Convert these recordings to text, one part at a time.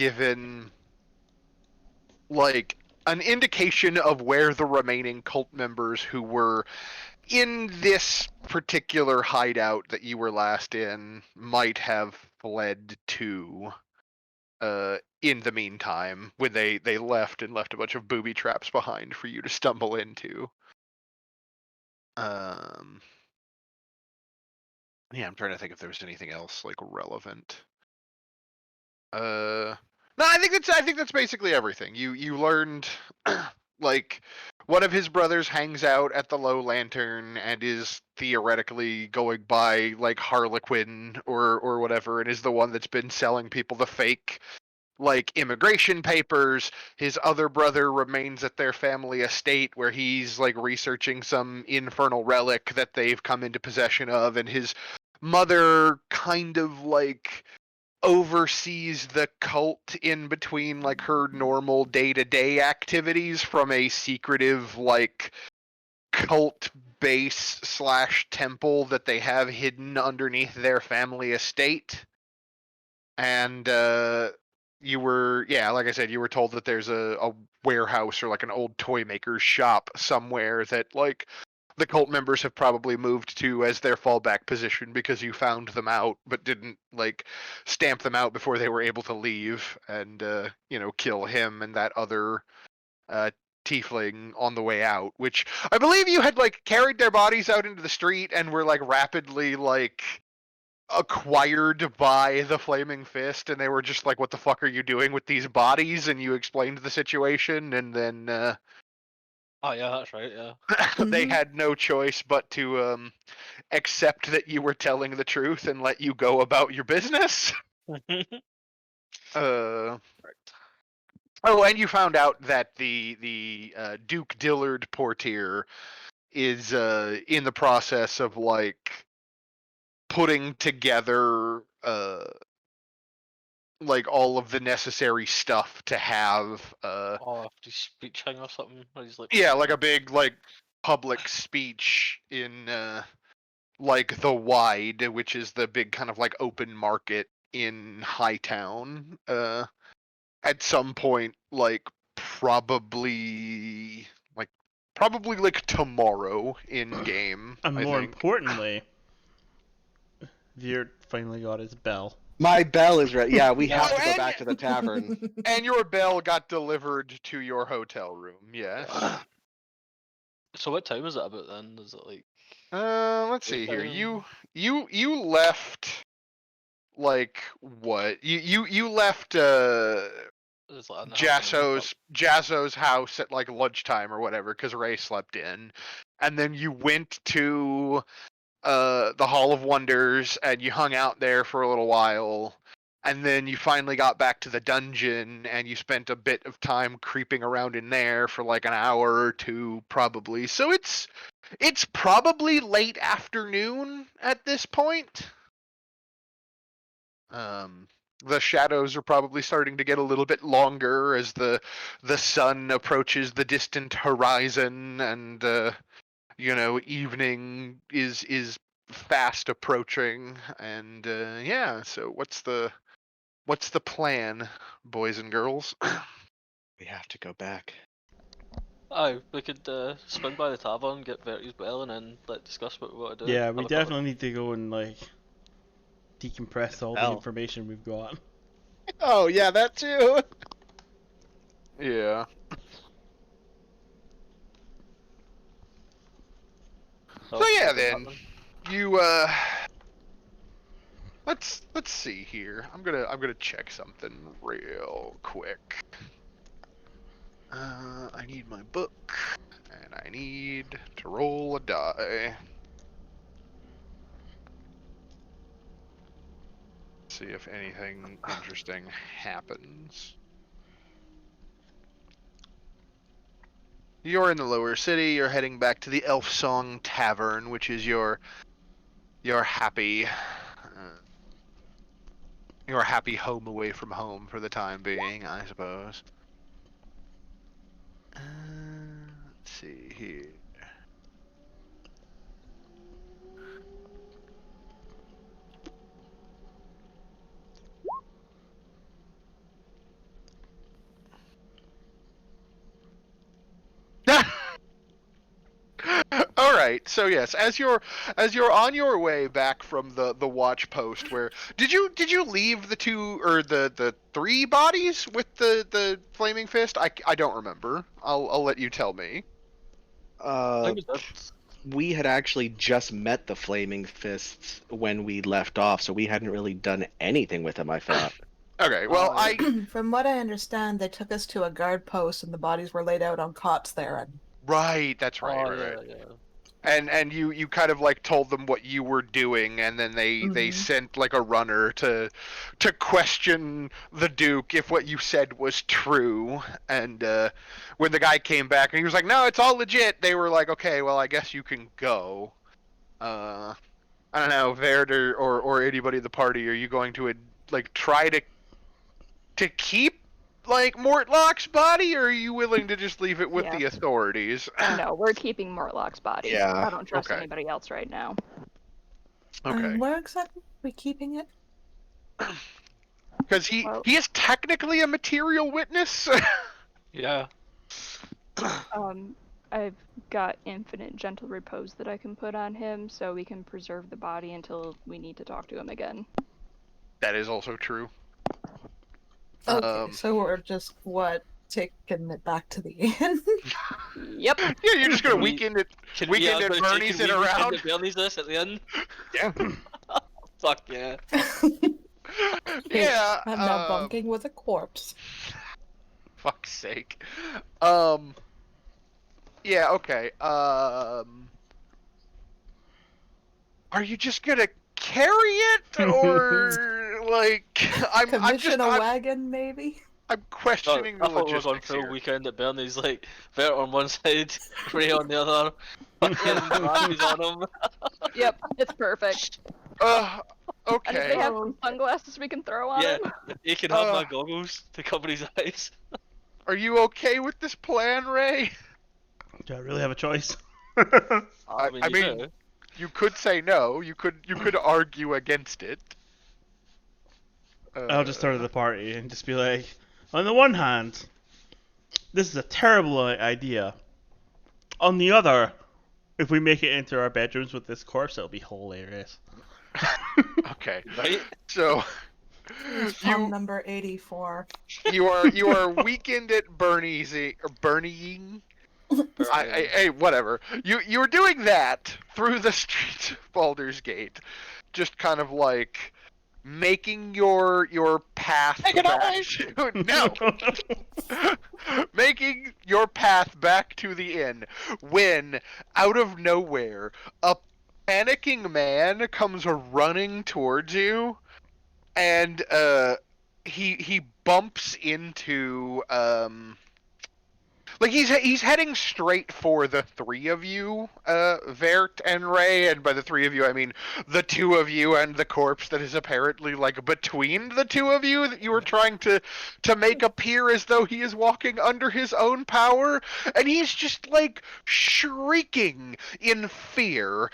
given like an indication of where the remaining cult members who were in this particular hideout that you were last in might have fled to in the meantime when they left and left a bunch of booby traps behind for you to stumble into. Yeah, I'm trying to think if there was anything else like relevant. No, I think that's basically everything. You learned like one of his brothers hangs out at the Low Lantern and is theoretically going by like Harlequin or whatever, and is the one that's been selling people the fake like immigration papers. His other brother remains at their family estate where he's like researching some infernal relic that they've come into possession of, and his mother kind of like oversees the cult in between like her normal day-to-day activities from a secretive like cult base slash temple that they have hidden underneath their family estate. And you were, yeah, like I said, you were told that there's a warehouse or like an old toy maker's shop somewhere that like the cult members have probably moved to as their fallback position because you found them out but didn't like stamp them out before they were able to leave and kill him and that other uh tiefling on the way out, which I believe you had like carried their bodies out into the street and were like rapidly like acquired by the Flaming Fist, and they were just like, what the fuck are you doing with these bodies? And you explained the situation, and then Oh yeah, that's right. Yeah. they had no choice but to accept that you were telling the truth and let you go about your business. Oh, and you found out that the Duke Dillard Portier is in the process of like putting together like all of the necessary stuff to have Oh, after he's speeching or something. Or he's like, yeah, like a big like public speech in like the Wide, which is the big kind of like open market in Hightown, at some point like probably like tomorrow in game, And I more think. importantly, Veer finally got his bell. My bell is ready. Yeah, we have Oh, to go and- back to the tavern. And your bell got delivered to your hotel room, yes. so what time is it about then? Is it like? Let's see here. You left like what? You left Is it like an half an hour? Jazzo's house at like lunchtime or whatever because Ray slept in, and then you went to the Hall of Wonders and you hung out there for a little while. And then you finally got back to the dungeon and you spent a bit of time creeping around in there for like an hour or two probably. So it's probably late afternoon at this point. The shadows are probably starting to get a little bit longer as the sun approaches the distant horizon, and evening is fast approaching. And yeah, so what's the plan, boys and girls? We have to go back. Aye, we could swing by the tavern, get Verti's bell, and then like discuss what we want to do. Yeah, Have we a couple- definitely need to go and like decompress all the Bell. information we've got. Oh yeah, that too. Yeah. So yeah, then you let's see here. I'm gonna check something real quick. I need my book, and I need to roll a die. See if anything interesting happens. You're in the lower city. You're heading back to the Elf Song Tavern, which is your happy home away from home for the time being, I suppose. Let's see here. right. So yes, as you're on your way back from the watch post, where did you leave the two or the three bodies with the flaming fist? I don't remember. I'll let you tell me. I Uh, think we did. we had actually just met the Flaming Fists when we left off, so we hadn't really done anything with them, I thought. Okay. Well, Oh, yeah. From what I understand, they took us to a guard post and the bodies were laid out on cots there. And right. That's right. Oh, Right. yeah. And you kind of like told them what you were doing, and then they Mhm. sent like a runner to question the Duke if what you said was true. And when the guy came back and he was like, "No, it's all legit," they were like, "Okay, well, I guess you can go." I don't know, Verd or anybody in the party. Are you going to like try to keep like Mortlock's body, or are you willing to just leave it with the Yes. authorities? No, we're keeping Mortlock's body. Yeah. I don't trust Okay. anybody else right now. Okay. where exactly are we keeping it? Because Well- he is technically a material witness. Yeah. I've got infinite gentle repose that I can put on him, so we can preserve the body until we need to talk to him again. That is also true. Okay, so we're just taking it back to the inn. Yep. Yeah, you're just gonna Can we- weekend it. Can Weekend I at was gonna say, Bernie's can it we weekend around? at Bernie's this at the end? Yeah. Fuck yeah. Yeah. I'm now bunking with a corpse. Fuck's sake. Yeah. Okay. Are you just gonna carry it, or like Commission a wagon, maybe? I'm questioning I the thought we were going logistics full here. weekend at Bernie's, like Vert on one side, Ray on the other, fucking Randy's on him. Yep. It's perfect. Uh, And if they okay. have some sunglasses we can throw on Yeah, him. he can have my Uh. goggles to cover his eyes. Are you okay with this plan, Ray? Do I really have a choice? I you mean- do. You could say no. You could argue against it. I'll just turn to the party and just be like, on the one hand, this is a terrible idea. On the other, if we make it into our bedrooms with this corpse, it'll be hilarious. Okay. Right? So Palm number 84. you are weekend at Bernie's or Bernieing. Hey, whatever. You were doing that through the streets of Baldur's Gate, just kind of like making your path back to, no, making your path back to the inn, when out of nowhere a panicking man comes running towards you, and he bumps into like he's heading straight for the three of you, Vert and Ray, and by the three of you I mean the two of you and the corpse that is apparently like between the two of you that you were trying to make appear as though he is walking under his own power, and he's just like shrieking in fear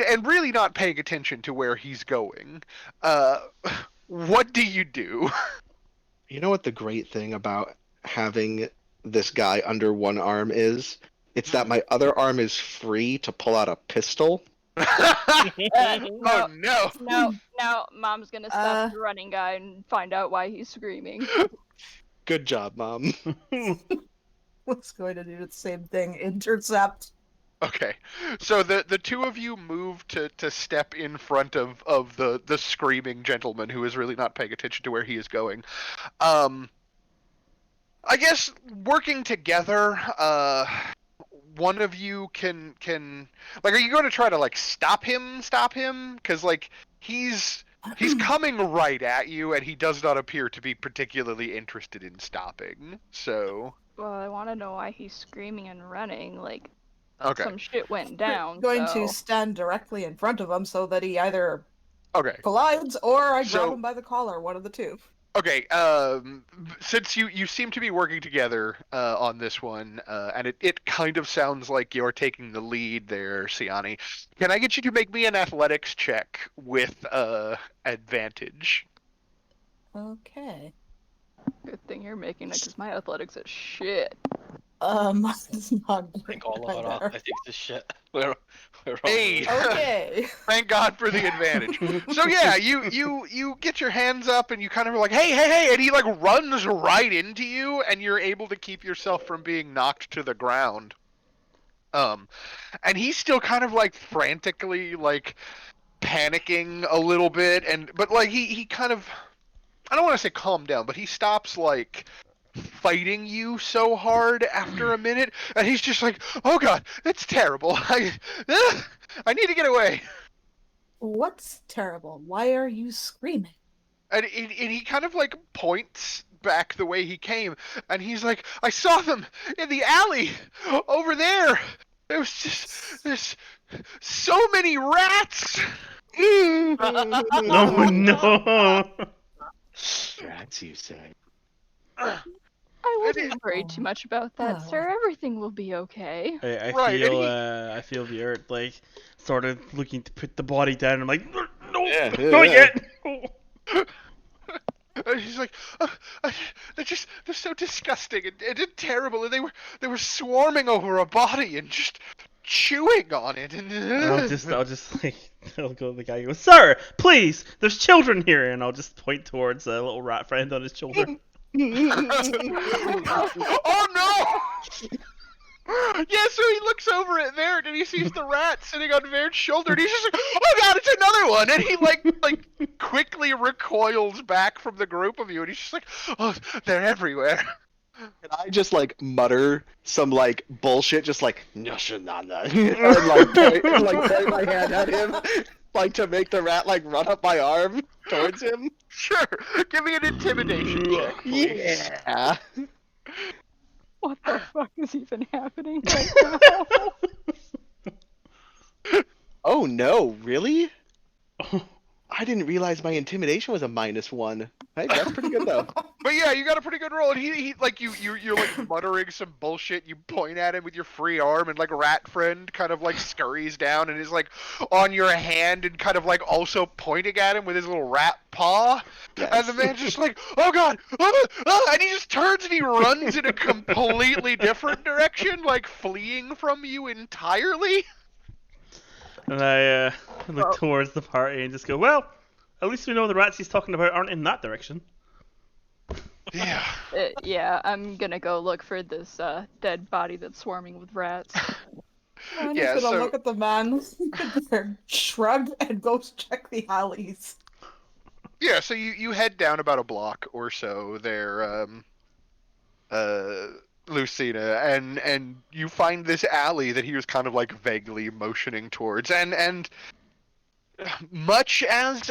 and really not paying attention to where he's going. What do you do? You know what the great thing about having this guy under one arm is? It's that my other arm is free to pull out a pistol. Oh no! No, now Mom's gonna stop Uh. the running guy and find out why he's screaming. Good job, Mom. Was going to do the same thing. Intercept. Okay, so the two of you move to step in front of the screaming gentleman who is really not paying attention to where he is going. I guess working together, one of you can like, are you going to try to like stop him? Because like he's coming right at you, and he does not appear to be particularly interested in stopping. So Well, I want to know why he's screaming and running. Like, okay, some shit went down. Going so... to stand directly in front of him so that he either okay. collides or I grab So- him by the collar, one of the two. Okay, since you seem to be working together on this one, and it kind of sounds like you're taking the lead there, Siani, can I get you to make me an athletics check with advantage? Okay. Good thing you're making it, because my athletics is shit. It's not I great think all of our either. athletics is shit. We're Hey, Okay. thank God for the advantage. So yeah, you get your hands up and you kind of are like, hey, and he like runs right into you, and you're able to keep yourself from being knocked to the ground. And he's still kind of like frantically like panicking a little bit, but like he kind of, I don't want to say calm down, but he stops like fighting you so hard after a minute, and he's just like, oh god, that's terrible. I need to get away. What's terrible? Why are you screaming? And he kind of like points back the way he came, and he's like, I saw them in the alley over there. It was just, there's so many rats. Oh no! Rats, you say? I wouldn't worry too much about that, Oh. sir. Everything will be okay. I Right, and he- I feel the earth like sort of looking to put the body down. I'm like, no, Yeah, not yeah. yet. And he's like, they're so disgusting and terrible, and they were swarming over a body and just chewing on it. And I'll just like, I'll go to the guy who goes, sir, please, there's children here, and I'll just point towards a little rat friend on his shoulder. oh no! Yeah, so he looks over at Vert and he sees the rat sitting on Vert's shoulder, and he's just like, oh god, it's another one! And he like quickly recoils back from the group of you, and he's just like, oh, they're everywhere. And I just like mutter some like bullshit, just like "Nyashanana," and point my hand at him, like to make the rat like run up my arm towards him. Sure, give me an intimidation check, please. Yeah. What the fuck is even happening right now? Oh no, really? I didn't realize my intimidation was a -1. Hey, that's pretty good though. But yeah, you got a pretty good roll, and he like you're like muttering some bullshit. You point at him with your free arm, and like rat friend kind of like scurries down and is like on your hand and kind of like also pointing at him with his little rat paw. Yes. And the man's just like, oh god, and he just turns and he runs in a completely different direction, like fleeing from you entirely. And I look towards the party and just go, well, at least we know the rats he's talking about aren't in that direction. Yeah. Yeah, I'm gonna go look for this dead body that's swarming with rats. I'm Yeah, just gonna so- look at the man, shrug, and go check the alleys. Yeah, so you head down about a block or so there, Lucina, and you find this alley that he was kind of like vaguely motioning towards, and much as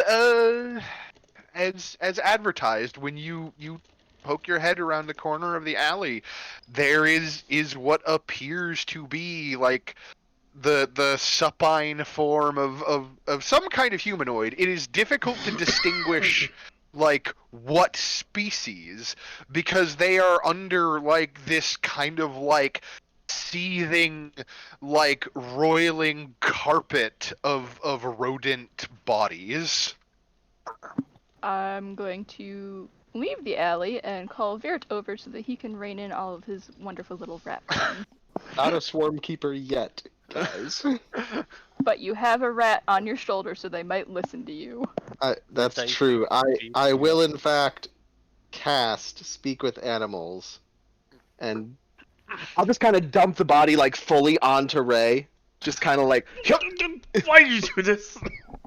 advertised, when you poke your head around the corner of the alley, there is what appears to be like the supine form of some kind of humanoid. It is difficult to distinguish like what species, because they are under like this kind of like seething, like roiling carpet of rodent bodies. I'm going to leave the alley and call Virt over so that he can rein in all of his wonderful little rat friends. Not a swarm keeper yet, guys. But you have a rat on your shoulder, so they might listen to you. That's Thank true. you. I will in fact cast Speak with Animals, and I'll just kind of dump the body like fully onto Ray, just kind of like. Why did you do this?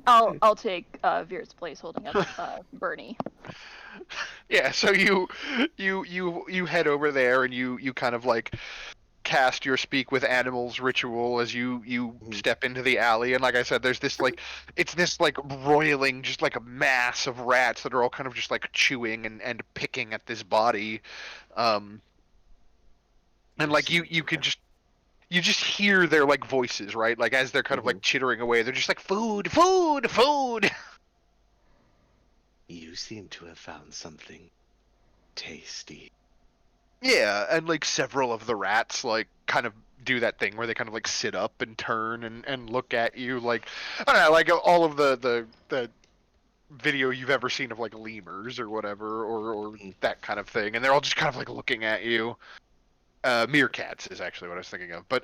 I'll take Virt's place holding up Bernie. Yeah, so you head over there and you kind of like cast your Speak with Animals ritual as you step into the alley, and like I said, there's this like, it's this like roiling, just like a mass of rats that are all kind of just like chewing and picking at this body, and like you could just hear their like voices, right? Like as they're kind of like chittering away, they're just like food, food, food. You seem to have found something tasty. Yeah, and like several of the rats like kind of do that thing where they kind of like sit up and turn and look at you, like, I don't know, like all of the video you've ever seen of like lemurs or whatever, or that kind of thing, and they're all just kind of like looking at you. Meerkats is actually what I was thinking of, but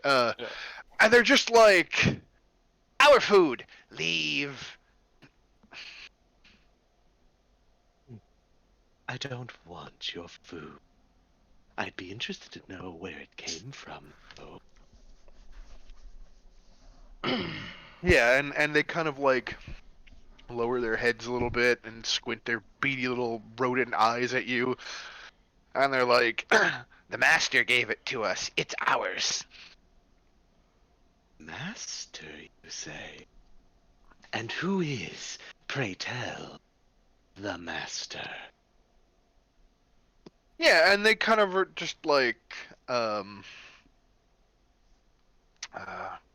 and they're just like, Our food! Leave! I don't want your food. I'd be interested to know where it came from, though. Yeah, and they kind of like lower their heads a little bit and squint their beady little rodent eyes at you. And they're like, the master gave it to us. It's ours. Master, you say? And who is, pray tell, the master? Yeah, and they kind of are just like, God,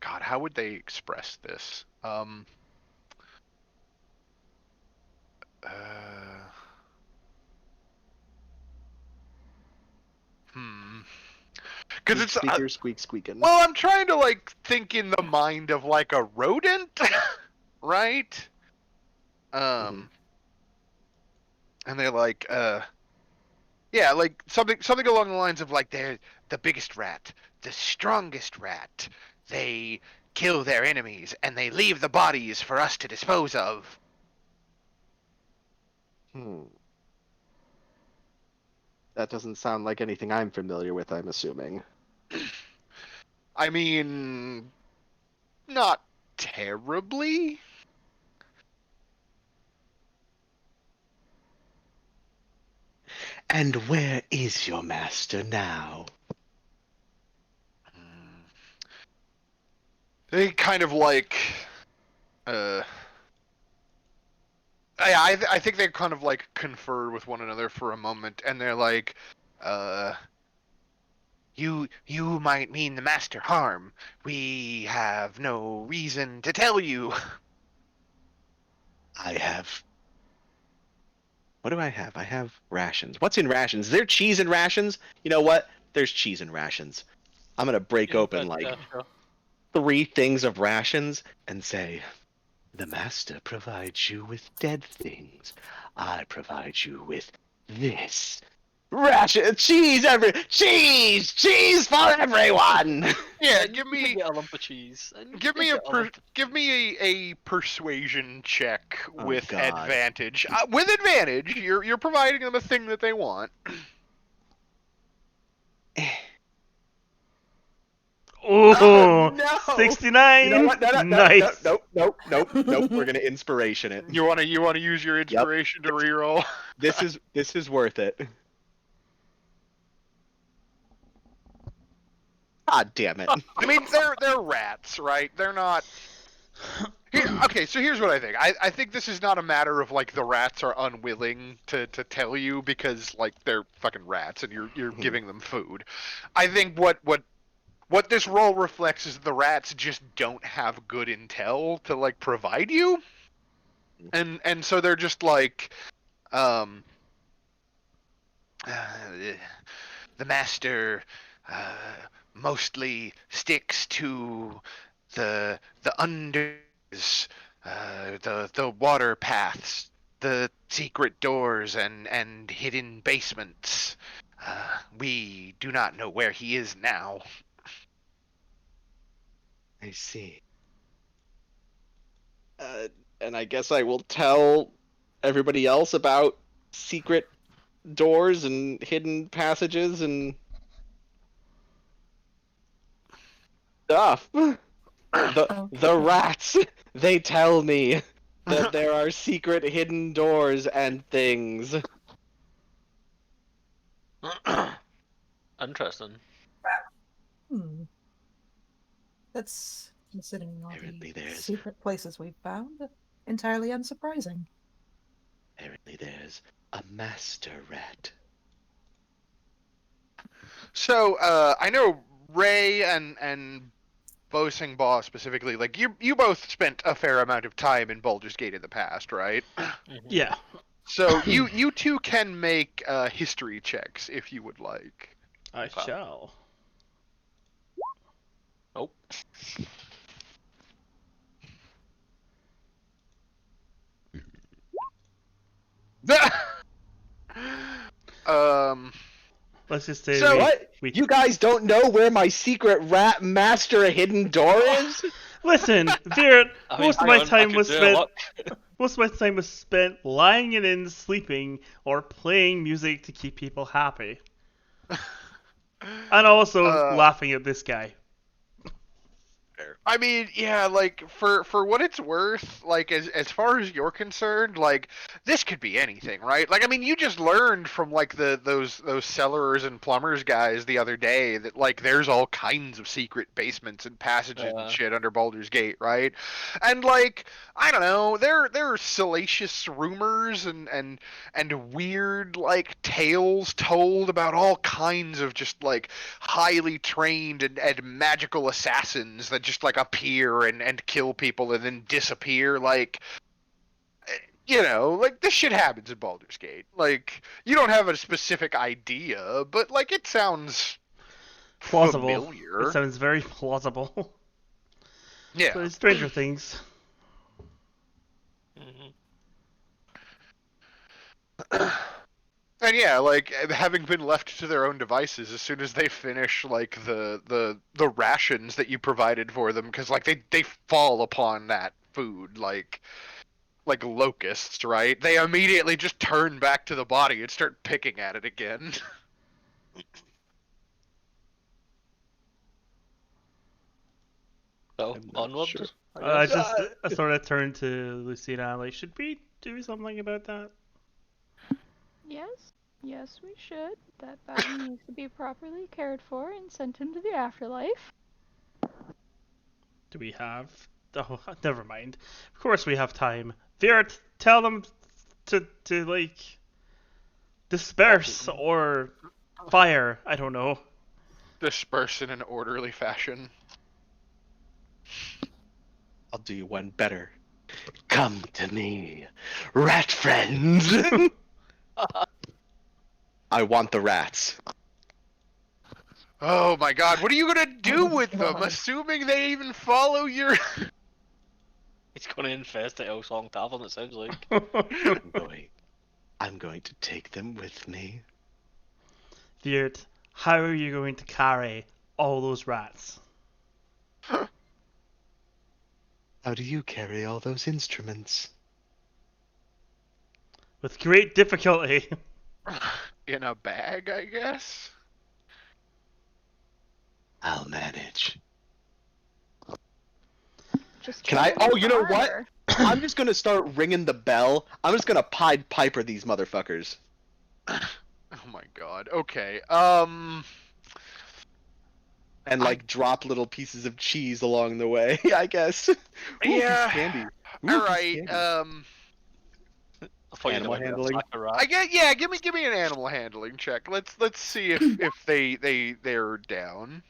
how would they express this? Because it's Squeaker, squeak, squeaking. well, I'm trying to like think in the mind of like a rodent, right? And they're like, yeah, like something along the lines of like they're the biggest rat, the strongest rat. They kill their enemies and they leave the bodies for us to dispose of. That doesn't sound like anything I'm familiar with, I'm assuming. I mean, not terribly. And where is your master now? They kind of like, I think they kind of like confer with one another for a moment, and they're like, you might mean the master harm. We have no reason to tell you. I have... What do I have? I have rations. What's in rations? Is there cheese in rations? You know what? There's cheese in rations. I'm gonna break open like 3 things of rations and say, the master provides you with dead things. I provide you with this. Ration cheese cheese for everyone. Yeah, And give you me can get a lump of cheese. And you give can me get lump of- give me a persuasion check Oh, with God. advantage. With advantage, you're providing them a thing that they want. Oh, no. 69. You know what? No, Nice. nope. We're gonna inspiration it. You want to use your inspiration to reroll. This is worth it. God damn it. I mean, they're rats, right? They're not. Okay, so here's what I think. I think this is not a matter of like the rats are unwilling to tell you because like they're fucking rats and you're giving them food. I think what this role reflects is the rats just don't have good intel to like provide you, and so they're just like, the master mostly sticks to the unders, the water paths, the secret doors and hidden basements. We do not know where he is now. I see. And I guess I will tell everybody else about secret doors and hidden passages and stuff. The rats, they tell me that there are secret hidden doors and things. Interesting. That's, considering all Apparently the there's- secret places we've found, entirely unsurprising. Apparently there's a master rat. So I know Ray and Bo-Sing Ba specifically, like you both spent a fair amount of time in Baldur's Gate in the past, right? Yeah. So you two can make history checks if you would like. I shall. Nope. Let's just say So- What? we You guys don't know where my secret rat master hidden door is? Listen, Veer, I mean, most of hang my on, I time could was do a spent lot. most of my time was spent lying in, sleeping, or playing music to keep people happy, and also Uh, laughing at this guy. I mean, yeah, like for what it's worth, like as far as you're concerned, like this could be anything, right? Like I mean, you just learned from like those sellers and plumbers guys the other day that like there's all kinds of secret basements and passages and shit under Baldur's Gate, right? And like I don't know, there are salacious rumors and weird like tales told about all kinds of just like highly trained and magical assassins that just like appear and kill people and then disappear. Like, you know, like this shit happens in Baldur's Gate. Like, you don't have a specific idea, but like it sounds Plausible. It familiar. sounds very plausible. Yeah. So Stranger Things. And yeah, like having been left to their own devices, as soon as they finish like the rations that you provided for them, because like they fall upon that food like locusts, right? They immediately just turn back to the body and start picking at it again. So, I'm not onward. sure. I guess. sort of turned to Lucina, like, should we do something about that? Yes, we should. That body needs to be properly cared for and sent into the afterlife. Do we have? Oh, never mind. Of course we have time. Viert, tell them to like disperse or fire. I don't know. Disperse in an orderly fashion. I'll do you one better. Come to me, rat friends. I want the rats. Oh my god, what are you gonna do with them? Assuming they even follow your. He's gonna infest the Song Tavern, it sounds like. I'm going to take them with me. Viert, how are you going to carry all those rats? How do you carry all those instruments? With great difficulty. In a bag, I guess? I'll manage. Just Can I? try Oh, you know what? harder. I'm just gonna start ringing the bell. I'm just gonna Pied Piper these motherfuckers. Oh my god. Okay. And like drop little pieces of cheese along the way, I guess. Ooh, Yeah. piece of candy. Ooh, piece All of right. candy. I thought you Animal were gonna handling. sack a rat. I get yeah. Give me an animal handling check. Let's see if they're down.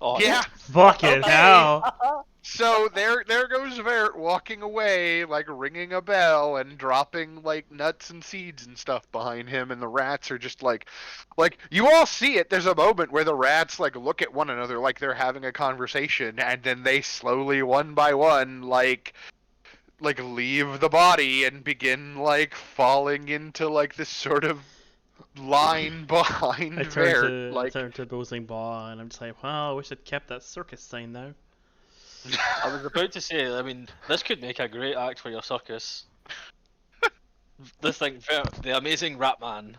Oh, Yeah. Fucking Okay. hell. So there goes Vert walking away, like ringing a bell and dropping like nuts and seeds and stuff behind him, and the rats are just like you all see it. There's a moment where the rats like look at one another like they're having a conversation, and then they slowly, one by one, like leave the body and begin like falling into like this sort of line behind I Vert. turned to Bosing Ball and I'm just like, wow, I wish I'd kept that circus sign now. I was about to say, I mean, this could make a great act for your circus. This thing, the amazing rat man.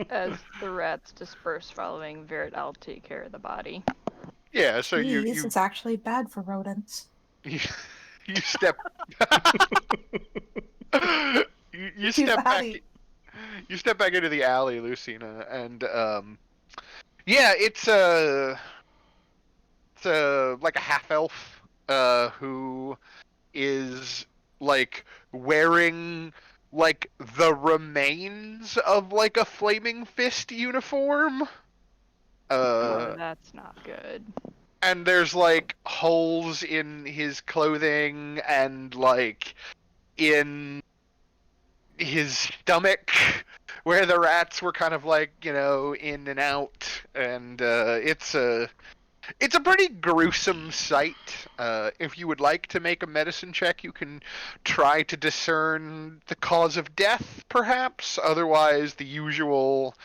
As the rats disperse following Virt, I'll take care of the body. Yeah, so Jeez, you it's actually bad for rodents. you step you Too step back bad. you step back into the alley, Lucina, and yeah, it's a like a half elf who is like wearing like the remains of like a flaming fist uniform. Oh, that's not good. And there's like holes in his clothing and like in his stomach where the rats were kind of like, you know, in and out, and it's a pretty gruesome sight. If you would like to make a medicine check, you can try to discern the cause of death, perhaps. Otherwise, the usual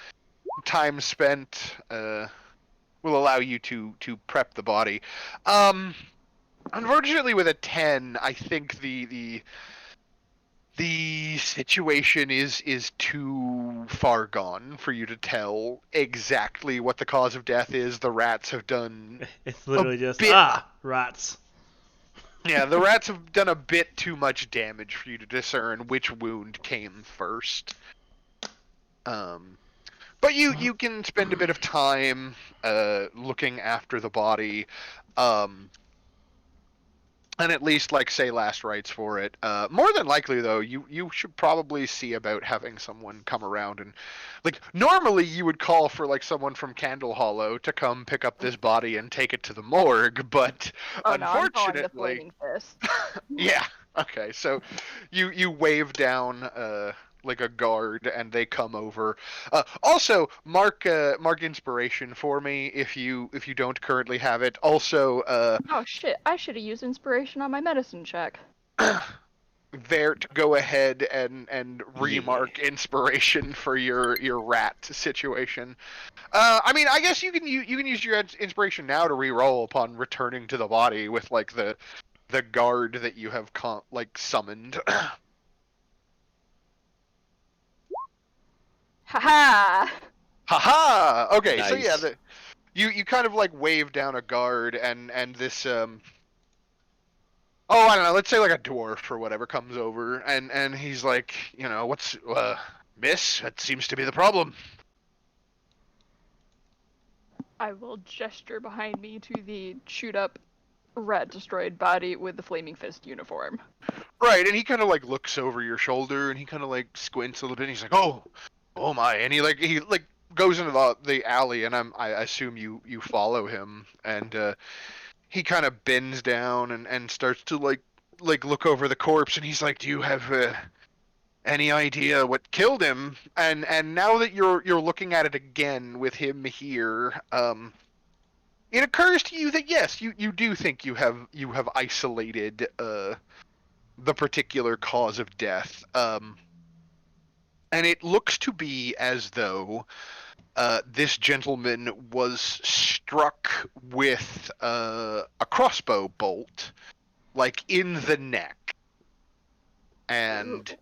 time spent will allow you to prep the body. Unfortunately, with a 10, I think the situation is too far gone for you to tell exactly what the cause of death is. The rats have done It's literally just bit. rats. Yeah, the rats have done a bit too much damage for you to discern which wound came first. But you can spend a bit of time looking after the body, and at least like say last rites for it. More than likely though, you should probably see about having someone come around and like normally you would call for like someone from Candle Hollow to come pick up this body and take it to the morgue, but Oh no, I'm calling the unfortunately, flaming fist. yeah. Okay, so you wave down like a guard and they come over. Also, mark inspiration for me if you don't currently have it. Also, Oh shit, I should have used inspiration on my medicine check. Vert, go ahead and remark inspiration for your rat situation. I mean, I guess you can use your inspiration now to re-roll upon returning to the body with like the guard that you have like summoned. Haha! Haha. Okay, so yeah, Nice. you kind of like wave down a guard and this oh, I don't know, let's say like a dwarf or whatever comes over and he's like, you know, what's miss? That seems to be the problem. I will gesture behind me to the chewed up, rat destroyed body with the flaming fist uniform. Right, and he kind of like looks over your shoulder and he kind of like squints a little bit and he's like, "Oh my." And he like goes into the alley and I assume you follow him and he kind of bends down and starts to like look over the corpse and he's like, "Do you have any idea what killed him?" And now that you're looking at it again with him here, it occurs to you that yes, you do think you have isolated the particular cause of death. And it looks to be as though this gentleman was struck with a crossbow bolt, like in the neck, and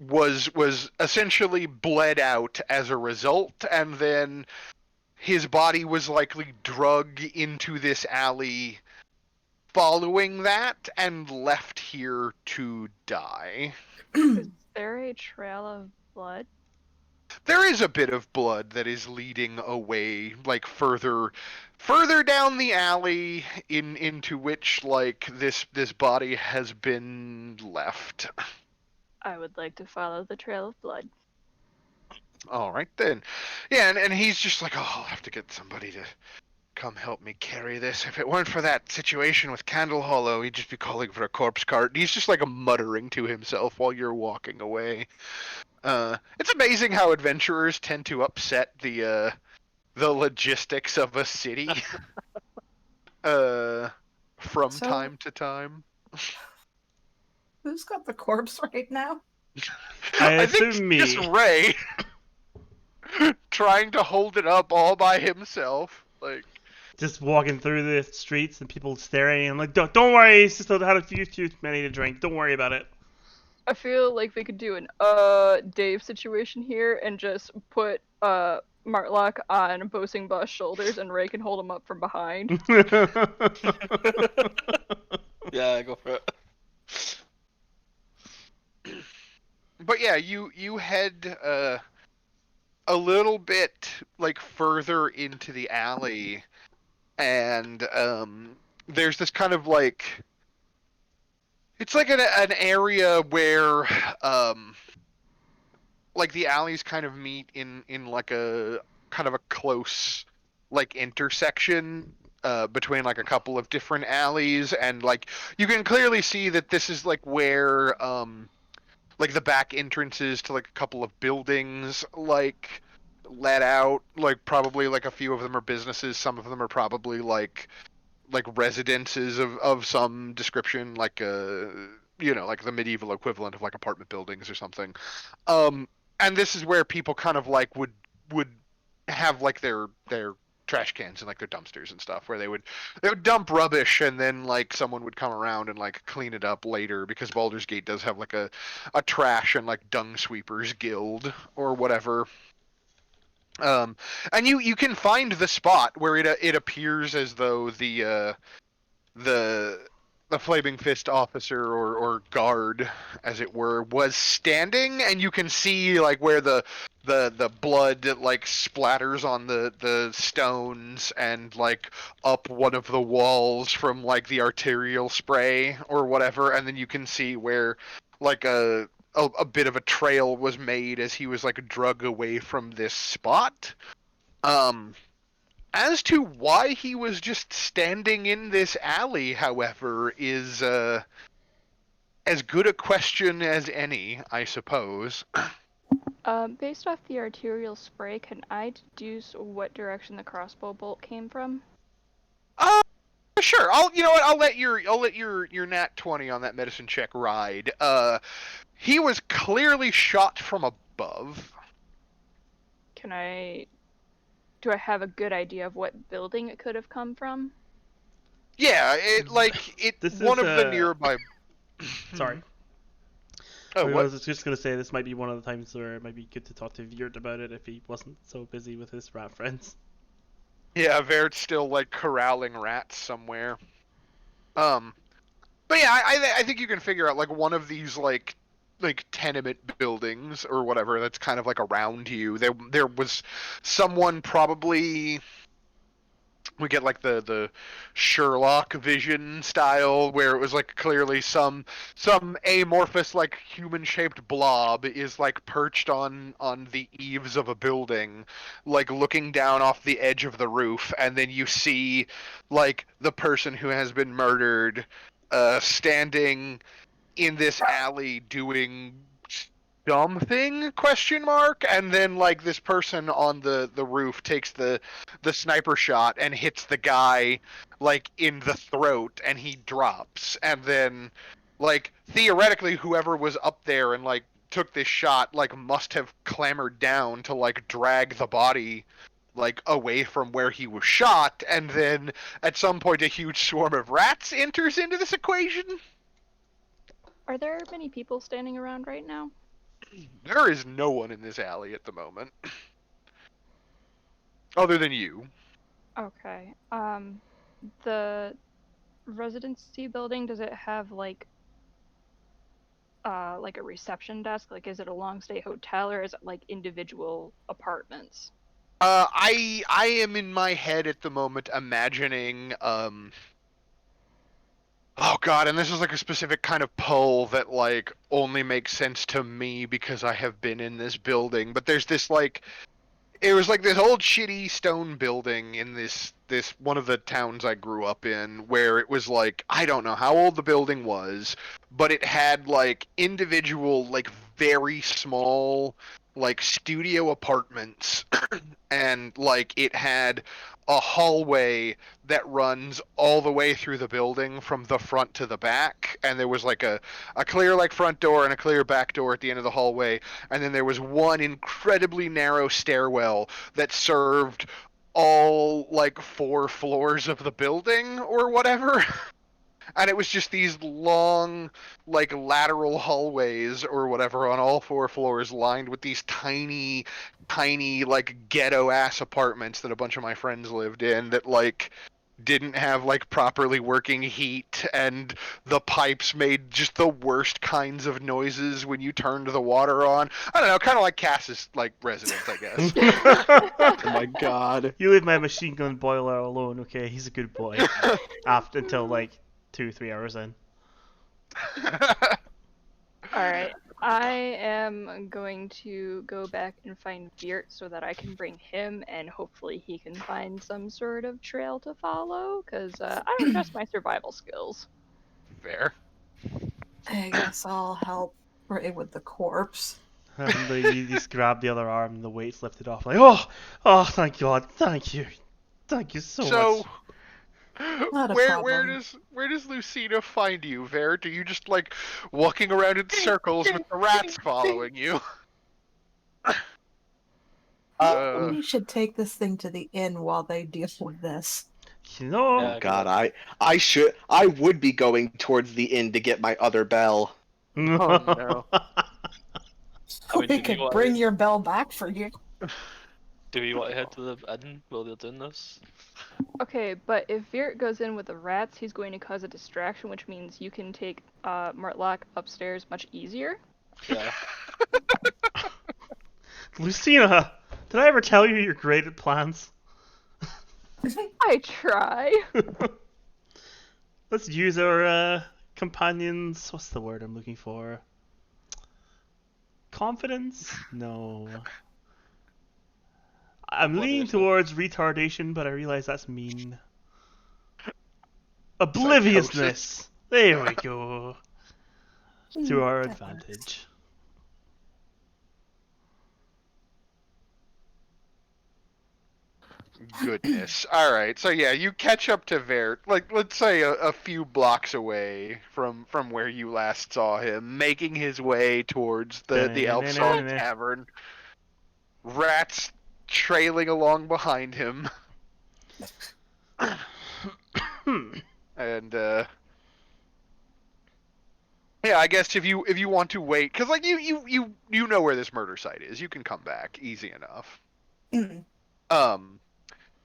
was essentially bled out as a result, and then his body was likely drug into this alley following that and left here to die. Is there a trail of blood? There is a bit of blood that is leading away, like further down the alley into which like this body has been left. I would like to follow the trail of blood. All right then. Yeah, and he's just like, "Oh, I'll have to get somebody to come help me carry this. If it weren't for that situation with Candle Hollow, he'd just be calling for a corpse cart." And he's just like muttering to himself while you're walking away. It's amazing how adventurers tend to upset the logistics of a city from So- time to time. Who's got the corpse right now? I think assume me. just Ray trying to hold it up all by himself. Like, Just walking through the streets and people staring and like, don't worry, he's just had a few too many to drink. Don't worry about it. I feel like we could do an Dave situation here and just put Martlock on Bossing Boss' shoulders and Ray can hold him up from behind. Yeah, go for it. but yeah, you head a little bit like further into the alley, and there's this kind of like, it's like an area where like the alleys kind of meet in like a kind of a close like intersection between like a couple of different alleys, and like you can clearly see that this is like where like the back entrances to like a couple of buildings like let out, like probably like a few of them are businesses, some of them are probably like residences of some description, like you know, like the medieval equivalent of like apartment buildings or something. And this is where people kind of like would have like their trash cans and like their dumpsters and stuff, where they would dump rubbish and then like someone would come around and like clean it up later, because Baldur's Gate does have like a trash and like dung sweepers guild or whatever. And you can find the spot where it appears as though the flaming fist officer or guard, as it were, was standing, and you can see like where the blood like splatters on the stones and like up one of the walls from like the arterial spray or whatever, and then you can see where like a bit of a trail was made as he was like drug away from this spot. As to why he was just standing in this alley, however, is as good a question as any, I suppose. Based off the arterial spray, can I deduce what direction the crossbow bolt came from? Sure. You know what? I'll let your nat 20 on that medicine check ride. He was clearly shot from above. Do I have a good idea of what building it could have come from? Yeah, This one is, of the nearby. Sorry. Oh, I what? was just gonna say this might be one of the times where it might be good to talk to Viert about it if he wasn't so busy with his rat friends. Yeah, Vert's still like corralling rats somewhere. But yeah, I think you can figure out like one of these like tenement buildings or whatever that's kind of like around you. There was someone probably. We get like the Sherlock vision style, where it was like clearly some amorphous like human shaped blob is like perched on the eaves of a building, like looking down off the edge of the roof, and then you see like the person who has been murdered standing in this alley doing something, question mark, and then like this person on the roof takes the sniper shot and hits the guy like in the throat, and he drops, and then like theoretically whoever was up there and like took this shot like must have clambered down to like drag the body like away from where he was shot, and then at some point a huge swarm of rats enters into this equation. Are there many people standing around right now? There is no one in this alley at the moment. Other than you. Okay. The residency building, does it have like a reception desk? Like, is it a long stay hotel, or is it like individual apartments? I am in my head at the moment imagining oh god, and this is like a specific kind of pull that like only makes sense to me because I have been in this building, but there's this like it was like this old shitty stone building in this one of the towns I grew up in, where it was like I don't know how old the building was, but it had like individual like very small like studio apartments and like it had a hallway that runs all the way through the building from the front to the back, and there was like a clear like front door and a clear back door at the end of the hallway, and then there was one incredibly narrow stairwell that served all like 4 floors of the building or whatever. And it was just these long like lateral hallways or whatever on all 4 floors, lined with these tiny like ghetto ass apartments that a bunch of my friends lived in, that like didn't have like properly working heat, and the pipes made just the worst kinds of noises when you turned the water on. I don't know, kind of like Cass's like residence, I guess. Oh my god. You leave my machine gun boiler alone, okay? He's a good boy. After until like 2-3 hours in. Alright. I am going to go back and find Viert so that I can bring him, and hopefully he can find some sort of trail to follow, because I don't trust my survival skills. Fair. I guess I'll help Ray with the corpse. And you just grab the other arm and the weight's lifted off. Like, oh, thank God, thank you so much. Not a where problem. does Lucina find you, Vert? Are you just like walking around in circles with the rats following you? We should take this thing to the inn while they deal with this. You know, Yeah, Oh God, I would be going towards the inn to get my other bell. Oh no. I mean, we do could you want bring your bell back for you. do we want to head to the inn while they're doing this? Okay, but if Virt goes in with the rats, he's going to cause a distraction, which means you can take Martlock upstairs much easier. Yeah. Lucina, did I ever tell you you're great at plans? I try. Let's use our companions. What's the word I'm looking for? Confidence? No. I'm leaning towards retardation, but I realize that's mean. Obliviousness. There we go. To our advantage. Goodness. All right. So yeah, you catch up to Vert, like let's say a few blocks away from where you last saw him, making his way towards the Elf Song Tavern. Rats trailing along behind him. And yeah, I guess if you want to wait, because like you know where this murder site is, you can come back easy enough.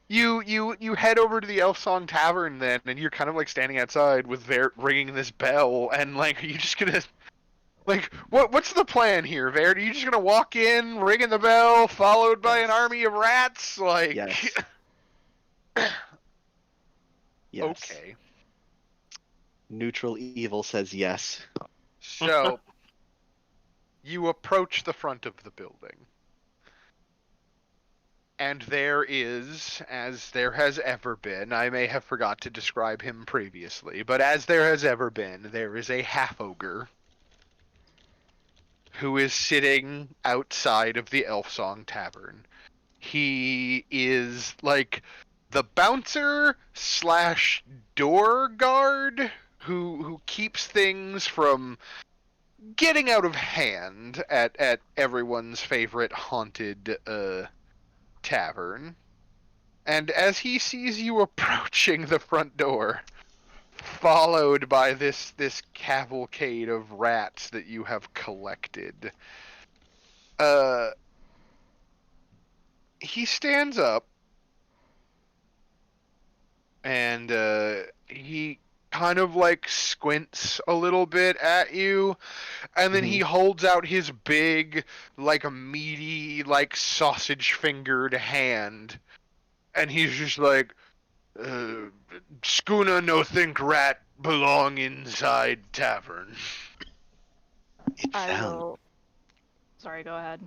You head over to the Elf Song Tavern then, and you're kind of like standing outside with Vert ringing this bell, and like, are you just gonna like what's the plan here, Vert? Are you just gonna walk in, ringing the bell, followed by an army of rats? Like, Yes. Yes. Okay. Neutral evil says yes. So you approach the front of the building. And there is, as there has ever been, I may have forgot to describe him previously, but as there has ever been, there is a half-ogre who is sitting outside of the Elf Song Tavern. He is like the bouncer slash door guard who keeps things from getting out of hand at everyone's favorite haunted tavern. And as he sees you approaching the front door, followed by this cavalcade of rats that you have collected, he stands up and he kind of like squints a little bit at you, and then he holds out his big, like a meaty, like sausage fingered hand, and he's just like, schooner no think rat belong inside tavern. I will. Sorry, go ahead.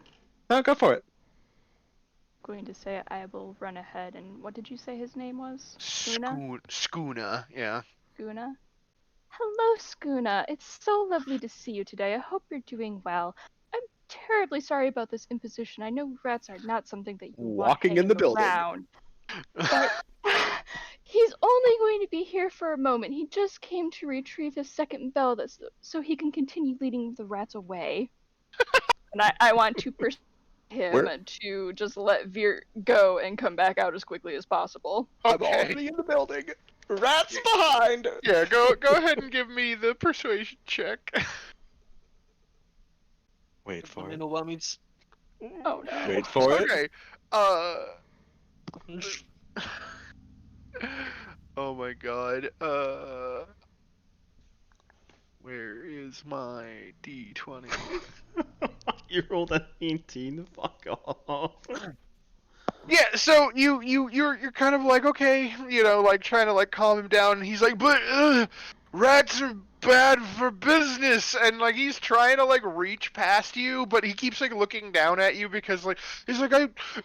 No, go for it. Going to say I will run ahead, and what did you say his name was? Skuna? Skuna, yeah. Skuna? Hello, Skuna. It's so lovely to see you today. I hope you're doing well. I'm terribly sorry about this imposition. I know rats are not something that you Walking want in the building. around. But he's only going to be here for a moment. He just came to retrieve his second bell so he can continue leading the rats away. And I want to pursue him to just let Veer go and come back out as quickly as possible. I'm already in the building. Rats behind. Yeah, go ahead and give me the persuasion check. Wait for You it. know what means? Oh no. Wait for it. Okay. Oh my god. Where is my D20? You rolled a 19. Fuck off. Yeah, so you're kind of like, okay, you know, like trying to like calm him down, and he's like, but rats are bad for business, and like he's trying to like reach past you, but he keeps like looking down at you because like he's like,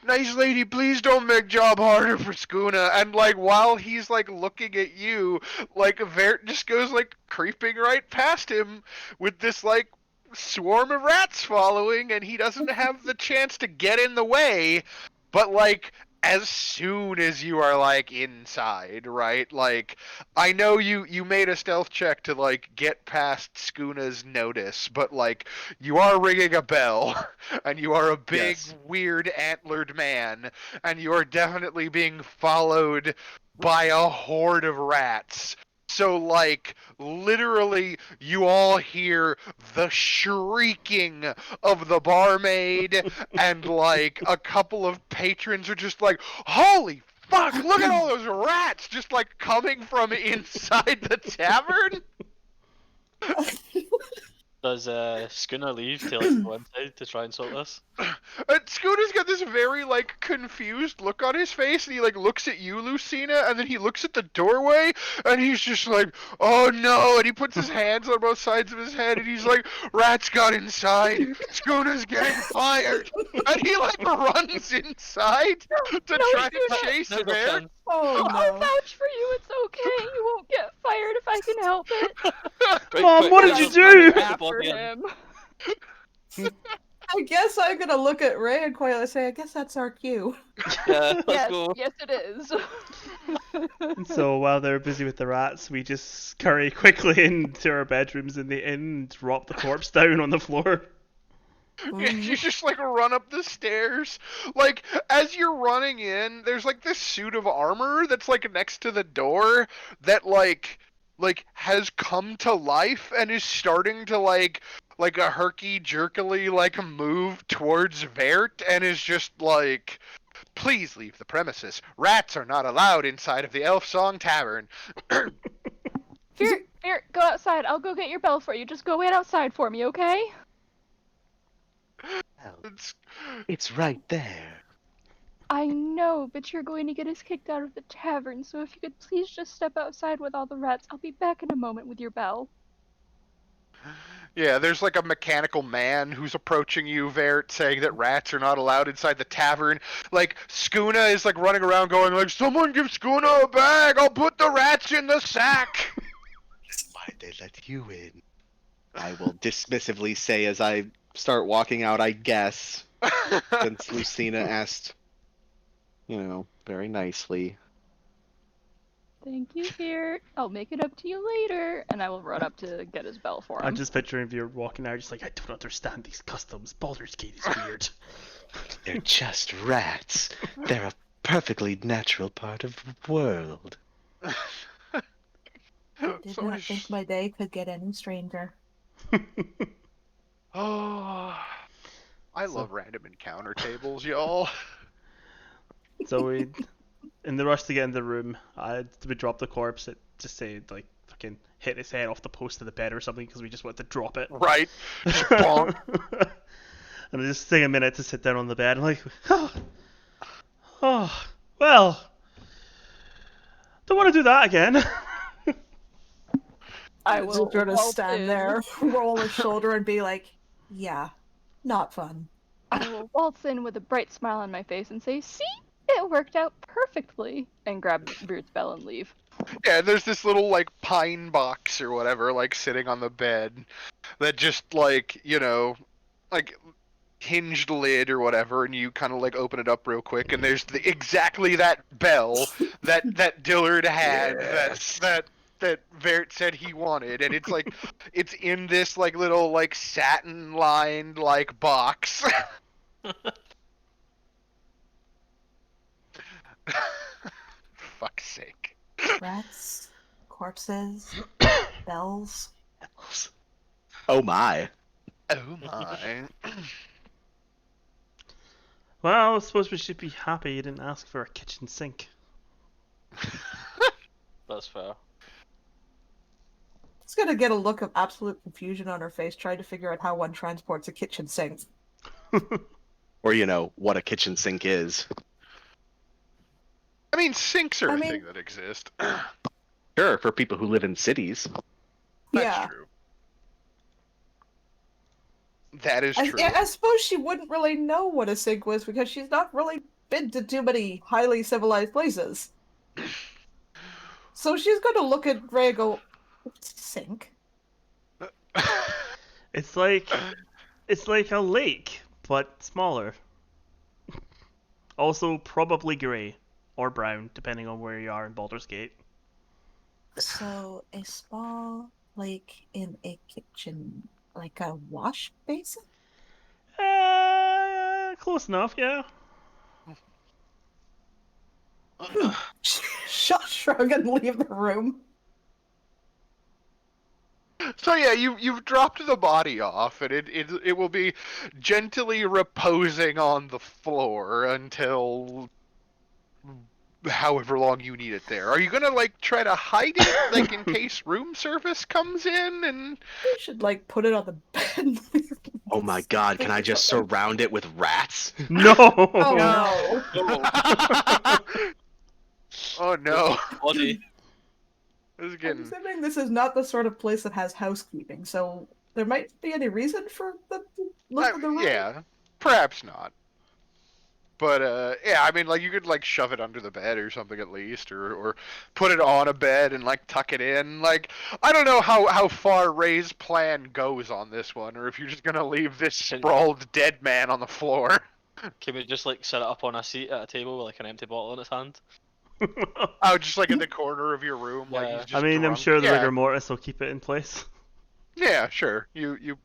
nice lady, please don't make job harder for Skuna. And like while he's like looking at you, like Vert just goes like creeping right past him with this like swarm of rats following, and he doesn't have the chance to get in the way. But like as soon as you are like inside, right? Like, I know you made a stealth check to like get past Skuna's notice, but like you are ringing a bell, and you are a big Yes. weird antlered man, and you are definitely being followed by a horde of rats. So, like, literally, you all hear the shrieking of the barmaid, and, like, a couple of patrons are just like, holy fuck, look at all those rats just, like, coming from inside the tavern. Does Schooner leave to like go inside to try and sort this? Scooter's got this very, like, confused look on his face, and he, like, looks at you, Lucina, and then he looks at the doorway, and he's just like, oh no, and he puts his hands on both sides of his head, and he's like, rats got inside, Scooter's getting fired, and he, like, runs inside to try to chase No, Bear. Ken. Oh I'll no. vouch for you. It's okay. You won't get fired if I can help it. Right, Mom, quick, what did let's you just do? bring the After body in. him. I guess I'm gonna look at Ray and quietly say, I guess that's our cue. Yeah, let's Yes, go. yes, it is. And so while they're busy with the rats, we just scurry quickly into our bedrooms in the inn and drop the corpse down on the floor. You just like run up the stairs. Like as you're running in, there's like this suit of armor that's like next to the door that like has come to life and is starting to like a herky jerkily like move towards Vert and is just like, please leave the premises. Rats are not allowed inside of the Elf Song Tavern. Fear, go outside. I'll go get your bell for you. Just go wait outside for me, okay? It's It's right there. I know, but you're going to get us kicked out of the tavern, so if you could please just step outside with all the rats, I'll be back in a moment with your bell. Yeah, there's like a mechanical man who's approaching you, Vert, saying that rats are not allowed inside the tavern. Like, Skuna is like running around going like, someone give Skuna a bag, I'll put the rats in the sack! Why'd they let you in? I will dismissively say as I start walking out, I guess, since Lucina asked, very nicely. Thank you, Fear. I'll make it up to you later, and I will run up to get his bell for him. I'm just picturing if you're walking out, just like, I don't understand these customs. Baldur's Gate is weird. They're just rats. They're a perfectly natural part of the world. Did not think my day could get any stranger. Oh, I love random encounter tables, y'all. So we, in the rush to get in the room, we dropped the corpse. It just said like fucking hit its head off the post of the bed or something because we just wanted to drop it. Right? Just bonk. And I just take a minute to sit down on the bed. I'm like, oh, well, don't want to do that again. I Just will sort of waltz stand in. there, roll his shoulder, and be like, yeah, not fun. I will waltz in with a bright smile on my face and say, see? It worked out perfectly. And grab Beard's bell and leave. Yeah, there's this little like pine box or whatever like sitting on the bed that just like, like hinged lid or whatever, and you kind of like open it up real quick, and there's exactly that bell that Dillard had that Vert said he wanted, and it's like it's in this like little like satin lined like box. Fuck's sake. Rats, corpses, bells. Oh my. Oh my. Well, I suppose we should be happy you didn't ask for a kitchen sink. That's fair. It's gonna get a look of absolute confusion on her face, trying to figure out how one transports a kitchen sink. Or, what a kitchen sink is. I mean, sinks are I a mean- thing that exist. Sure, for people who live in cities. That's Yeah. true. That is I, true. I suppose she wouldn't really know what a sink was because she's not really been to too many highly civilized places. So she's gonna look at Ray and go, what's a sink? It's like a lake, but smaller. Also, probably grey or brown, depending on where you are in Baldur's Gate. So a spa, like in a kitchen, like a wash basin? Close enough, yeah. Shrug and leave the room. So yeah, you've dropped the body off, and it will be gently reposing on the floor until however long you need it there. Are you gonna like try to hide it, like in case room service comes in and? We should like put it on the bed. And leave it Oh my god, can I just something. surround it with rats? No! Oh no! Oh no! Body. This is I'm getting. assuming this is not the sort of place that has housekeeping, so there might be any reason for them to look at the room. Yeah, perhaps not. But yeah, I mean, like you could like shove it under the bed or something at least, or put it on a bed and like tuck it in. Like I don't know how far Ray's plan goes on this one, or if you're just gonna leave this sprawled dead man on the floor. Can we just like set it up on a seat at a table with like an empty bottle in its hand? Oh, just like in the corner of your room, like Yeah. he's just I mean, I'm drunk. sure the Yeah. rigor mortis will keep it in place. Yeah, sure. You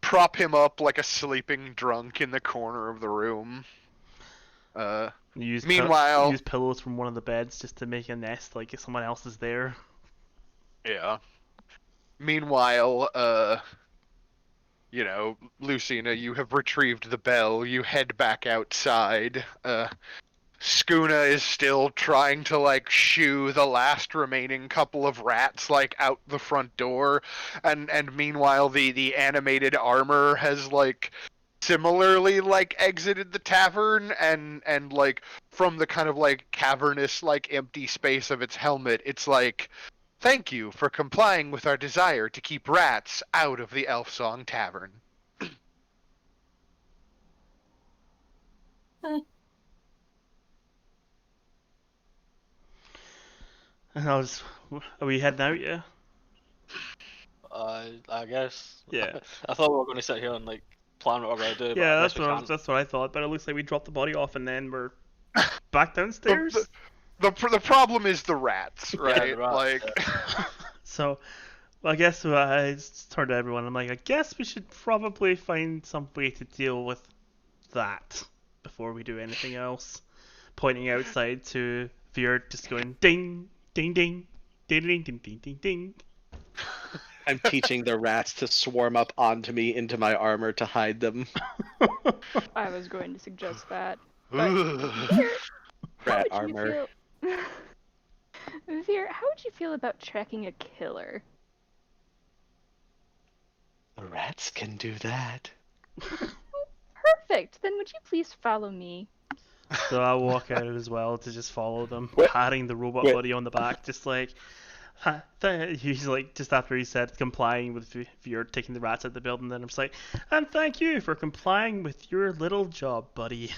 prop him up like a sleeping drunk in the corner of the room. You use Meanwhile- use pillows from one of the beds just to make a nest, like if someone else is there. Yeah. Meanwhile, you know, Lucina, you have retrieved the bell. You head back outside. Skuna is still trying to like shoo the last remaining couple of rats like out the front door, and meanwhile the animated armor has like similarly like exited the tavern, and like from the kind of like cavernous like empty space of its helmet, it's like, thank you for complying with our desire to keep rats out of the Elfsong Tavern. And are we heading out yet? I guess. Yeah. I thought we were going to sit here and like plan what we're going to do. But Yeah, I that's guess we what can't. that's what I thought. But it looks like we dropped the body off and then we're back downstairs. The problem is the rats, Yeah, right? the rats, like. So, I guess I just turned to everyone. I'm like, I guess we should probably find some way to deal with that before we do anything else. Pointing outside to Veer, just going ding, ding, ding, ding, ding, ding, ding, ding, ding. I'm teaching the rats to swarm up onto me into my armor to hide them. I was going to suggest that. Ugh. Rat How would armor. you feel... Veer, how would you feel about tracking a killer? The rats can do that. Perfect! Then would you please follow me? So I walk out as well to just follow them, Wait. patting the robot Wait. buddy on the back, just like. He's like, just after he said complying with Veer taking the rats out of the building, then I'm just like, and thank you for complying with your little job, buddy.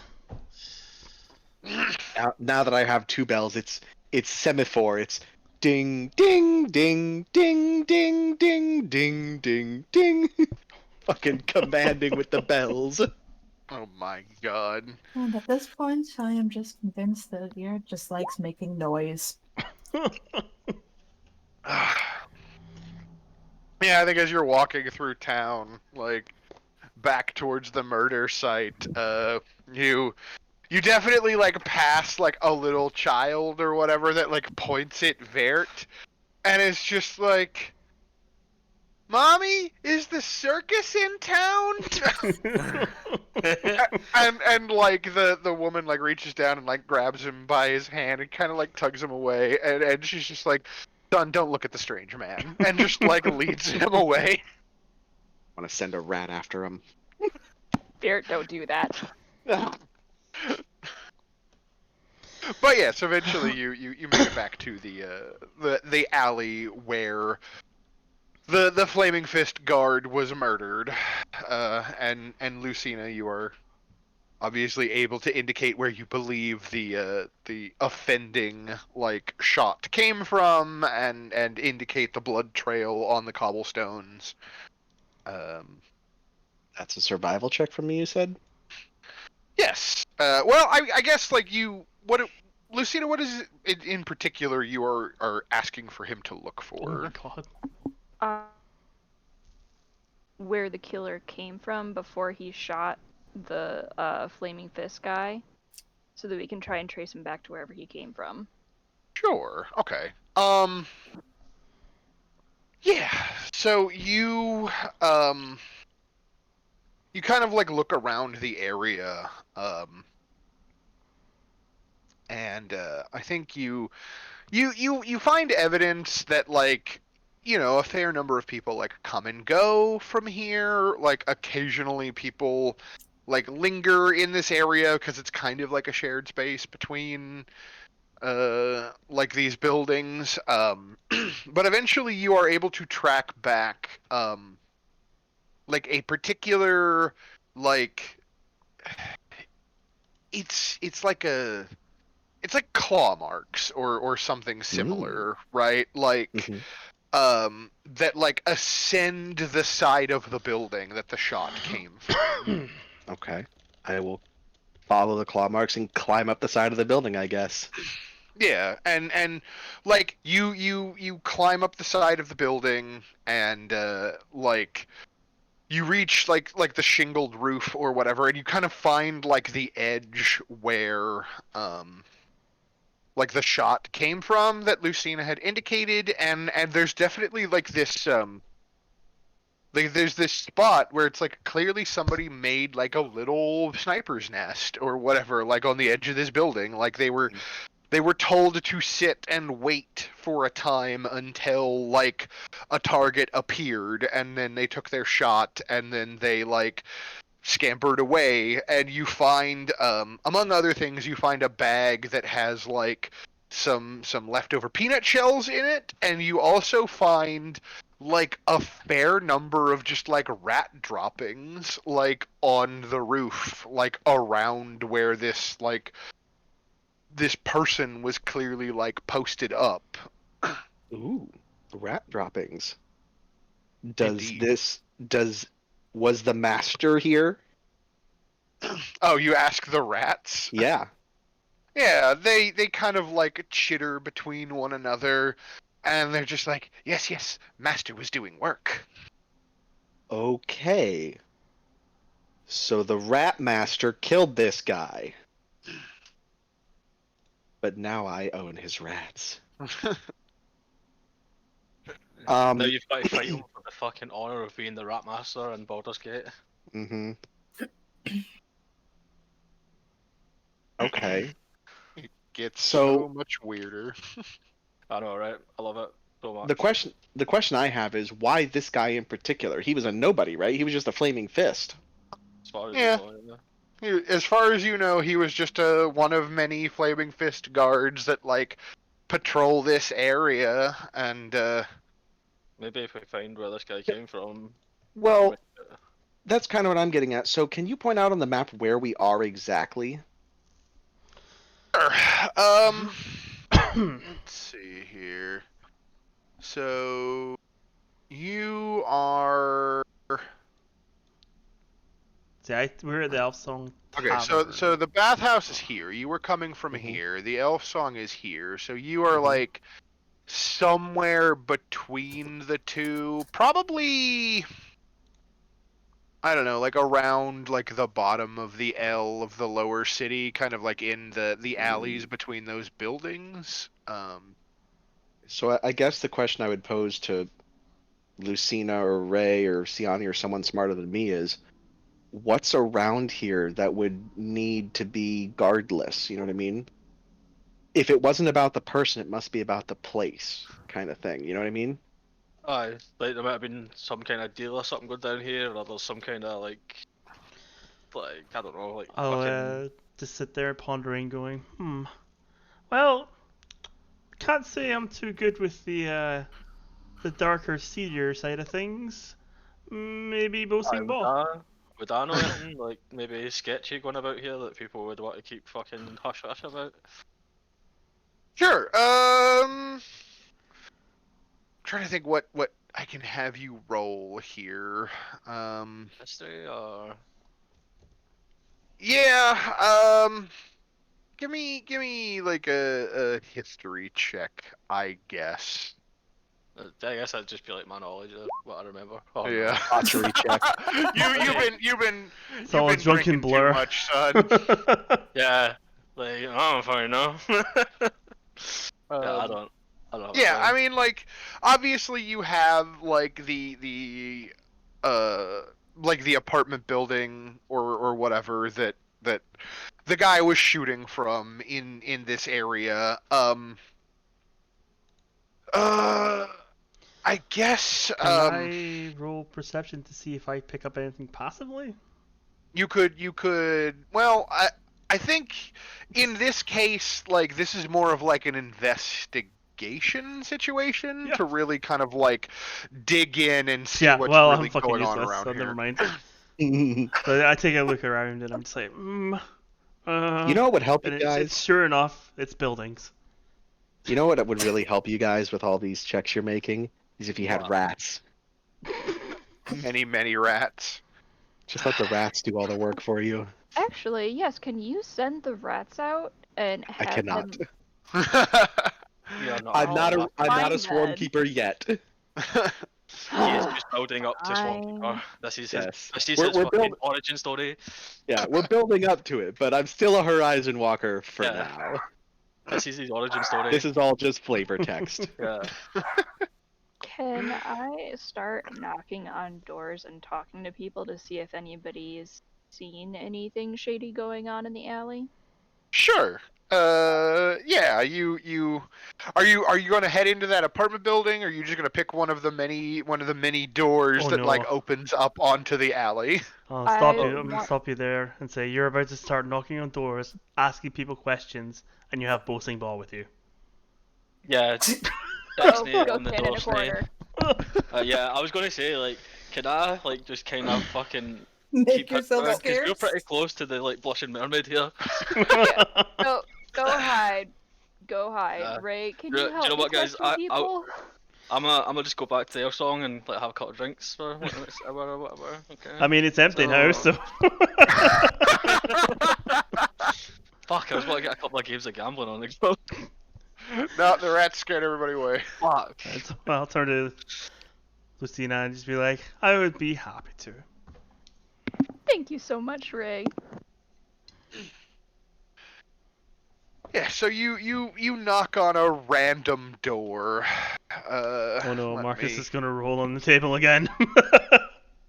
Now that I have two bells, it's semaphore. It's ding, ding, ding, ding, ding, ding, ding, ding, ding. Fucking commanding with the bells. Oh my god. And at this point, I am just convinced that Veer just likes making noise. Yeah, I think as you're walking through town, like back towards the murder site, you definitely like pass like a little child or whatever that like points at Vert, and it's just like, "Mommy, is the circus in town?" and like the woman like reaches down and like grabs him by his hand and kind of like tugs him away, and she's just like, "Son, don't look at the strange man," and just like leads him away. I want to send a rat after him. Veer, don't do that. But yes, eventually you make it back to the alley where the Flaming Fist guard was murdered, and Lucina, you are obviously able to indicate where you believe the offending like shot came from, and indicate the blood trail on the cobblestones. That's a survival check from me, you said? Yes. Well, I guess like you. Lucina? What is it in particular you are asking for him to look Oh my for? god. Uh, where the killer came from before he shot the flaming fist guy, so that we can try and trace him back to wherever he came from. Sure. Okay. Yeah. So you kind of like look around the area, and I think you find evidence that like a fair number of people like come and go from here. Like occasionally people like linger in this area because it's kind of like a shared space between like these buildings. But eventually you are able to track back like a particular like it's like a it's like claw marks or something similar, right? Like Mhm. that like ascend the side of the building that the shot came from. Okay. I will follow the claw marks and climb up the side of the building, I guess. Yeah, and like you climb up the side of the building and like you reach like the shingled roof or whatever, and you kind of find like the edge where like the shot came from that Lucina had indicated, and there's definitely like this like there's this spot where it's like clearly somebody made like a little sniper's nest or whatever, like on the edge of this building. Like they were told to sit and wait for a time until like a target appeared, and then they took their shot, and then they like scampered away. And you find among other things, you find a bag that has like some leftover peanut shells in it, and you also find like a fair number of just like rat droppings like on the roof, like around where this person was clearly like posted up. Ooh, rat droppings. Does Indeed. this does was the master here? Oh, you ask the rats? Yeah. Yeah, they kind of like chitter between one another, and they're just like, yes, yes, Master was doing work. Okay. So the rat master killed this guy, but now I own his rats. Now Um. you've got to fight him for the fucking honor of being the Rat Master in Baldur's Gate. Mhm. Okay. Gets so So much weirder. I know, right? I love it so the much. question I have is why this guy in particular? He was a nobody, right? He was just a flaming fist. As far as you Yeah, know, yeah. as far as you know, he was just one of many Flaming Fist guards that like patrol this area, and Maybe if we find where this guy came from, we can Well, make it. that's kind of what I'm getting at. So can you point out on the map where we are exactly? sure. Let's see here. So you are See, we're at the Elf Song okay. So Tavern. the bathhouse is here. You were coming from Mhm. here. The elf song is here. So you are Mhm. like somewhere between the two. Probably I don't know, like around like the bottom of the L of the lower city, kind of like in the alleys between those buildings. So I guess the question I would pose to Lucina or Ray or Siani or someone smarter than me is what's around here that would need to be guardless? You know what I mean? If it wasn't about the person, it must be about the place, kind of thing. You know what I mean? Aye, like there might have been some kind of deal or something going down here, or there's some kind of like I don't know, like I'll fucking. just sit there pondering, going, well, can't say I'm too good with the darker, seedier side of things. Maybe Aye, boasting ball. would I know anything like maybe sketchy going about here that people would want to keep fucking hush hush about? Sure. Trying to think what I can have you roll here. History or Yeah. Give me like a history check, I guess. I guess that'd just be like my knowledge of what I remember. Oh, no. Yeah. Archery check. You've been It's all a drunken drinking blur. too much, son. Yeah, like I don't fucking know. Yeah, I Um, don't have a Yeah, I clue. mean, like, obviously you have like uh like the apartment building or whatever that the guy was shooting from in this area. Uh, I guess Can I roll perception to see if I pick up anything passively? you could well I think in this case like this is more of like an investigation situation Yeah. to really kind of like dig in and see Yeah, what's well, really I'm fucking going on useless, around so here. never mind. So I take a look around and I'm just like, You know what would help you and it's guys? sure enough, it's buildings. You know what would really help you guys with all these checks you're making? Is if you had What? rats. Many rats. Just let the rats do all the work for you. Actually, yes. Can you send the rats out and I have cannot. them? Yeah, not I'm not a Fine swarm then. keeper yet. He is just building up to Fine. Swampkeeper. This is Yes. his We're fucking build- origin story. Yeah, we're building up to it, but I'm still a Horizon Walker for Yeah. now. This is his origin story. This is all just flavor text. Yeah. Can I start knocking on doors and talking to people to see if anybody's seen anything shady going on in the alley? Sure. Yeah. You are you going to head into that apartment building, or are you just going to pick one of the many doors Oh, that like no. opens up onto the alley? I'll stop I you. I'm gonna want- stop you there and say you're about to start knocking on doors, asking people questions, and you have Boasting Ball with you. Yeah. Go Snake on the stand in door, a Snake. corner. Yeah, I was gonna say like, can I like just kind of fucking Make keep yourself because scarce. you're pretty close to the like blushing mermaid here. Go hide. Go hide. Yeah. Ray, can Do you you help know me what, guys? talk to people? I'm gonna just go back to their song and like have a couple of drinks for like, an hour or whatever. Okay. I mean, it's empty now, so. Fuck, I was about to get a couple of games of gambling on the go. No, the rats scared everybody away. Fuck. I'll turn to Lucina and just be like, I would be happy to. Thank you so much, Ray. Yeah. So you knock on a random door. Oh no, let Marcus me- is gonna roll on the table again.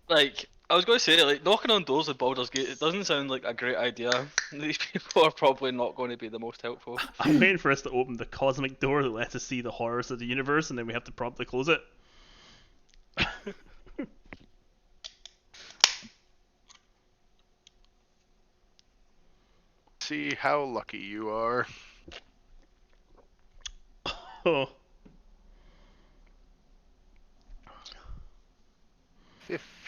Like, I was going to say, like, knocking on doors at Baldur's Gate, it doesn't sound like a great idea. These people are probably not going to be the most helpful. I'm waiting for us to open the cosmic door that lets us see the horrors of the universe, and then we have to promptly close it. See how lucky you are. Oh.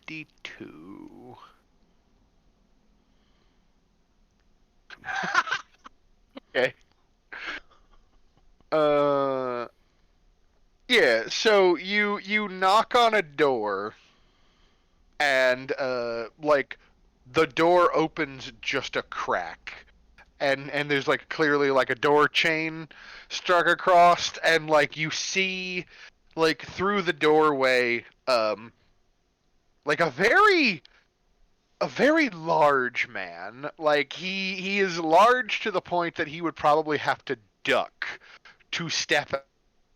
52. Okay. Yeah, so you knock on a door and like the door opens just a crack. And there's like clearly like a door chain struck across, and like you see like through the doorway like a very large man. Like he is large to the point that he would probably have to duck to step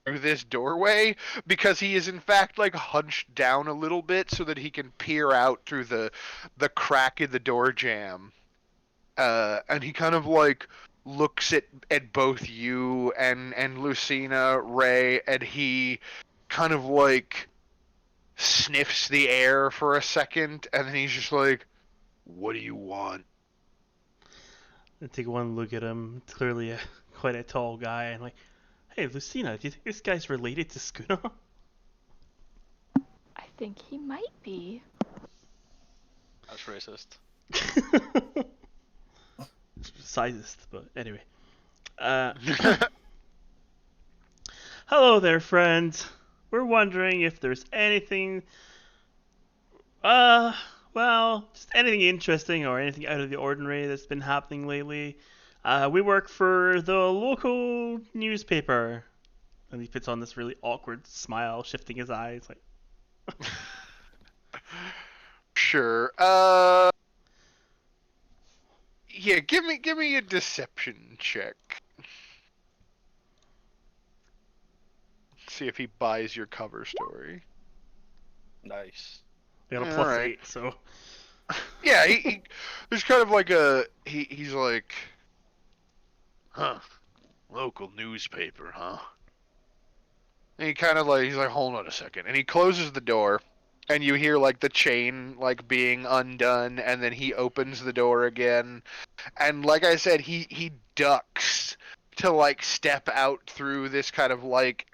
through this doorway, because he is in fact like hunched down a little bit so that he can peer out through the crack in the door jamb. And he kind of like looks at both you and Lucina, Ray, and he kind of like sniffs the air for a second, and then he's just like, "What do you want?" I take one look at him. It's clearly quite a tall guy, and like, hey, Lucina, do you think this guy's related to Skuna? I think he might be. That's racist. Sizist, but anyway. Hello there, friends. We're wondering if there's anything. Well, well, just anything interesting or anything out of the ordinary that's been happening lately. We work for the local newspaper. And he puts on this really awkward smile, shifting his eyes. Like, Sure. Yeah, give me a deception check. See if he buys your cover story. Nice. I got a Yeah, plus alright. 8, so. Yeah, he there's kind of like he's like, huh, local newspaper, huh? And he kind of like, he's like, hold on a second, and he closes the door, and you hear like the chain like being undone, and then he opens the door again, and like I said, he ducks to like step out through this kind of like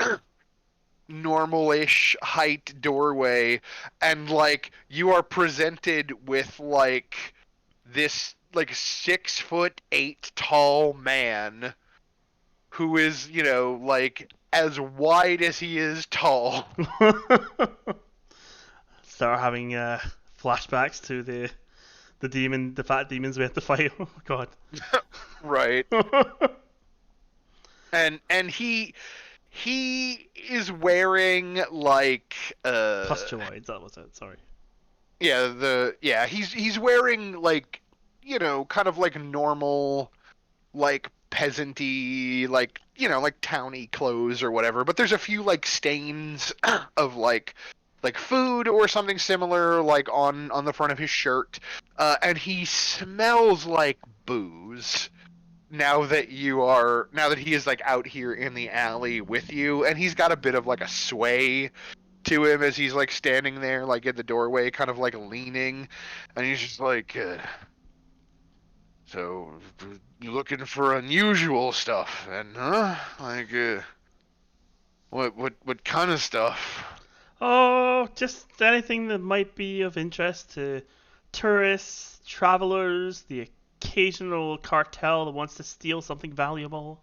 normal-ish height doorway, and like you are presented with like this like 6'8" tall man who is, you know, like as wide as he is tall. Start having flashbacks to the fat demons we had to fight. Oh god. Right. And he is wearing like Pustuloids, that was it. Sorry. yeah, he's wearing like, you know, kind of like normal like peasanty, like, you know, like towny clothes or whatever, but there's a few like stains of like food or something similar like on the front of his shirt, and he smells like booze now that he is like out here in the alley with you, and he's got a bit of like a sway to him as he's like standing there like in the doorway kind of like leaning, and he's just like, so you looking for unusual stuff then, huh? Like what kind of stuff? Oh, just anything that might be of interest to tourists, travelers, the occasional cartel that wants to steal something valuable.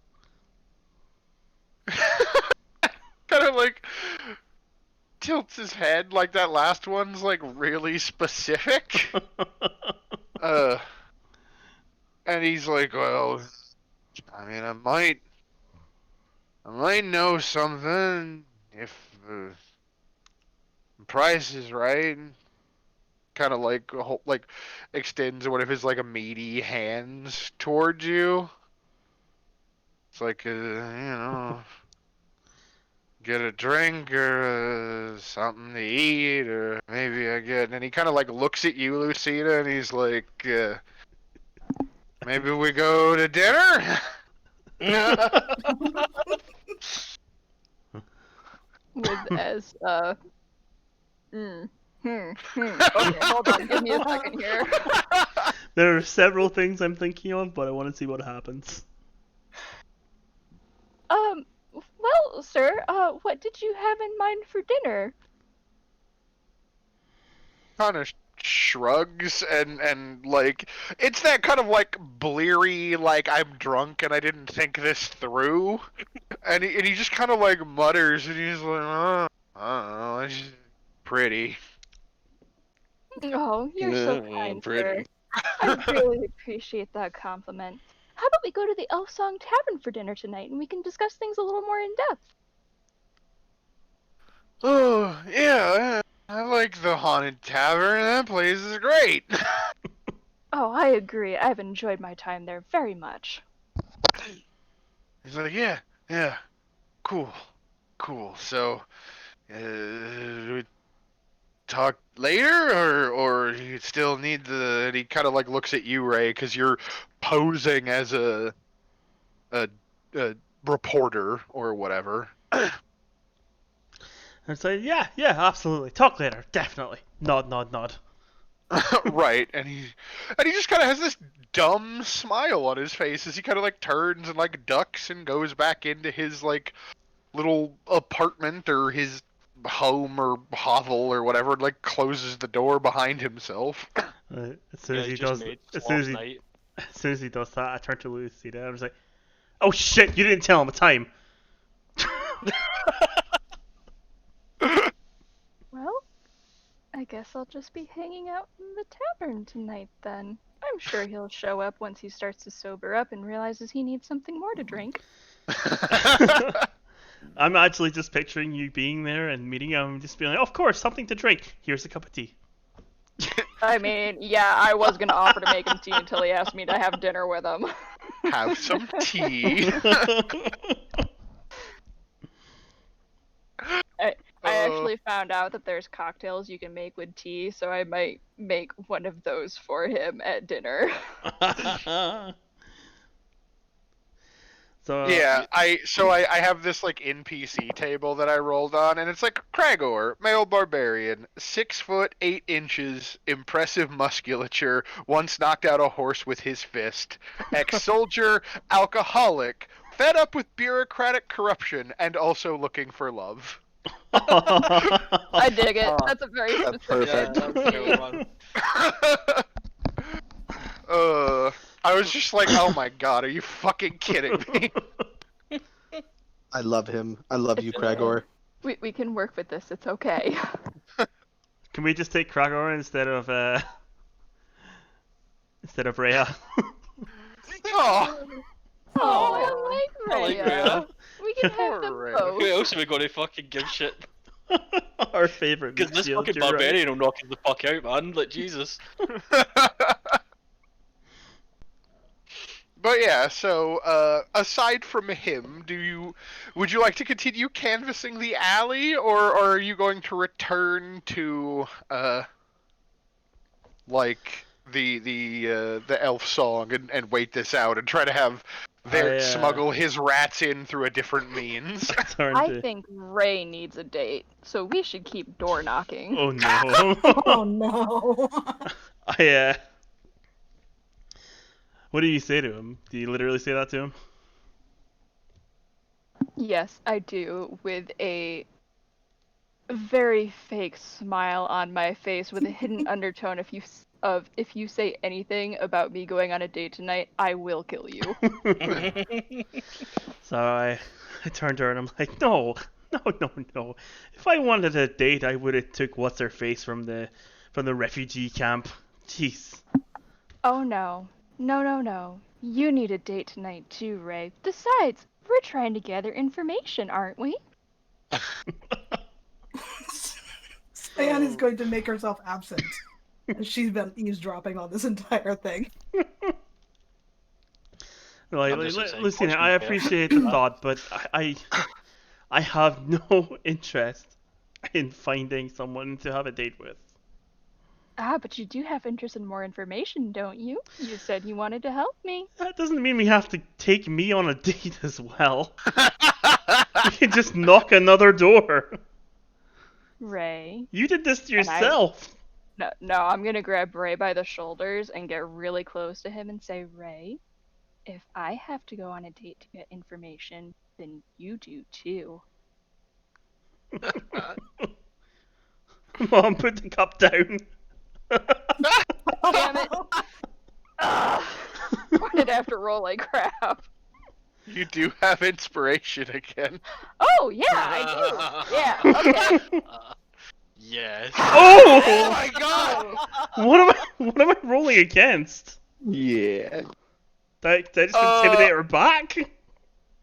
Kind of like tilts his head like that last one's like really specific. And he's like, well, I mean, I might know something if the price is right. Kind of like like extends one of his like meaty hands towards you. It's like, you know, get a drink or something to eat, or maybe I get. And he kind of like looks at you, Lucina, and he's like, maybe we go to dinner. With as Okay, hold on, give me a second here. There are several things I'm thinking of, but I want to see what happens. Well, sir, what did you have in mind for dinner? Kind of shrugs and like it's that kind of like bleary, like I'm drunk and I didn't think this through, and he just kind of like mutters and he's like, I don't know, it's just pretty. Oh, you're so kind, sir. Pretty. I really appreciate that compliment. How about we go to the Elf Song Tavern for dinner tonight and we can discuss things a little more in depth? Oh yeah, I like the Haunted Tavern. That place is great. Oh, I agree. I've enjoyed my time there very much. He's like, yeah, cool. So, we talk later, or you still need the? And he kind of like looks at you, Ray, because you're posing as a reporter or whatever. And it's like, yeah, absolutely. Talk later, definitely. Nod. Right, and he just kind of has this dumb smile on his face as he kind of like turns and like ducks and goes back into his like little apartment or his home or hovel or whatever, and like closes the door behind himself. As soon as he just does, made as soon as last he, night. as soon as he does that, I turn to Lucina and I was like, "Oh shit, you didn't tell him the time." Well, I I guess I'll just be hanging out in the tavern tonight then. I'm sure he'll show up once he starts to sober up and realizes he needs something more to drink. I'm actually just picturing you being there and meeting him and just being like, of course, something to drink. Here's a cup of tea. I mean, yeah, I was gonna offer to make him tea until he asked me to have dinner with him. Have some tea. I actually found out that there's cocktails you can make with tea, so I might make one of those for him at dinner. So Yeah, I have this like NPC table that I rolled on, and it's like Kragor, male barbarian, 6'8", impressive musculature, once knocked out a horse with his fist, ex-soldier, alcoholic, fed up with bureaucratic corruption, and also looking for love. I dig it. Oh, That's a very that's specific. perfect. Yeah, that's a good one. I was just like, oh my god, are you fucking kidding me? I love him. I love you, Kragor. We can work with this. It's okay. Can we just take Kragor instead of Rhea? Oh, Oh, I I like like Rhea. Rhea. We can have them Poor Rhea. both. Who else are we going to fucking give shit? Our favorite. Because this shield, fucking you're right. barbarian will knock us the fuck out, man. Like, Jesus. But yeah, so aside from him, would you like to continue canvassing the alley, or are you going to return to like the elf song and wait this out and try to have Vert smuggle his rats in through a different means? I think Ray needs a date, so we should keep door knocking. Oh no. Oh no. What do you say to him? Do you literally say that to him? Yes, I do, with a very fake smile on my face, with a hidden undertone. If you say anything about me going on a date tonight, I will kill you. So I turned to her and I'm like, no. If I wanted a date, I would have took what's her face from the refugee camp. Jeez. Oh no. No. You need a date tonight too, Ray. Besides, we're trying to gather information, aren't we? Stan is going to make herself absent. She's been eavesdropping on this entire thing. Listen, I appreciate the thought, but I have no interest in finding someone to have a date with. Ah, but you do have interest in more information, don't you? You said you wanted to help me. That doesn't mean we have to take me on a date as well. We can just knock another door. Ray. You did this to yourself. No, I'm gonna grab Ray by the shoulders and get really close to him and say, Ray, if I have to go on a date to get information, then you do too. Mom, put the cup down. Damn it! Why did I have to roll like crap? You do have inspiration again. Oh yeah, I do. Yeah, okay. Yes. Oh Oh! my god! What am I rolling against? Yeah. Did I just intimidate her back?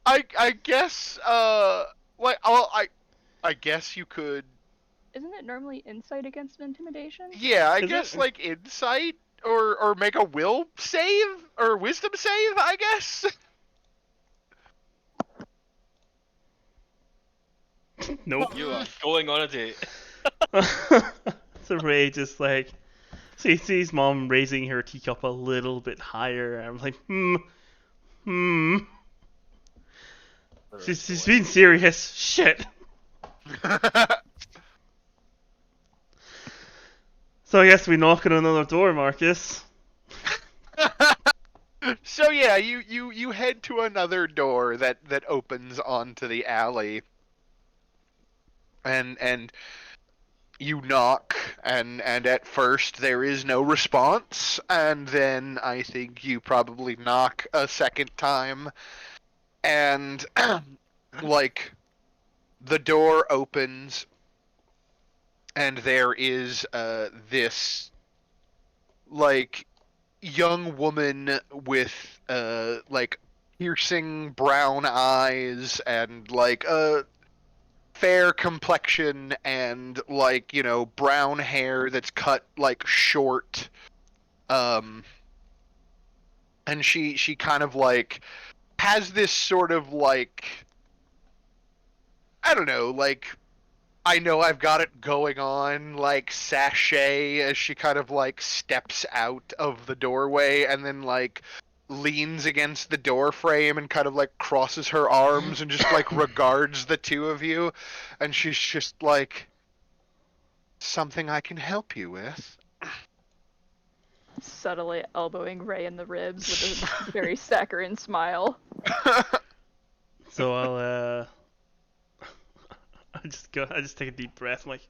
I guess I guess you could. Isn't it normally insight against intimidation? Yeah, I Is guess it? like insight or make a will save or wisdom save, I guess. Nope. You are going on a date. So Ray just like sees Mom raising her teacup a little bit higher. I'm like, She's being serious. Shit. So I guess we knock on another door, Marcus. So yeah, you head to another door that opens onto the alley, and you knock, and at first there is no response, and then I think you probably knock a second time, and like the door opens, and there is this like young woman with like piercing brown eyes and like a fair complexion and like brown hair that's cut like short, um and she kind of like has this sort of like, I don't know, like, I know I've got it going on, like sachet as she kind of like steps out of the doorway and then like leans against the door frame and kind of like crosses her arms and just like regards the two of you, and she's just like, something I can help you with? Subtly elbowing Ray in the ribs with a very saccharine smile. So I'll I just take a deep breath. I'm like,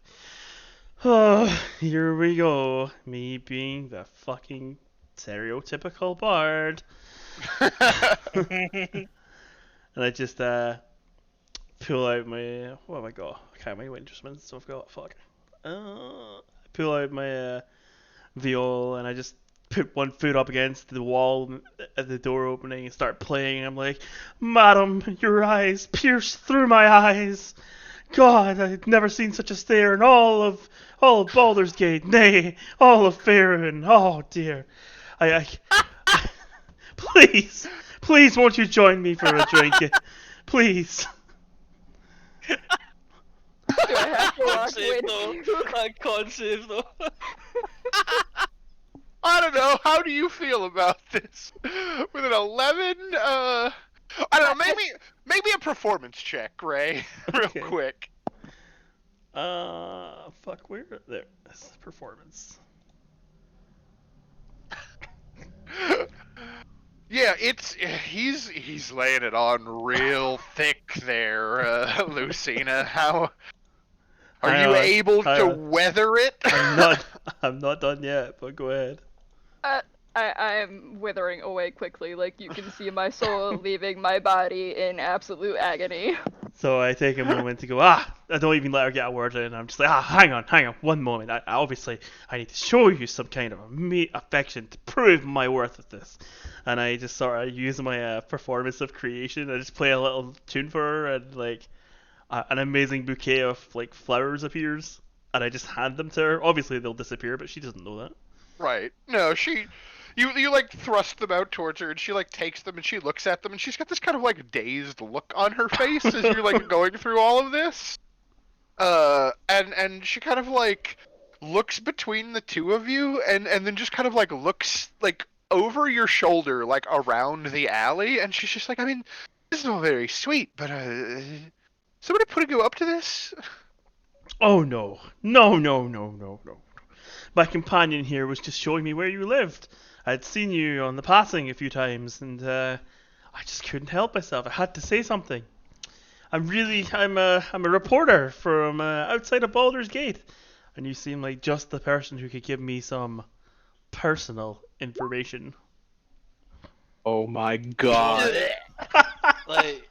oh, here we go. Me being the fucking stereotypical bard. And I just pull out my what have I got? Okay, my instruments. So I've got fuck. I pull out my viol and I just put one foot up against the wall at the door opening and start playing. I'm like, Madam, your eyes pierce through my eyes. God, I've never seen such a stare in all of Baldur's Gate. Nay, all of Faerun. Oh dear. I please, won't you join me for a drink? Please. Do I have to walk Save away though. to puke? I can't save though. I don't know. How do you feel about this? With an 11, I don't know. Maybe a performance check, Ray, real Okay. quick. Fuck, where there? This performance. Yeah, he's laying it on real thick there, Lucina. How are Hang you on, able hang to on. weather it? I'm not done yet, but go ahead. I'm withering away quickly, like you can see my soul leaving my body in absolute agony. So I take a moment to go, I don't even let her get a word in. I'm just like, hang on, one moment. I obviously, I need to show you some kind of affection to prove my worth at this. And I just sort of use my performance of creation. I just play a little tune for her, and like an amazing bouquet of like flowers appears. And I just hand them to her. Obviously they'll disappear, but she doesn't know that. Right. No, you like thrust them out towards her, and she like takes them and she looks at them, and she's got this kind of like dazed look on her face as you're like going through all of this. And she kind of like looks between the two of you, and then just kind of like looks like over your shoulder, like around the alley, and she's just like, I mean, this is all very sweet, but somebody putting you up to this? Oh no. My companion here was just showing me where you lived. I'd seen you on the passing a few times, and I just couldn't help myself. I had to say something. I'm a reporter from outside of Baldur's Gate, and you seem like just the person who could give me some personal information. Oh my god. Like,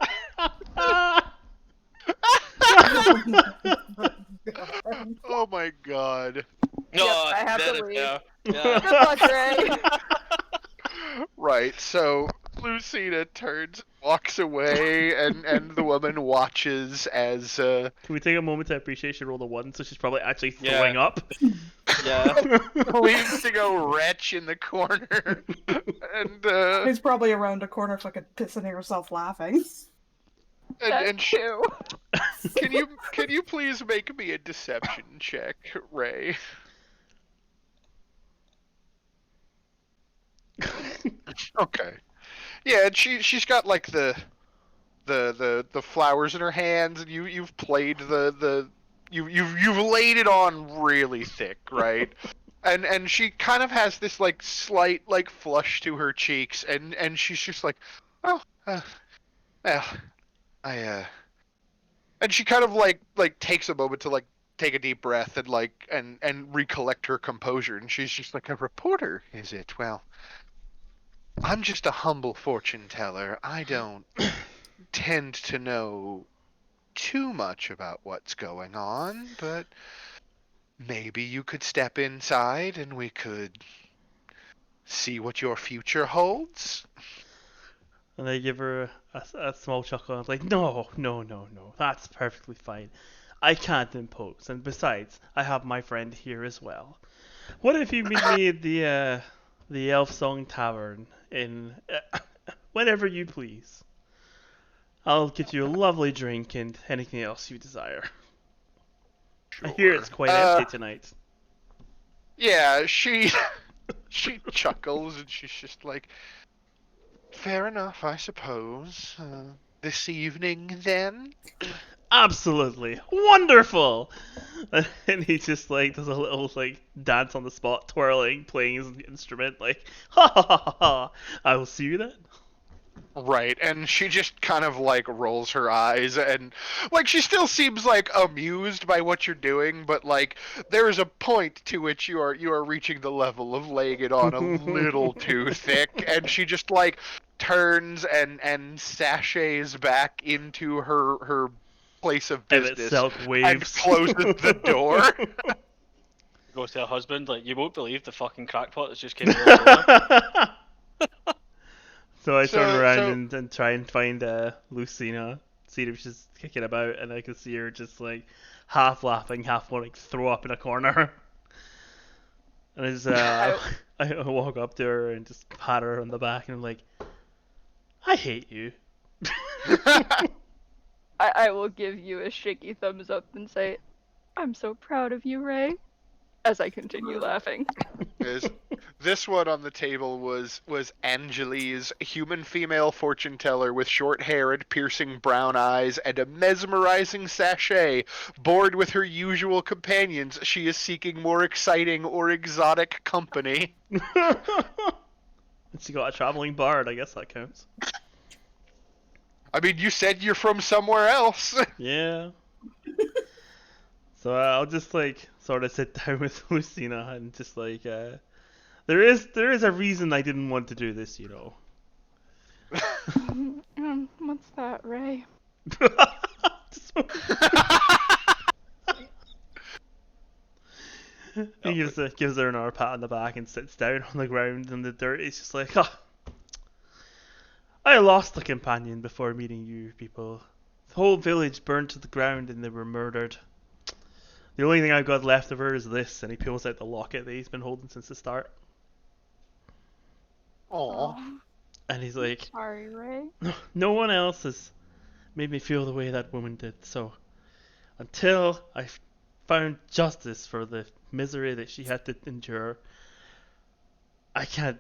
Oh my god. no, I have to better, leave. yeah. Good Yeah. luck, Ray. Right, so Lucina turns, walks away, and the woman watches as Can we take a moment to appreciate she rolled a 1, so she's probably actually Yeah. throwing up? Yeah. leaves to go retch in the corner, and He's probably around a corner fucking pissing herself laughing. and she, Too. can you please make me a deception check, Ray? Okay. Yeah, and she's got like the flowers in her hands, and you've played you've laid it on really thick, right? And she kind of has this like slight like flush to her cheeks, and she's just like, oh, well, and she kind of like takes a moment to like take a deep breath and like and recollect her composure, and she's just like, a reporter, is it? Well, I'm just a humble fortune teller. I don't tend to know too much about what's going on, but maybe you could step inside and we could see what your future holds. And I give her a small chuckle. I'm like, no, no, no, no. That's perfectly fine. I can't impose. And besides, I have my friend here as well. What if you meet me at the Elf Song Tavern in whenever you please? I'll get you a lovely drink and anything else you desire. I hear it's quite empty tonight. Yeah, she chuckles and she's just like, fair enough, I suppose. This evening, then? Absolutely wonderful. And he just like does a little like dance on the spot, twirling, playing his instrument, like ha ha ha ha. Ha. I will see you then. Right, and she just kind of like rolls her eyes and like she still seems like amused by what you're doing, but like there is a point to which you are reaching the level of laying it on a little too thick, and she just like turns and sachets back into her place of And business itself and waves. closes the door. Goes to her husband, like, you won't believe the fucking crackpot that's just came through the door. So I turn So- around and try and find Lucina, see if she's kicking about, and I can see her just like half laughing, half wanting to throw up in a corner. And I just I walk up to her and just pat her on the back, and I'm like, I hate you. I will give you a shaky thumbs up and say, I'm so proud of you, Ray, as I continue laughing. This one on the table was Angeli's human female fortune teller with short hair and piercing brown eyes and a mesmerizing sachet. Bored with her usual companions, she is seeking more exciting or exotic company. She got a traveling bard, I guess that counts. I mean, you said you're from somewhere else. Yeah. So I'll just like sort of sit down with Lucina and just like there is a reason I didn't want to do this, you know. What's that, Ray? Just- he gives her another pat on the back and sits down on the ground in the dirt. He's just like, oh, I lost a companion before meeting you people. The whole village burned to the ground and they were murdered. The only thing I've got left of her is this, and he pulls out the locket that he's been holding since the start. Aw. And he's like, Sorry, Ray. no one else has made me feel the way that woman did. So until I found justice for the misery that she had to endure, I can't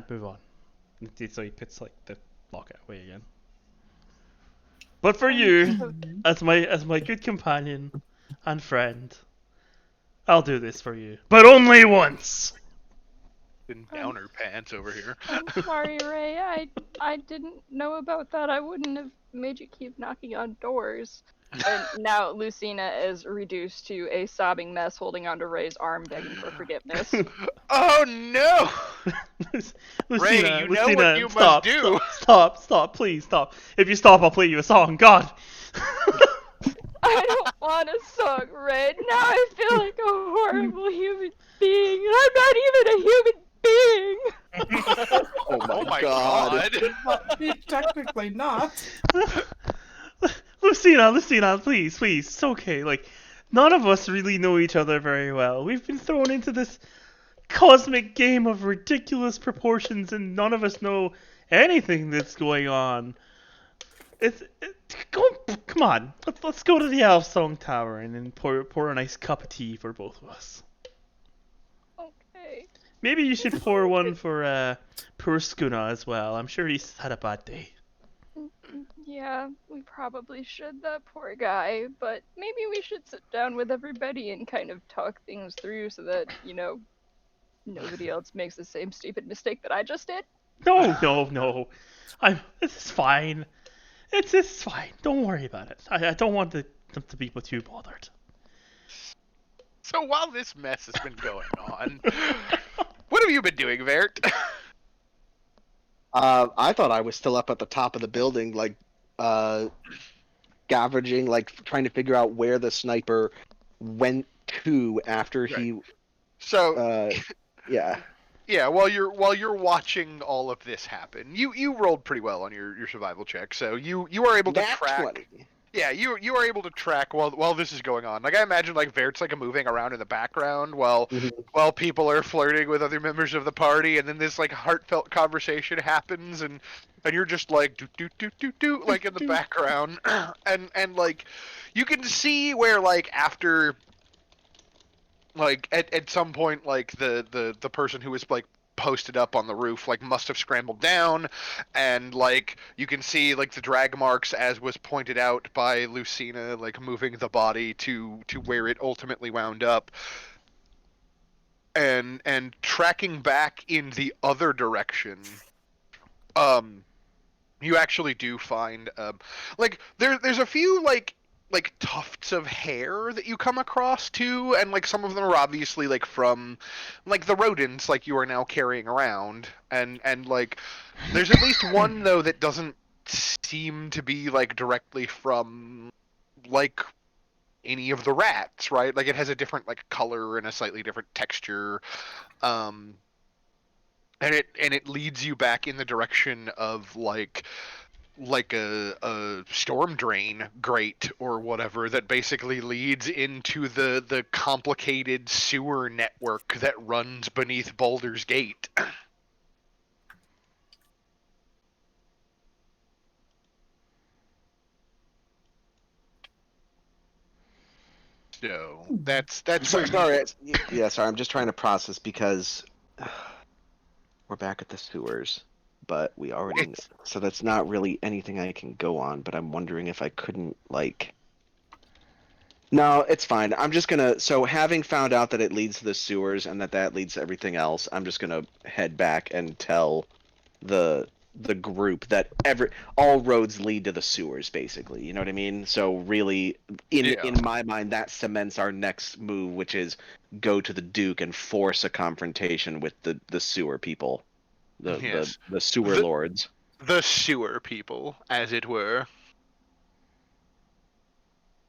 move on. So he puts like the locket away again. But for you, as my good companion and friend, I'll do this for you, but only once. In downer pants over here. I'm sorry, Ray. I didn't know about that. I wouldn't have made you keep knocking on doors. And now Lucina is reduced to a sobbing mess, holding onto Ray's arm, begging for forgiveness. Oh no! Lucina, you know what you stop, must do. Stop, please stop. If you stop, I'll play you a song. God. I don't want a song, Ray. Now I feel like a horrible human being. I'm not even a human being. Oh my God. Technically not. Lucina, please, it's okay. Like, none of us really know each other very well. We've been thrown into this cosmic game of ridiculous proportions, and none of us know anything that's going on. Come on, let's go to the Elf Song Tower and then pour a nice cup of tea for both of us. Okay. Maybe you should pour one for poor Skuna as well. I'm sure he's had a bad day. Yeah, we probably should, that poor guy, but maybe we should sit down with everybody and kind of talk things through so that, nobody else makes the same stupid mistake that I just did. No. It's fine. It's fine. Don't worry about it. I don't want them to be too bothered. So while this mess has been going on, what have you been doing, Vert? I thought I was still up at the top of the building, like, scavenging, like, trying to figure out where the sniper went 2 after he. So Yeah. yeah, while you're watching all of this happen, you rolled pretty well on your survival check, so you are able to Nat track. 20. Yeah, you are able to track while this is going on. Like I imagine, like Vert's like moving around in the background Mhm. while people are flirting with other members of the party, and then this like heartfelt conversation happens, and you're just like do like in the background, and like you can see where like after like at some point like the person who was like posted up on the roof like must have scrambled down, and like you can see like the drag marks as was pointed out by Lucina, like moving the body to where it ultimately wound up, and tracking back in the other direction. You actually do find like there's a few like tufts of hair that you come across too, and like some of them are obviously like from like the rodents like you are now carrying around, and like there's at least one though that doesn't seem to be like directly from like any of the rats, right? Like it has a different like color and a slightly different texture. um and it leads you back in the direction of like a storm drain grate or whatever that basically leads into the complicated sewer network that runs beneath Baldur's Gate. So that's So, where sorry. you. Yeah, sorry. I'm just trying to process because we're back at the sewers, but we already. It's So that's not really anything I can go on. But I'm wondering if I couldn't like. No, it's fine. I'm just gonna. So having found out that it leads to the sewers and that leads to everything else, I'm just gonna head back and tell the the group that all roads lead to the sewers, basically. You know what I mean? So really, Yeah. in my mind, that cements our next move, which is go to the Duke and force a confrontation with the sewer people, Yes. the sewer The lords. the sewer people, as it were.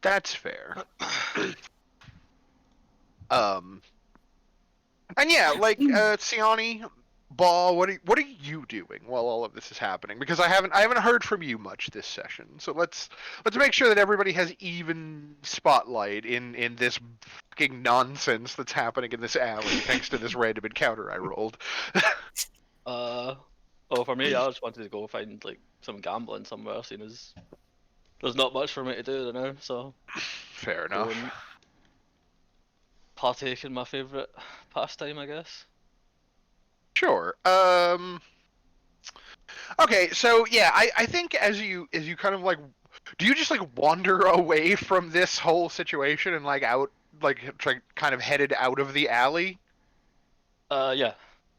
That's fair. um And yeah, like Siani, Ball, what are you doing while all of this is happening? Because I haven't heard from you much this session. So let's make sure that everybody has even spotlight in this fucking nonsense that's happening in this alley, thanks to this random encounter I rolled. Well, for me, I just wanted to go find like some gambling somewhere, seeing as there's not much for me to do now, so Fair go enough. and partake in my favorite pastime, I guess. Sure. Okay, so yeah, I think as you kind of like, do you just like wander away from this whole situation and like out like kind of headed out of the alley? Yeah,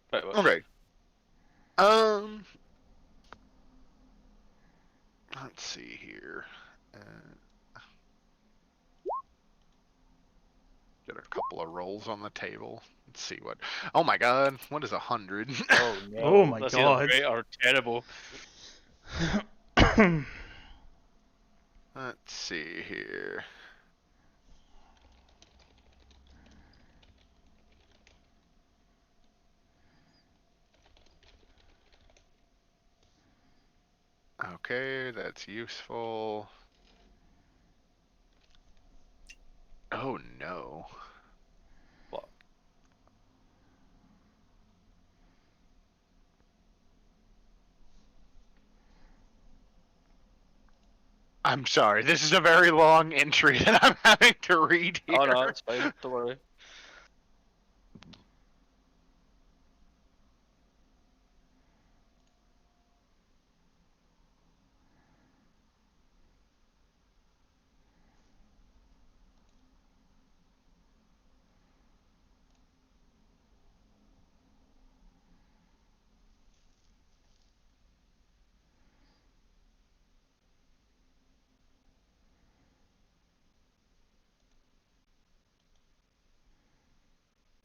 pretty much. Okay. Um, let's see here. Get a couple of rolls on the table. Let's see what. Oh my God, what is 100? Oh no, Oh my that's God. either great or terrible. Let's see here. Okay, that's useful. Oh no. What? I'm sorry. This is a very long entry that I'm having to read here. Oh no, it's fine. Don't worry.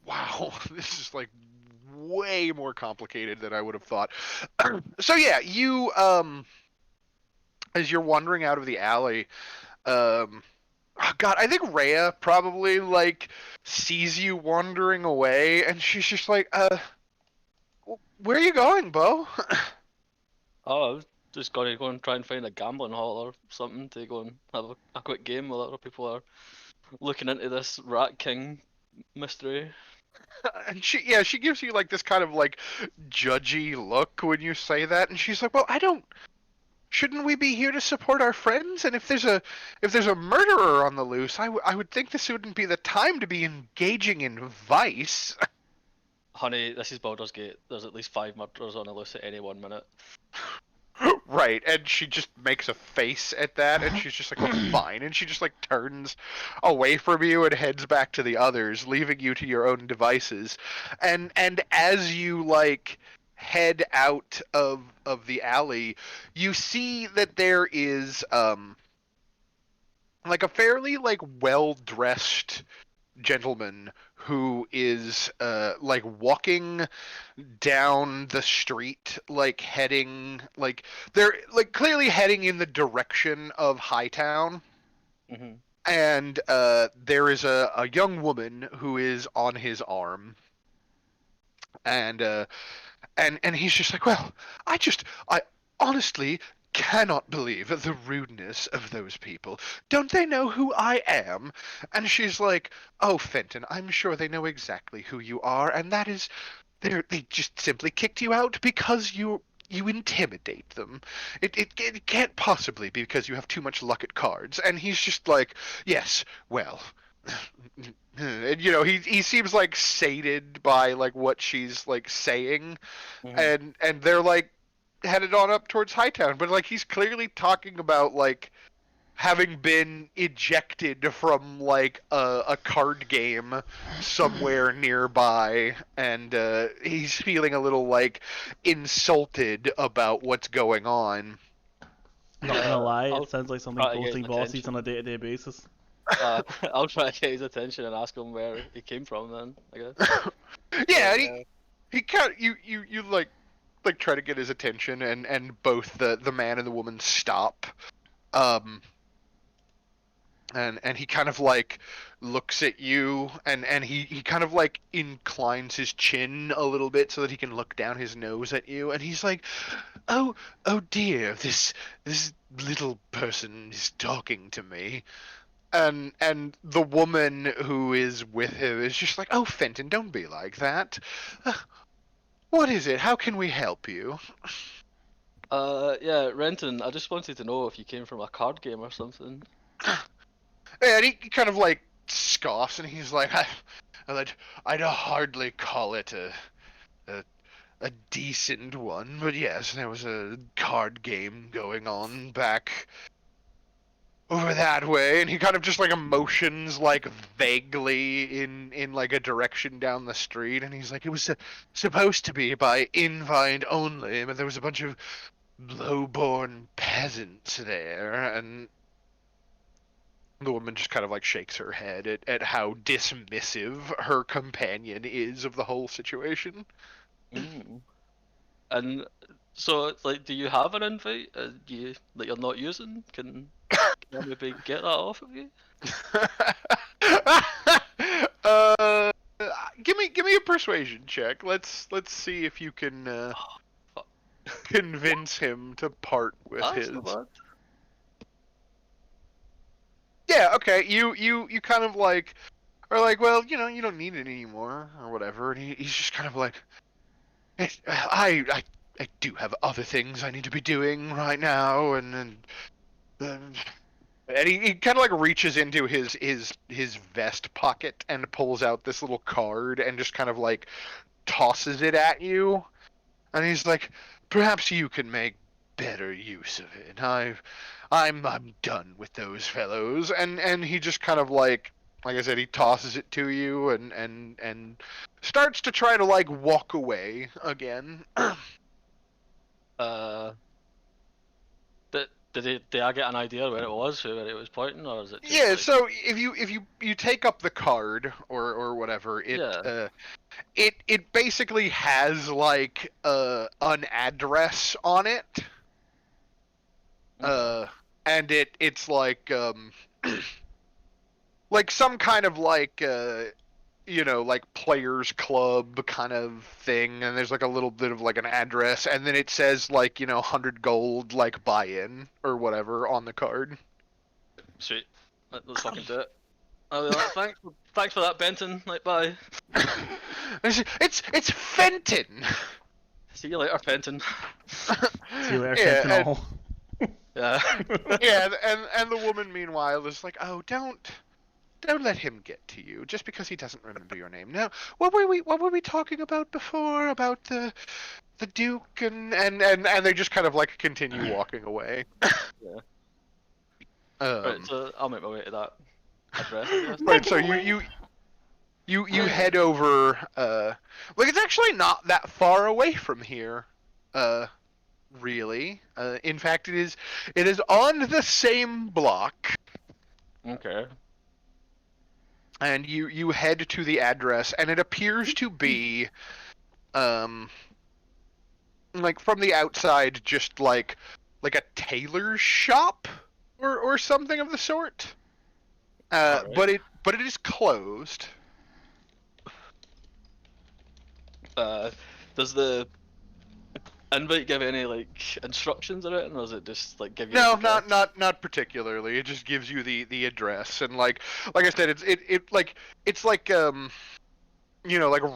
Wow, this is like way more complicated than I would have thought. So yeah, you as you're wandering out of the alley, um Oh God, I think Rhea probably like sees you wandering away, and she's just like, where are you going, Bo? Oh, I was just gonna go and try and find a gambling hall or something to go and have a quick game while other people are looking into this Rat King mystery. And she gives you like this kind of like judgy look when you say that, and she's like, well, I don't. Shouldn't we be here to support our friends? And if there's a murderer on the loose, I would think this wouldn't be the time to be engaging in vice. Honey, this is Baldur's Gate. There's at least 5 murderers on the loose at any 1 minute. Right, and she just makes a face at that, and she's just like, "Oh, fine," and she just like turns away from you and heads back to the others, leaving you to your own devices. And as you like head out of the alley, you see that there is like a fairly like well dressed gentleman who is like walking down the street, like heading like they're like clearly heading in the direction of Hightown. Hmm. And there is a young woman who is on his arm, and and he's just like, well, I honestly cannot believe the rudeness of those people. Don't they know who I am? And she's like, oh, Fenton, I'm sure they know exactly who you are, and that is they just simply kicked you out because you intimidate them. It can't possibly be because you have too much luck at cards. And he's just like, yes, well, and he seems like sated by like what she's like saying, Hmm. and they're like headed on up towards Hightown, but like he's clearly talking about like having been ejected from like a card game somewhere nearby, and he's feeling a little like insulted about what's going on. Not gonna lie, I'll it sounds like something try to get boasting his boss sees on attention. a day-to-day basis. I'll try to get his attention and ask him where he came from then, I guess. Yeah, Like, he kind of you like try to get his attention, and both the man and the woman stop. um and he kind of like looks at you, and he kind of like inclines his chin a little bit so that he can look down his nose at you, and he's like, oh dear, this little person is talking to me. And the woman who is with him is just like, oh, Fenton, don't be like that. Uh, what is it? How can we help you? yeah, Renton, I just wanted to know if you came from a card game or something. And he kind of like scoffs, and he's like, I'd hardly call it a a decent one, but yes, there was a card game going on back over that way. And he kind of just like motions like vaguely in like a direction down the street, and he's like, it was supposed to be by invite only, but there was a bunch of low-born peasants there. And the woman just kind of like shakes her head at how dismissive her companion is of the whole situation. Mm. And so, like, do you have an invite you that you're not using? Can I maybe get that off of you? uh, give me a persuasion check. Let's see if you can Fuck. convince him to part with That's his. not bad. Yeah, okay. You kind of like are like, well, you don't need it anymore or whatever. And he's just kind of like, I do have other things I need to be doing right now, and he kind of like reaches into his vest pocket and pulls out this little card and just kind of like tosses it at you. And he's like, perhaps you can make better use of it. I'm done with those fellows. And he just kind of like I said, he tosses it to you, and starts to try to like walk away again. Uh, did I get an idea where it was, where it was pointing, or is it just Yeah, like, so if you take up the card or whatever, yeah? it basically has like an address on it. Okay. And it's like some kind of like like players club kind of thing, and there's like a little bit of like an address, and then it says like 100 gold like buy-in or whatever on the card. Sweet. Let's fucking do it. I'll be like, thanks for that, Benton. Like, bye. It's Fenton. See you later, Benton. See you later, Yeah, Sentinel. Yeah. Yeah, and the woman meanwhile is like, oh, don't let him get to you just because he doesn't remember your name. Now, what were we talking about before about the Duke and they just kind of like continue walking away. Yeah. Um, Right, so I'll make my way to that address, I guess. right, so you head over. Like it's actually not that far away from here. Really. In fact, it is on the same block. Okay. And you head to the address, and it appears to be, like from the outside, just like a tailor's shop or something of the sort. Alright. But it is closed. Does the invite give any like instructions or anything, or does it just like give you? No, like, a- not particularly. It just gives you the address, and like I said, it's like like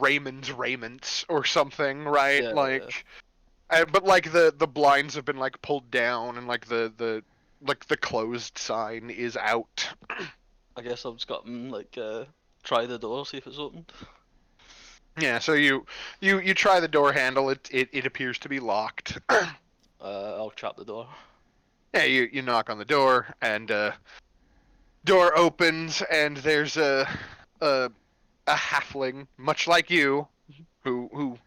Raymond's Raiments or something, right? Yeah, Like. But like the blinds have been like pulled down, and like the closed sign is out. I guess I've just got like try the door, see if it's opened. Yeah, so you try the door handle. It appears to be locked. I'll trap the door. Yeah, you knock on the door, and door opens, and there's a halfling, much like you, who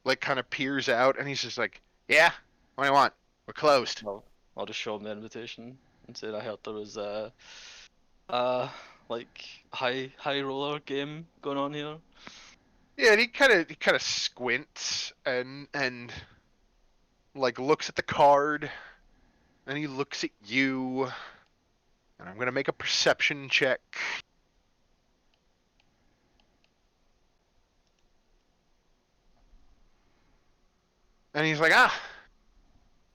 like kind of peers out, and he's just like, "Yeah, what do you want? We're closed." I'll just show him the invitation and say I heard there was like high roller game going on here. Yeah, and he kind of squints and like looks at the card, and he looks at you, and I'm gonna make a perception check. And he's like,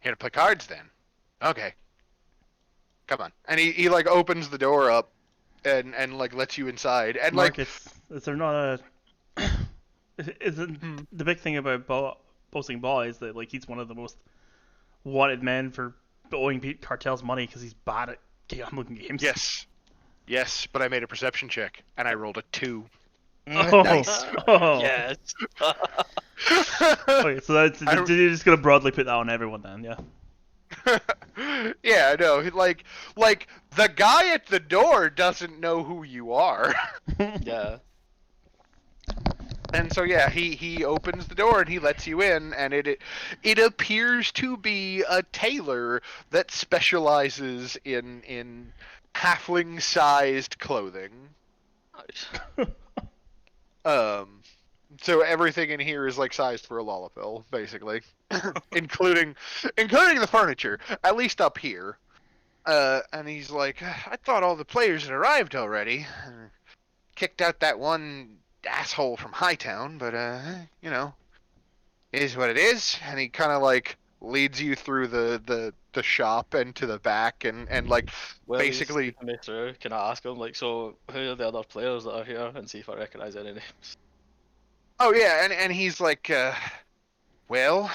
here to play cards then. Okay, come on. And he like opens the door up and like lets you inside. And like, Marcus, is there not a? Isn't the big thing about posting Ball is that like he's one of the most wanted men for owing cartels money because he's bad at gambling games. yes, but I made a perception check and I rolled a 2. Oh, Nice. oh. Yes. Okay, so that's you're just gonna broadly put that on everyone then, yeah. Yeah, no, like the guy at the door doesn't know who you are. Yeah. And so yeah, he opens the door and he lets you in, and it appears to be a tailor that specializes in halfling-sized clothing. Nice. So everything in here is like sized for a Lalafell, basically, including the furniture, at least up here. And he's like, I thought all the players had arrived already. Kicked out that one asshole from Hightown, but it is what it is. And he kind of like leads you through the shop and to the back, and like Well, basically. he's me through. Can I ask him like, so who are the other players that are here, and see if I recognize any names? Oh yeah, and he's like, well,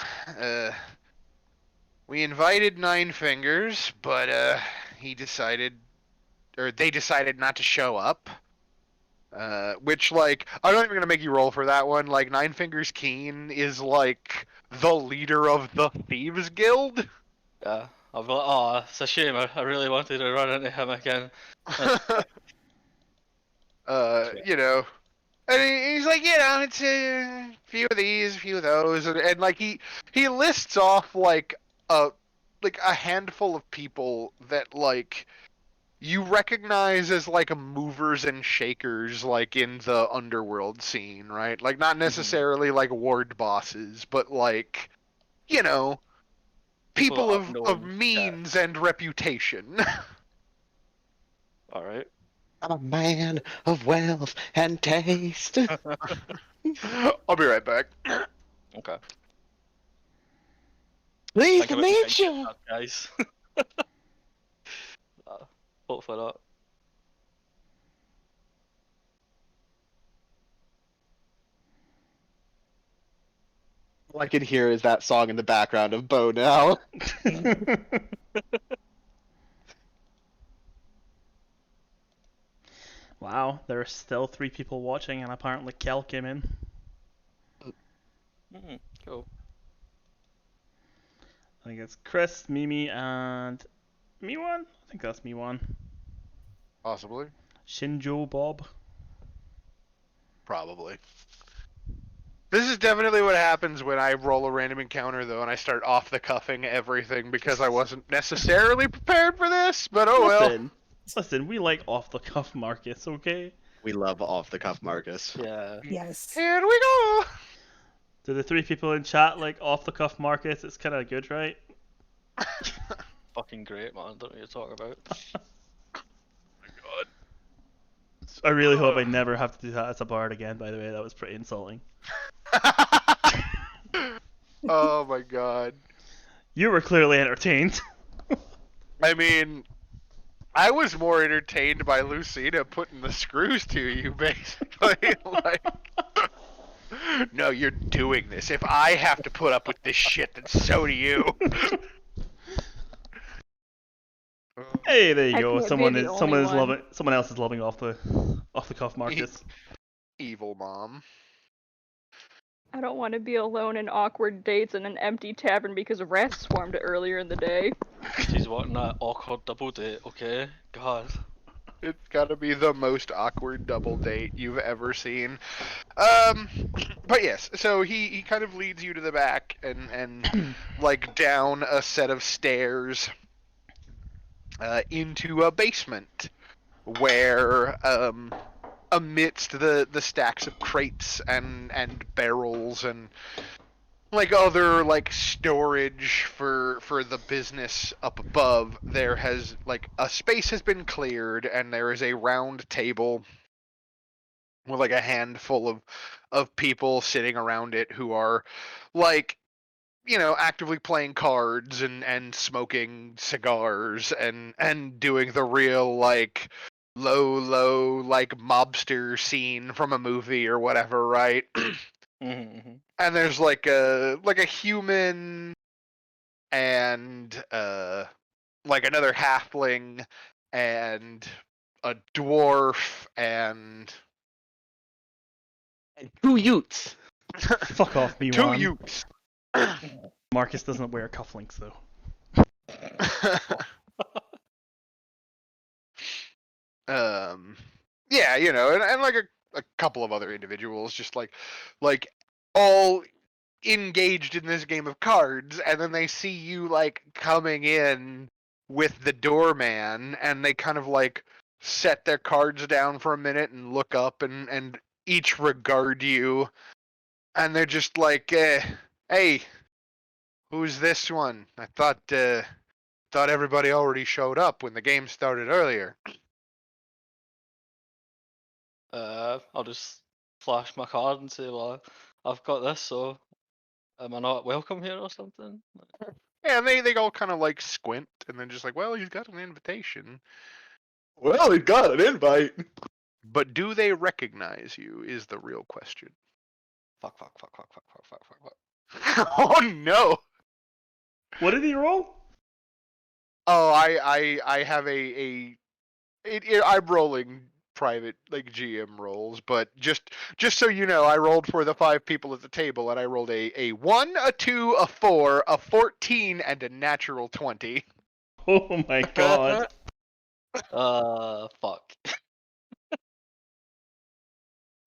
we invited Nine Fingers, but they decided not to show up. Which like I'm not even gonna make you roll for that one. Like Nine Fingers Keen is like the leader of the Thieves Guild. Yeah. I'll be like, oh, it's a shame. I really wanted to run into him again. You know. And he's like, it's a few of these, a few of those, and like he lists off like a handful of people that like you recognize as like movers and shakers like in the underworld scene, right? Like not necessarily like ward bosses, but like people People of unknown, means and reputation. All right. I'm a man of wealth and taste. I'll be right back. Okay. Please Think to about your meet you. card, guys. Hopefully not. All I can hear is that song in the background of Bo now. Wow, there are still 3 people watching, and apparently Kel came in. Cool. I think it's Chris, Mimi, and Miwan? I think that's Miwan. Possibly. Shinjo Bob. Probably. This is definitely what happens when I roll a random encounter, though, and I start off the cuffing everything because I wasn't necessarily prepared for this. But oh well. Listen, we like off the cuff Marcus, okay? We love off the cuff Marcus. Yeah. Yes. Here we go. Do the 3 people in chat like off the cuff Marcus? It's kind of good, right? Fucking great, man. Don't know what you're talking about. I really hope I never have to do that as a bard again, by the way. That was pretty insulting. Oh my god. You were clearly entertained. I mean, I was more entertained by Lucina putting the screws to you, basically. Like, no, you're doing this. If I have to put up with this shit, then so do you. Hey, there you I go. can't be Someone the is only someone is one. loving someone else is loving off the cuff Marcus. Evil mom. I don't want to be alone in awkward dates in an empty tavern because rats swarmed earlier in the day. She's wanting that awkward double date, okay? God. It's gotta be the most awkward double date you've ever seen. But yes, so he kind of leads you to the back and like down a set of stairs into a basement where amidst the stacks of crates and barrels and like other like storage for the business up above, there has like a space has been cleared and there is a round table with like a handful of people sitting around it who are like, you know, actively playing cards and smoking cigars and doing the real like low like mobster scene from a movie or whatever, right? And there's like a human and like another halfling and a dwarf and And 2 Utes. Fuck off, me 2 one. youths. Marcus doesn't wear cufflinks though. Yeah, you know, and like a couple of other individuals just like all engaged in this game of cards, and then they see you like coming in with the doorman and they kind of like set their cards down for a minute and look up and each regard you, and they're just like hey, who's this one? I thought everybody already showed up when the game started earlier. I'll just flash my card and say, well, I've got this, so am I not welcome here or something? Yeah, and they all kind of like squint and then just like, well, he's got an invitation. Well, he got an invite. But do they recognize you is the real question. Fuck. Oh no! What did he roll? Oh, I have I'm rolling private like GM rolls, but just so you know, I rolled for the 5 people at the table, and I rolled a 1, a 2, a 4, a 14, and a natural 20. Oh my god. Fuck.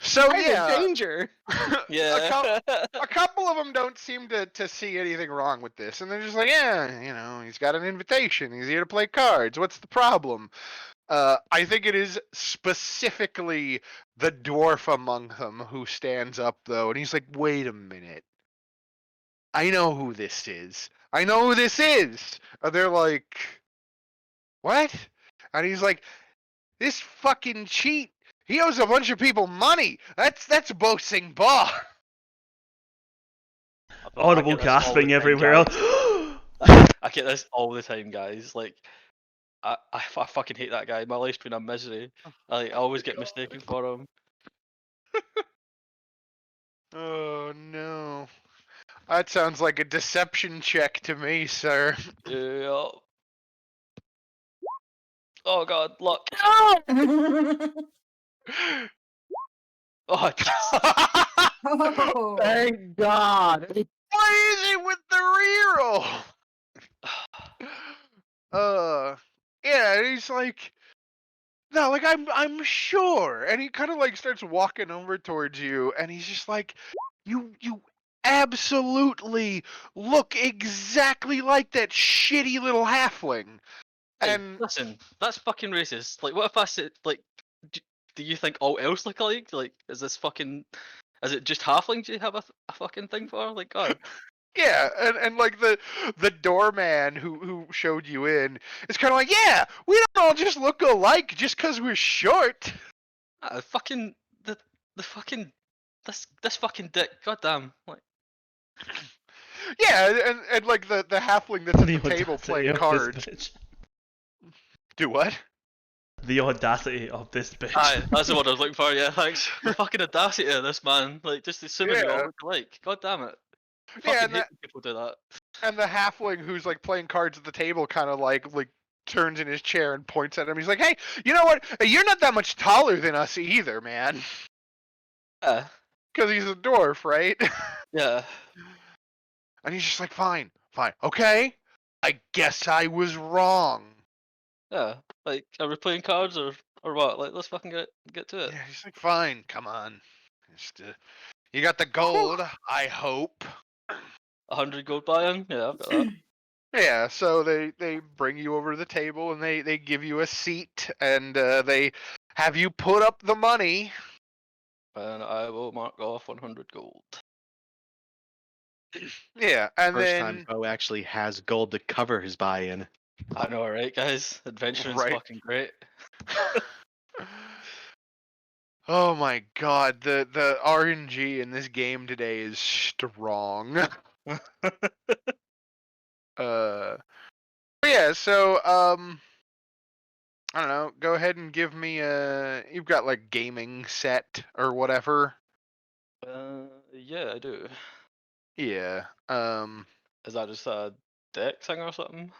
So I'm yeah, in danger. Yeah. a couple of them don't seem to see anything wrong with this, and they're just like, yeah, you know, he's got an invitation, he's here to play cards. What's the problem? I think it is specifically the dwarf among them who stands up though, and he's like, wait a minute, I know who this is. I know who this is. And they're like, what? And he's like, This fucking cheat. He owes a bunch of people money. That's boasting bar. Audible get this all the gasping time, everywhere. guys. I get this all the time, guys. Like, I fucking hate that guy. My life's been a misery. I always get mistaken for him. Oh no. That sounds like a deception check to me, sir. Yeah. Oh god, luck. Oh, jeez. Oh. Thank God. Why is it with the reroll? Yeah, and he's like, no, like I'm sure, and he kind of like starts walking over towards you, and he's just like, you absolutely look exactly like that shitty little halfling, Hey, and listen, that's fucking racist. Like, what if I said, like, do you think all else look alike? Like, is it just halflings you have a fucking thing for? Like, God. yeah, and like the doorman who showed you in is kind of like, yeah, we don't all just look alike just because we're short. Fucking, the fucking, this fucking dick, goddamn. Like, Yeah, and like the halfling that's at The the table audacity playing of cards. this bitch. Do what? The audacity of this bitch. aye, that's the word I was looking for, yeah, thanks. The fucking audacity of this man. Like, just assuming we all Yeah. look alike. God damn it. Yeah, Fucking and hate when people do that. the halfling who's like playing cards at the table kind of like turns in his chair and points at him. He's like, hey, you know what? You're not that much taller than us either, man. Yeah, Because he's a dwarf, right? yeah. And he's just like, fine, okay. I guess I was wrong. Yeah, like, are we playing cards or what? Like, let's fucking get to it. Yeah, he's like, fine, come on. Just, you got the gold, I hope. 100 gold buy-in? Yeah, I've got that. Yeah, so they bring you over to the table and they give you a seat and they have you put up the money. And I will mark off 100 gold. Yeah, and First time then Bo actually has gold to cover his buy-in. I know, right, guys? Adventuring's Right. fucking great. oh my god, the RNG in this game today is strong. Yeah, so I don't know, go ahead and give me you've got like gaming set or whatever. Yeah, I do. Yeah. Is that just a deck thing or something?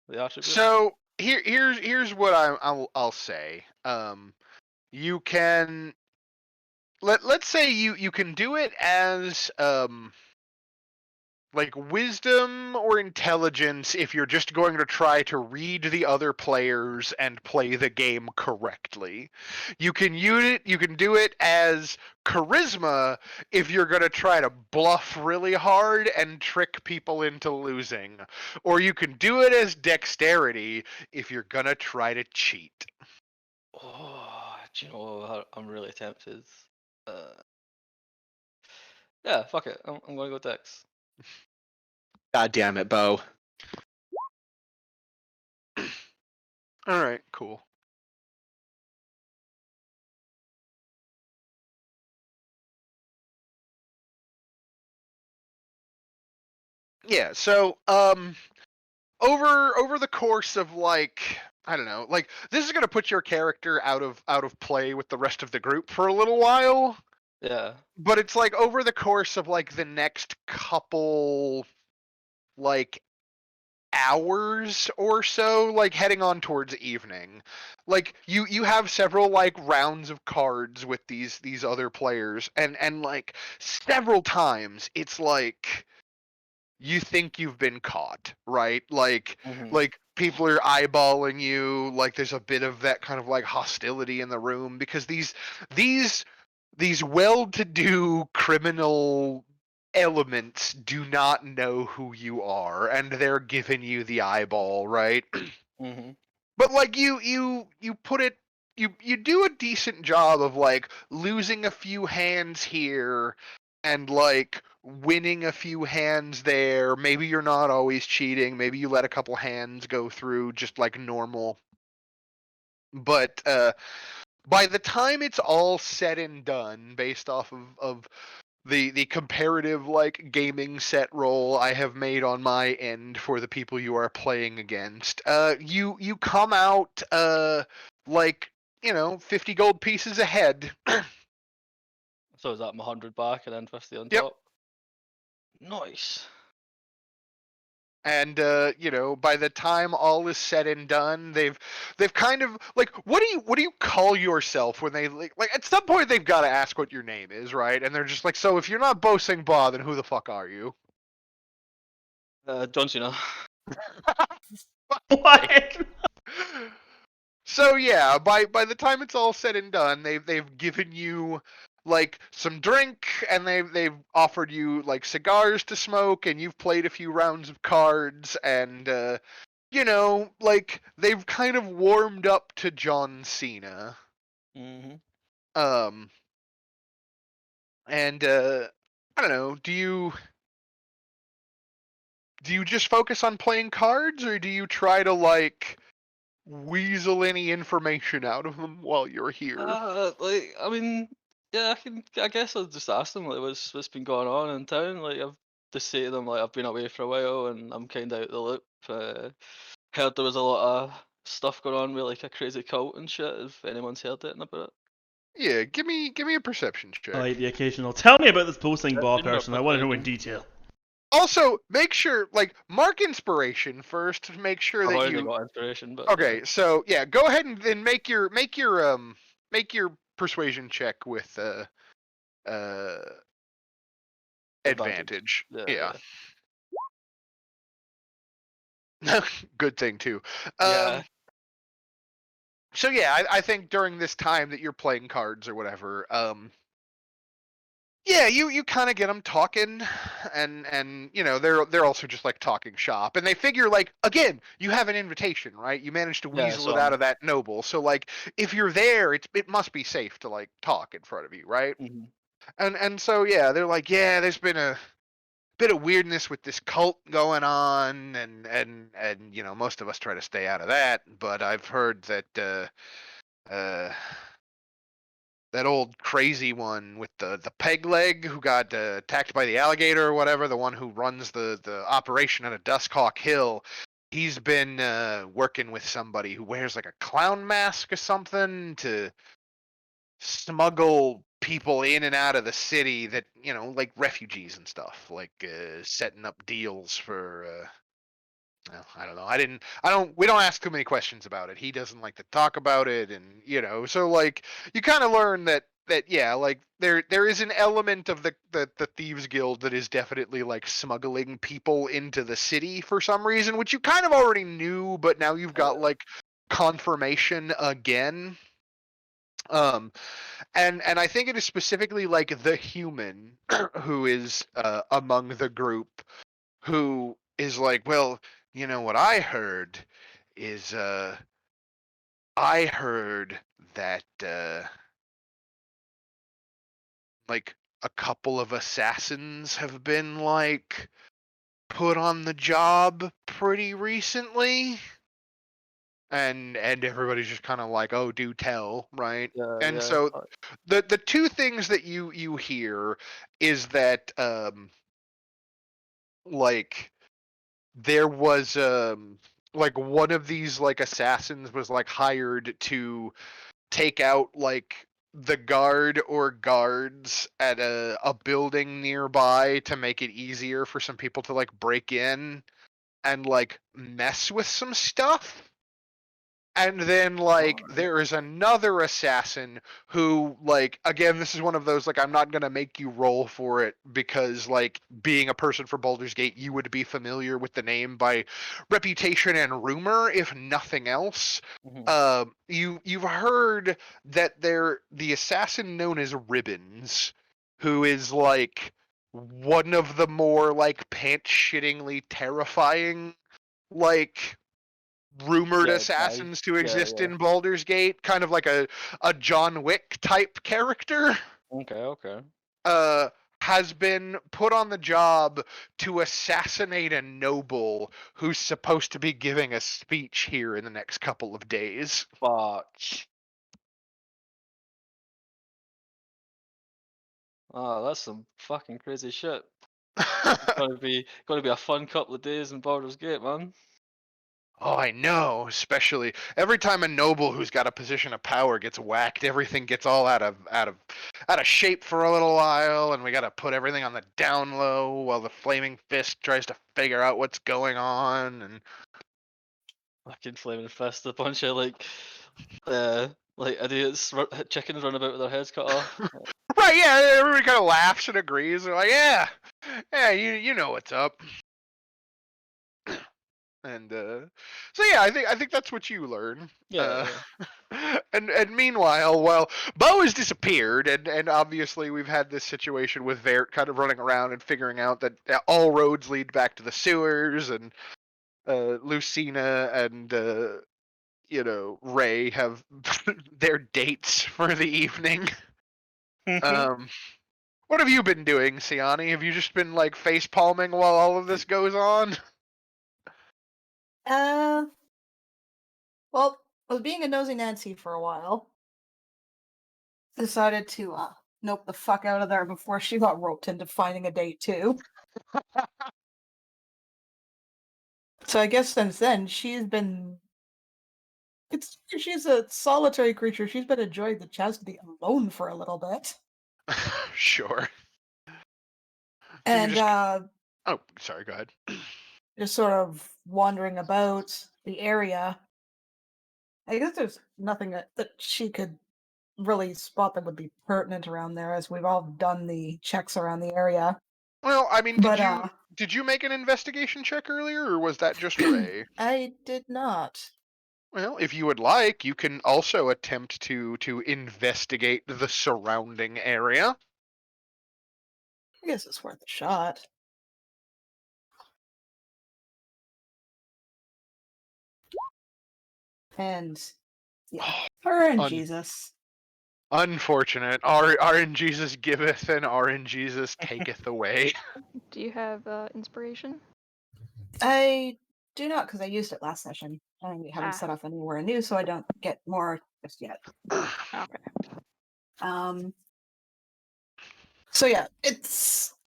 The attribute? So here's what I'll say. You can let's say you can do it as like wisdom or intelligence if you're just going to try to read the other players and play the game correctly. You can do it as charisma if you're going to try to bluff really hard and trick people into losing. Or you can do it as dexterity if you're going to try to cheat. Oh, do you know, I'm really tempted. Yeah, fuck it. I'm gonna go dex. God damn it, Bo. All right, cool. Yeah, so over the course of like I don't know, like this is gonna put your character out of play with the rest of the group for a little while. Yeah. But it's like over the course of like the next couple like hours or so, like heading on towards evening, like you have several like rounds of cards with these other players, and like several times it's like you think you've been caught, right? Mm-hmm. Like people are eyeballing you, like there's a bit of that kind of like hostility in the room because these well-to-do criminal elements do not know who you are and they're giving you the eyeball, right? Mm-hmm. But like you put it you do a decent job of like losing a few hands here and like winning a few hands there. Maybe you're not always cheating. Maybe you let a couple hands go through just like normal But by the time it's all said and done, based off of the comparative like gaming set roll I have made on my end for the people you are playing against, you come out like 50 gold pieces ahead. So is that my 100 back and then 50 on Yep. top? Nice. And by the time all is said and done, they've kind of like, what do you call yourself when they like at some point they've got to ask what your name is, right? And they're just like, so if you're not Bo Sing Ba, then who the fuck are you? John Cena. What? So yeah, by the time it's all said and done, they've given you like some drink, and they've offered you like cigars to smoke, and you've played a few rounds of cards, and like they've kind of warmed up to John Cena. Mm-hmm. And I don't know, do you just focus on playing cards, or do you try to like weasel any information out of them while you're here? Like, I mean, yeah, I guess I'll just ask them like what's been going on in town. Like, I've just say to them like I've been away for a while and I'm kind of out the loop. Heard there was a lot of stuff going on with like a crazy cult and shit. If anyone's heard anything about it. Yeah, give me a perception check. I like the occasional. Tell me about this posting ball Perception or person. I want to know in persuasion? detail. Also, make sure like mark inspiration first to make sure I've that already you. got inspiration, but Okay, so yeah, go ahead and then make your persuasion check with advantage. Yeah. Yeah. Good thing too. Yeah. So yeah, I think during this time that you're playing cards or whatever, yeah, you kind of get them talking, and they're also just like talking shop, and they figure like, again, you have an invitation, right? You managed to Yeah, weasel so it out of that noble, so like if you're there, it must be safe to like talk in front of you, right? hmm And so yeah, they're like, yeah, there's been a bit of weirdness with this cult going on, and most of us try to stay out of that, but I've heard that that old crazy one with the peg leg who got attacked by the alligator or whatever, the one who runs the operation at a Duskhawk Hill, he's been working with somebody who wears like a clown mask or something to smuggle people in and out of the city that, like refugees and stuff, like setting up deals for well, I don't know. We don't ask too many questions about it. He doesn't like to talk about it, and so like you kind of learn that yeah, like there is an element of the thieves guild that is definitely like smuggling people into the city for some reason, which you kind of already knew, but now you've got like confirmation again. And I think it is specifically like the human who is among the group who is like, well, what I heard is I heard that like a couple of assassins have been like put on the job pretty recently. And everybody's just kind of like, oh, do tell, right? And Yeah. so the two things that you hear is that like there was like one of these like assassins was like hired to take out like the guard or guards at a building nearby to make it easier for some people to like break in and like mess with some stuff. And then like there is another assassin who, like, again, this is one of those like I'm not gonna make you roll for it because like being a person for Baldur's Gate, you would be familiar with the name by reputation and rumor, if nothing else. Mhm. You've heard that the assassin known as Ribbons, who is like one of the more like pants shittingly terrifying like rumored Yeah, guy. assassins to exist Yeah. in Baldur's Gate, kind of like a John Wick type character, Okay. uh, has been put on the job to assassinate a noble who's supposed to be giving a speech here in the next couple of days. Fuck. Oh, that's some fucking crazy shit. Gonna be a fun couple of days in Baldur's Gate, man. Oh, I know. Especially every time a noble who's got a position of power gets whacked, everything gets all out of shape for a little while, and we got to put everything on the down low while the Flaming Fist tries to figure out what's going on. And Fucking Flaming Fist, a bunch of like idiots, chickens run about with their heads cut off. right, yeah, everybody kind of laughs and agrees. They're like, yeah, you know what's up. And so yeah, I think that's what you learn. Yeah. And meanwhile, well, Bo has disappeared, and obviously we've had this situation with Vert kind of running around and figuring out that all roads lead back to the sewers, and Lucina and Ray have their dates for the evening. What have you been doing, Siani? Have you just been like face palming while all of this goes on? Well, I was being a nosy Nancy for a while. Decided to nope the fuck out of there before she got roped into finding a date too. So I guess since then she's a solitary creature. She's been enjoying the chance to be alone for a little bit. Sure. And oh, sorry, go ahead. Just sort of wandering about the area. I guess there's nothing that she could really spot that would be pertinent around there, as we've all done the checks around the area. Well, I mean, But did you make an investigation check earlier, or was that just Ray? I did not. Well, if you would like, you can also attempt to investigate the surrounding area. I guess it's worth a shot. And yeah, Jesus. Unfortunate. Jesus giveth and Jesus taketh away. Do you have inspiration? I do not, because I used it last session. And we haven't set off anywhere new, so I don't get more just yet. Okay. So yeah,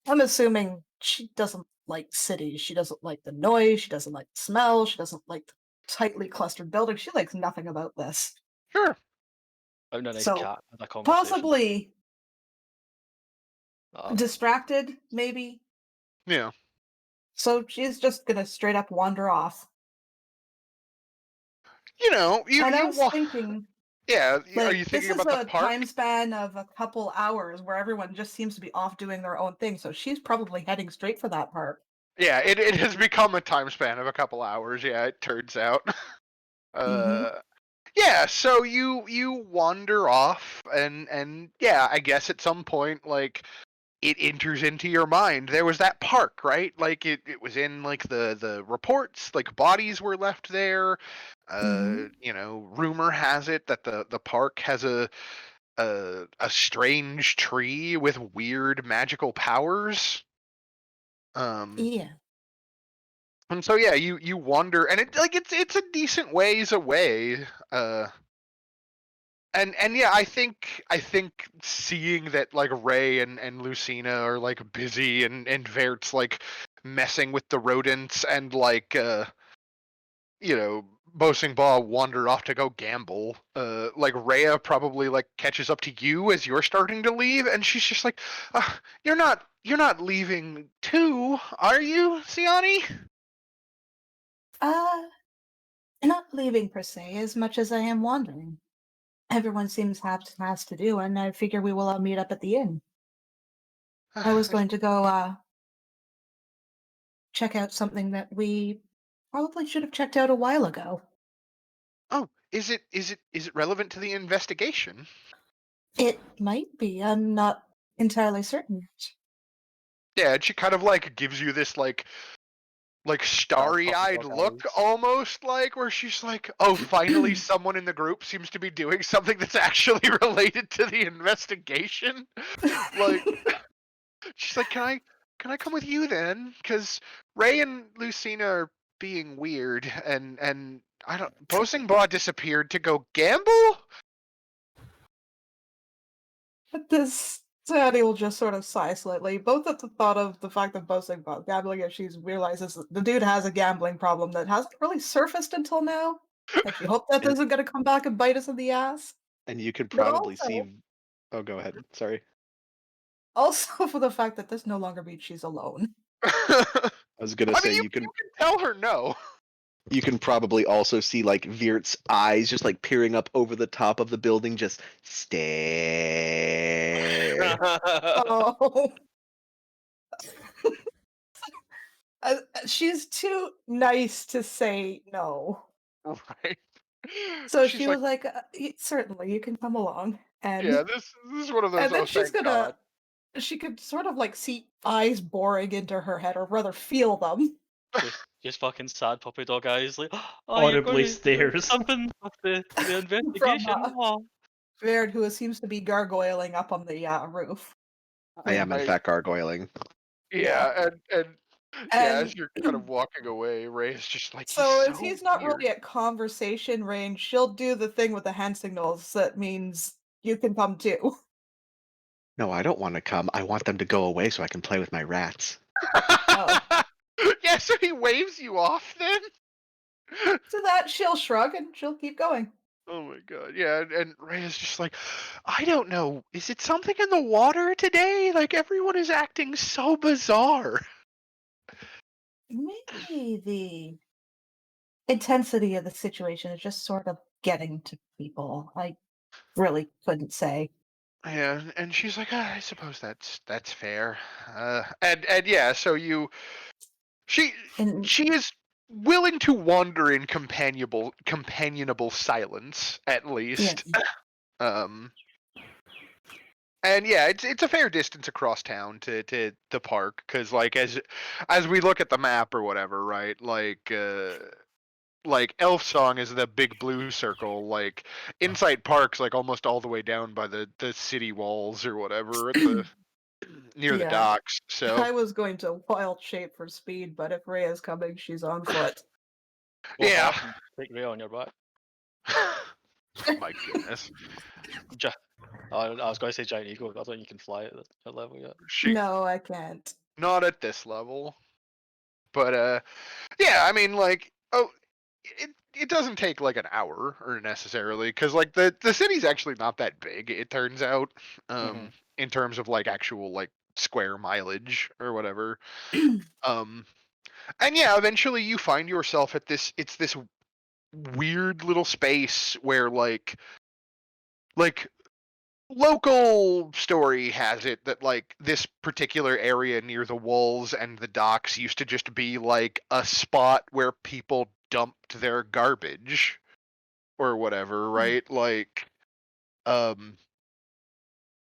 I'm assuming she doesn't like cities. She doesn't like the noise. She doesn't like the smell. She doesn't like the tightly clustered buildings. She likes nothing about this. Sure. Found a nice So, cat with a conversation. Possibly distracted, maybe. Yeah. So she's just gonna straight up wander off. You know, and I was thinking. Yeah, like, are you thinking about the park? This is a time span of a couple hours where everyone just seems to be off doing their own thing, so she's probably heading straight for that park. Yeah, it has become a time span of a couple hours, yeah, it turns out. Yeah, so you wander off, and yeah, I guess at some point, like, it enters into your mind. There was that park, right? Like, it was in, like, the reports, like, bodies were left there. Rumor has it that the park has a strange tree with weird magical powers. Yeah. And so yeah, you wander, and it's a decent ways away. And yeah, I think seeing that like Ray and Lucina are like busy and Vert's like messing with the rodents, and like Bossing Ball wandered off to go gamble. Like Rhea probably like catches up to you as you're starting to leave, and she's just like, "You're not leaving too, are you, Siani?" Not leaving per se, as much as I am wandering. Everyone seems has to do, and I figure we will all meet up at the inn. I was going to go check out something that we probably should have checked out a while ago. Oh, is it relevant to the investigation? It might be. I'm not entirely certain. Yeah, and she kind of like gives you this like starry-eyed look, almost like, where she's like, "Oh, finally, someone in the group seems to be doing something that's actually related to the investigation." Like, She's like, can I come with you then? Because Ray and Lucina are being weird, and I don't. Bosingbaugh disappeared to go gamble. But this Sadie will just sort of sigh slightly, both at the thought of the fact that boasting about gambling, as she realizes that the dude has a gambling problem that hasn't really surfaced until now. And she hopes that And- isn't going to come back and bite us in the ass. And you could But probably also, see. Oh, go ahead. Sorry. also for the fact that this no longer means she's alone. I was gonna I say mean, you can tell her no. you can probably also see like Veert's eyes just like peering up over the top of the building, just stare. Oh. She's too nice to say no. Right. So She's she like, was like, certainly, you can come along. yeah, And this is one of those. and then Oh, she's thank God. gonna she could sort of like see eyes boring into her head, or rather feel them. Just fucking sad puppy dog eyes, like, oh, Audibly you're stares. something with the From investigation. Oh. Baird, who seems to be gargoyling up on the roof. I am in fact gargoyling. Yeah, and yeah, as And you're kind of walking away, Ray is just like, he's so as so he's not weird. really at conversation range, she'll do the thing with the hand signals that means you can come too. No, I don't want to come. I want them to go away so I can play with my rats. Oh. Yeah, so he waves you off then. To that, she'll shrug and she'll keep going. Oh my God, yeah, and Ray is just like, I don't know, is it something in the water today? Like everyone is acting so bizarre. Maybe the intensity of the situation is just sort of getting to people. I really couldn't say. Yeah, and she's like, I suppose that's fair. And yeah, so she And she is willing to wander in companionable silence at least. yeah, Um, and yeah, it's a fair distance across town to the park because like as we look at the map or whatever, right? Like Elf Song is the big blue circle. Like Insight Park's like almost all the way down by the city walls or whatever at the near the yeah. docks. So I was going to wild shape for speed, but if Rhea's coming, she's on foot. Well, yeah. I can take Ray on your back. My goodness. I was going to say giant eagle, but I don't think you can fly at that level yet. She No, I can't. not at this level. But yeah, I mean like it doesn't take like an hour or necessarily because like the city's actually not that big, it turns out, in terms of like actual like square mileage or whatever. And yeah, eventually you find yourself at this weird little space where like local story has it that like this particular area near the walls and the docks used to just be like a spot where people dumped their garbage or whatever, right? Like it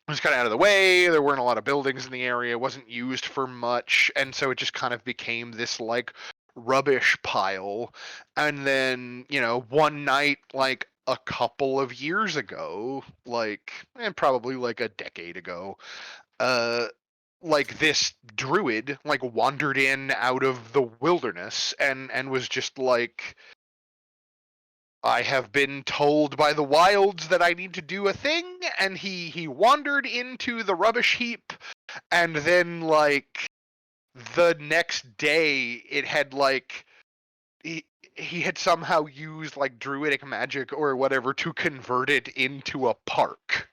was kind of out of the way. There weren't a lot of buildings in the area. It wasn't used for much, and so it just kind of became this like rubbish pile. And then, one night, like a couple of years ago, and probably like a decade ago, like this druid like wandered in out of the wilderness and was just like, I have been told by the wilds that I need to do a thing, and he wandered into the rubbish heap, and then like the next day it had like he had somehow used like druidic magic or whatever to convert it into a park.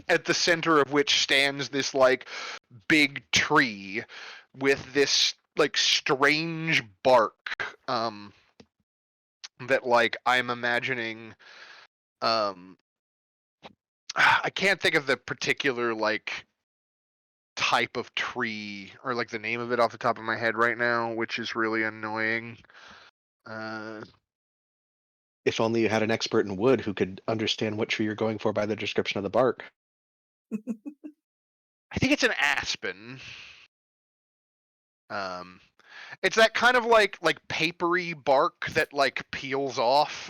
At the center of which stands this like big tree with this like strange bark that like I'm imagining I can't think of the particular like type of tree or like the name of it off the top of my head right now, which is really annoying. If only you had an expert in wood who could understand what tree you're going for by the description of the bark. I think it's an aspen. It's that kind of like papery bark that like peels off,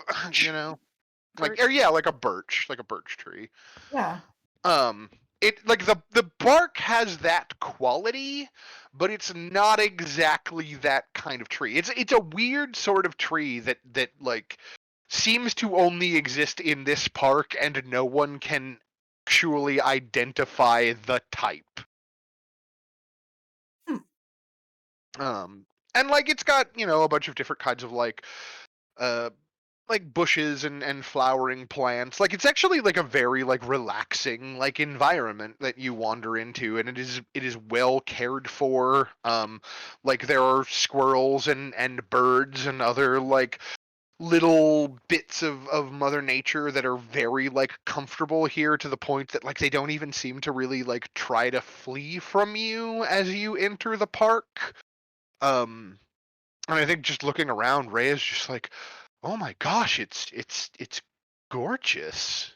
Like Birch. or yeah, like a birch tree. Yeah. Um it like the bark has that quality, but it's not exactly that kind of tree. It's a weird sort of tree that like seems to only exist in this park, and no one can actually identify the type. Hmm. And like it's got, you know, a bunch of different kinds of uh bushes and flowering plants. Like it's actually like a very like relaxing like environment that you wander into, and it is well cared for. Like there are squirrels and birds and other like little bits of mother nature that are very like comfortable here, to the point that like they don't even seem to really like try to flee from you as you enter the park. And I think just looking around, Ray is just like, oh my gosh, it's gorgeous.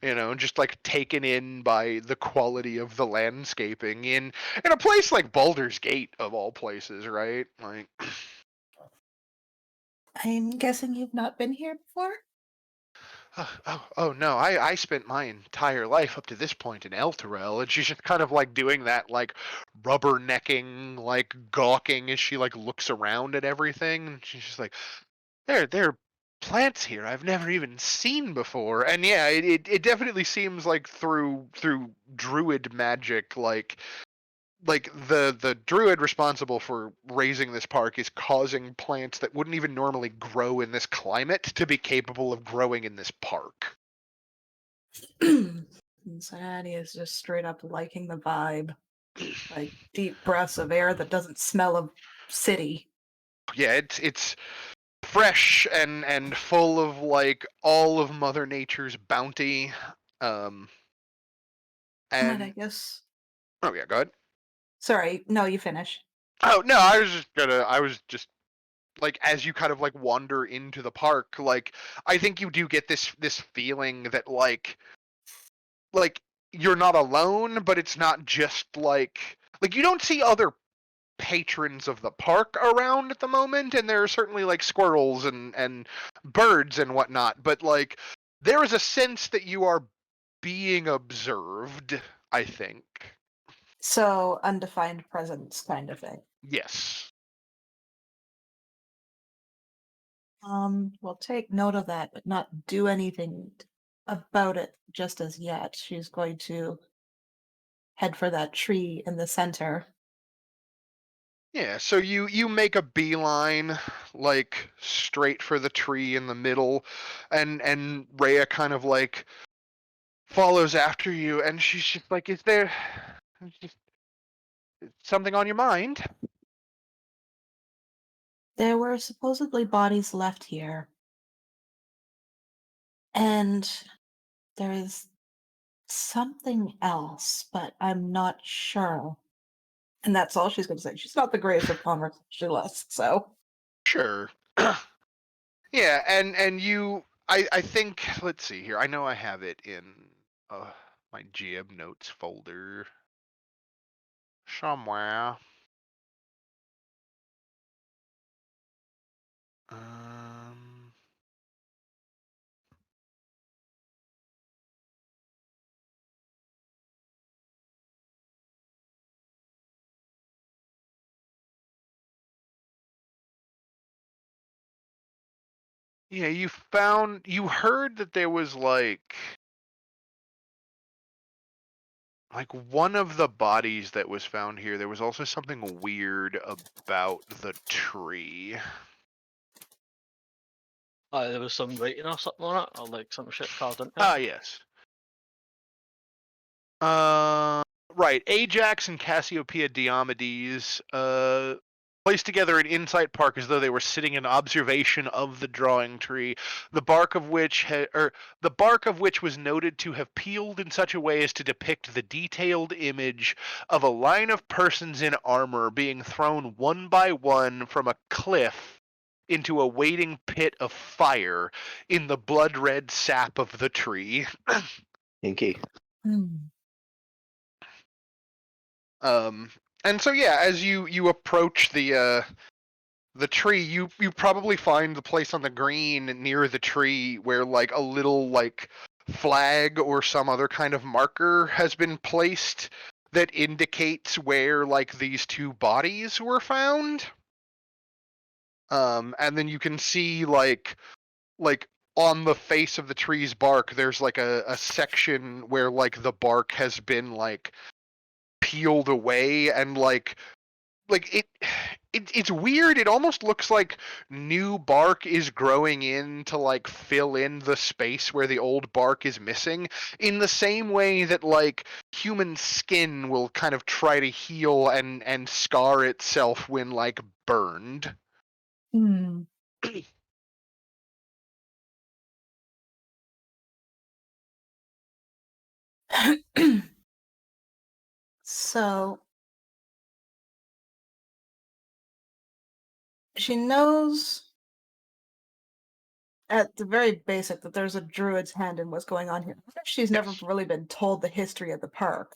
You know, just like taken in by the quality of the landscaping in a place like Baldur's Gate of all places, right? Like, I'm guessing you've not been here before? oh no, I spent my entire life up to this point in Elturel, and she's just kind of like doing that like rubbernecking, like gawking as she like looks around at everything, and she's just like, there are plants here I've never even seen before. And yeah, it definitely seems like through druid magic, like the druid responsible for raising this park is causing plants that wouldn't even normally grow in this climate to be capable of growing in this park. Zaddy is just straight up liking the vibe. Like deep breaths of air that doesn't smell of city. Yeah, it's fresh and full of like all of Mother Nature's bounty. Um But I and guess. oh yeah, go ahead. Sorry, no, you finish. Oh no, I was just like, as you kind of like wander into the park, like I think you do get this feeling that like you're not alone, but it's not just like you don't see other patrons of the park around at the moment, and there are certainly like squirrels and birds and whatnot, but like there is a sense that you are being observed, I think. So, undefined presence kind of thing. Yes. We'll take note of that, but not do anything about it just as yet. She's going to head for that tree in the center. Yeah, so you make a beeline like straight for the tree in the middle, and Rhea kind of like follows after you, and she's just like, "Is there just something on your mind?" There were supposedly bodies left here. And there is something else, but I'm not sure. And that's all she's going to say. She's not the greatest of conversationalists, so. Sure. Yeah, and you, I think, let's see here. I know I have it in my GM notes folder somewhere. Um. Yeah, you heard that there was like one of the bodies that was found here, there was also something weird about the tree. There was some writing or something on it, or like some shit carved into it. Ah, yes. Right. Ajax and Cassiopeia Diomedes placed together an insight park as though they were sitting in observation of the drawing tree, the bark of which was noted to have peeled in such a way as to depict the detailed image of a line of persons in armor being thrown one by one from a cliff into a waiting pit of fire in the blood-red sap of the tree. Inky. And so yeah, as you approach the tree, you probably find the place on the green near the tree where like a little like flag or some other kind of marker has been placed that indicates where like these two bodies were found. And then you can see like on the face of the tree's bark, there's like a section where like the bark has been like peeled away, and like it's weird. It almost looks like new bark is growing in to like fill in the space where the old bark is missing, in the same way that like human skin will kind of try to heal and scar itself when like burned. Hmm. So she knows at the very basic that there's a druid's hand in what's going on here. Even if she's never Yes. really been told the history of the park,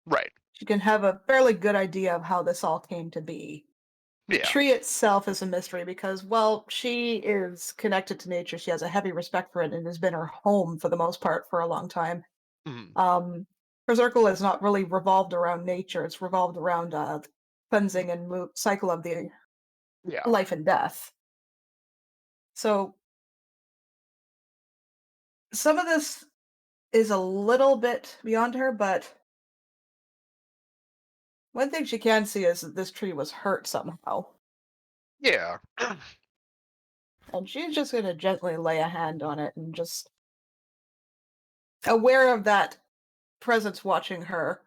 Right. she can have a fairly good idea of how this all came to be. The Yeah. tree itself is a mystery because, well, she is connected to nature. She has a heavy respect for it and has been her home for the most part for a long time. Mhm. Her circle is not really revolved around nature. It's revolved around the cleansing and cycle of the Yeah. life and death. So some of this is a little bit beyond her, but one thing she can see is that this tree was hurt somehow. Yeah. And she's just going to gently lay a hand on it and just aware of that presence watching her.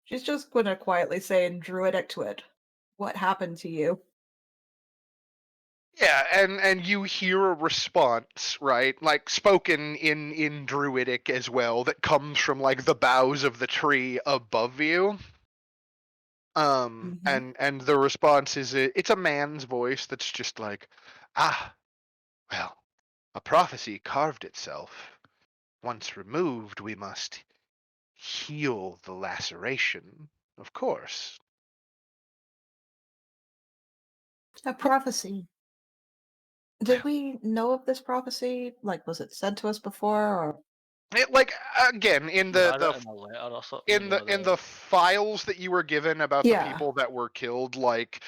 She's just going to quietly say in Druidic to it, "What happened to you?" Yeah, and you hear a response, right? Like spoken in Druidic as well, that comes from like the boughs of the tree above you. Mhm. And the response is it's a man's voice that's just like, ah, well, a prophecy carved itself. Once removed, we must heal the laceration, of course. A prophecy. Did we know of this prophecy? Like, was it said to us before, or It, like again in Was the I the written a letter or something in the files that you were given about the yeah? people that were killed, like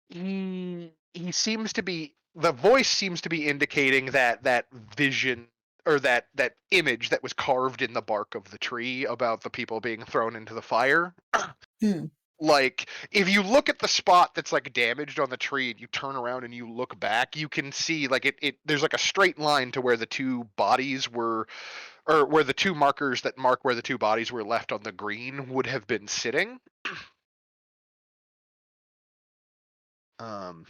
he seems to be, the voice seems to be indicating that vision or that image that was carved in the bark of the tree about the people being thrown into the fire. Hmm. Like if you look at the spot that's like damaged on the tree and you turn around and you look back, you can see like it there's like a straight line to where the two bodies were, or where the two markers that mark where the two bodies were left on the green would have been sitting. Um,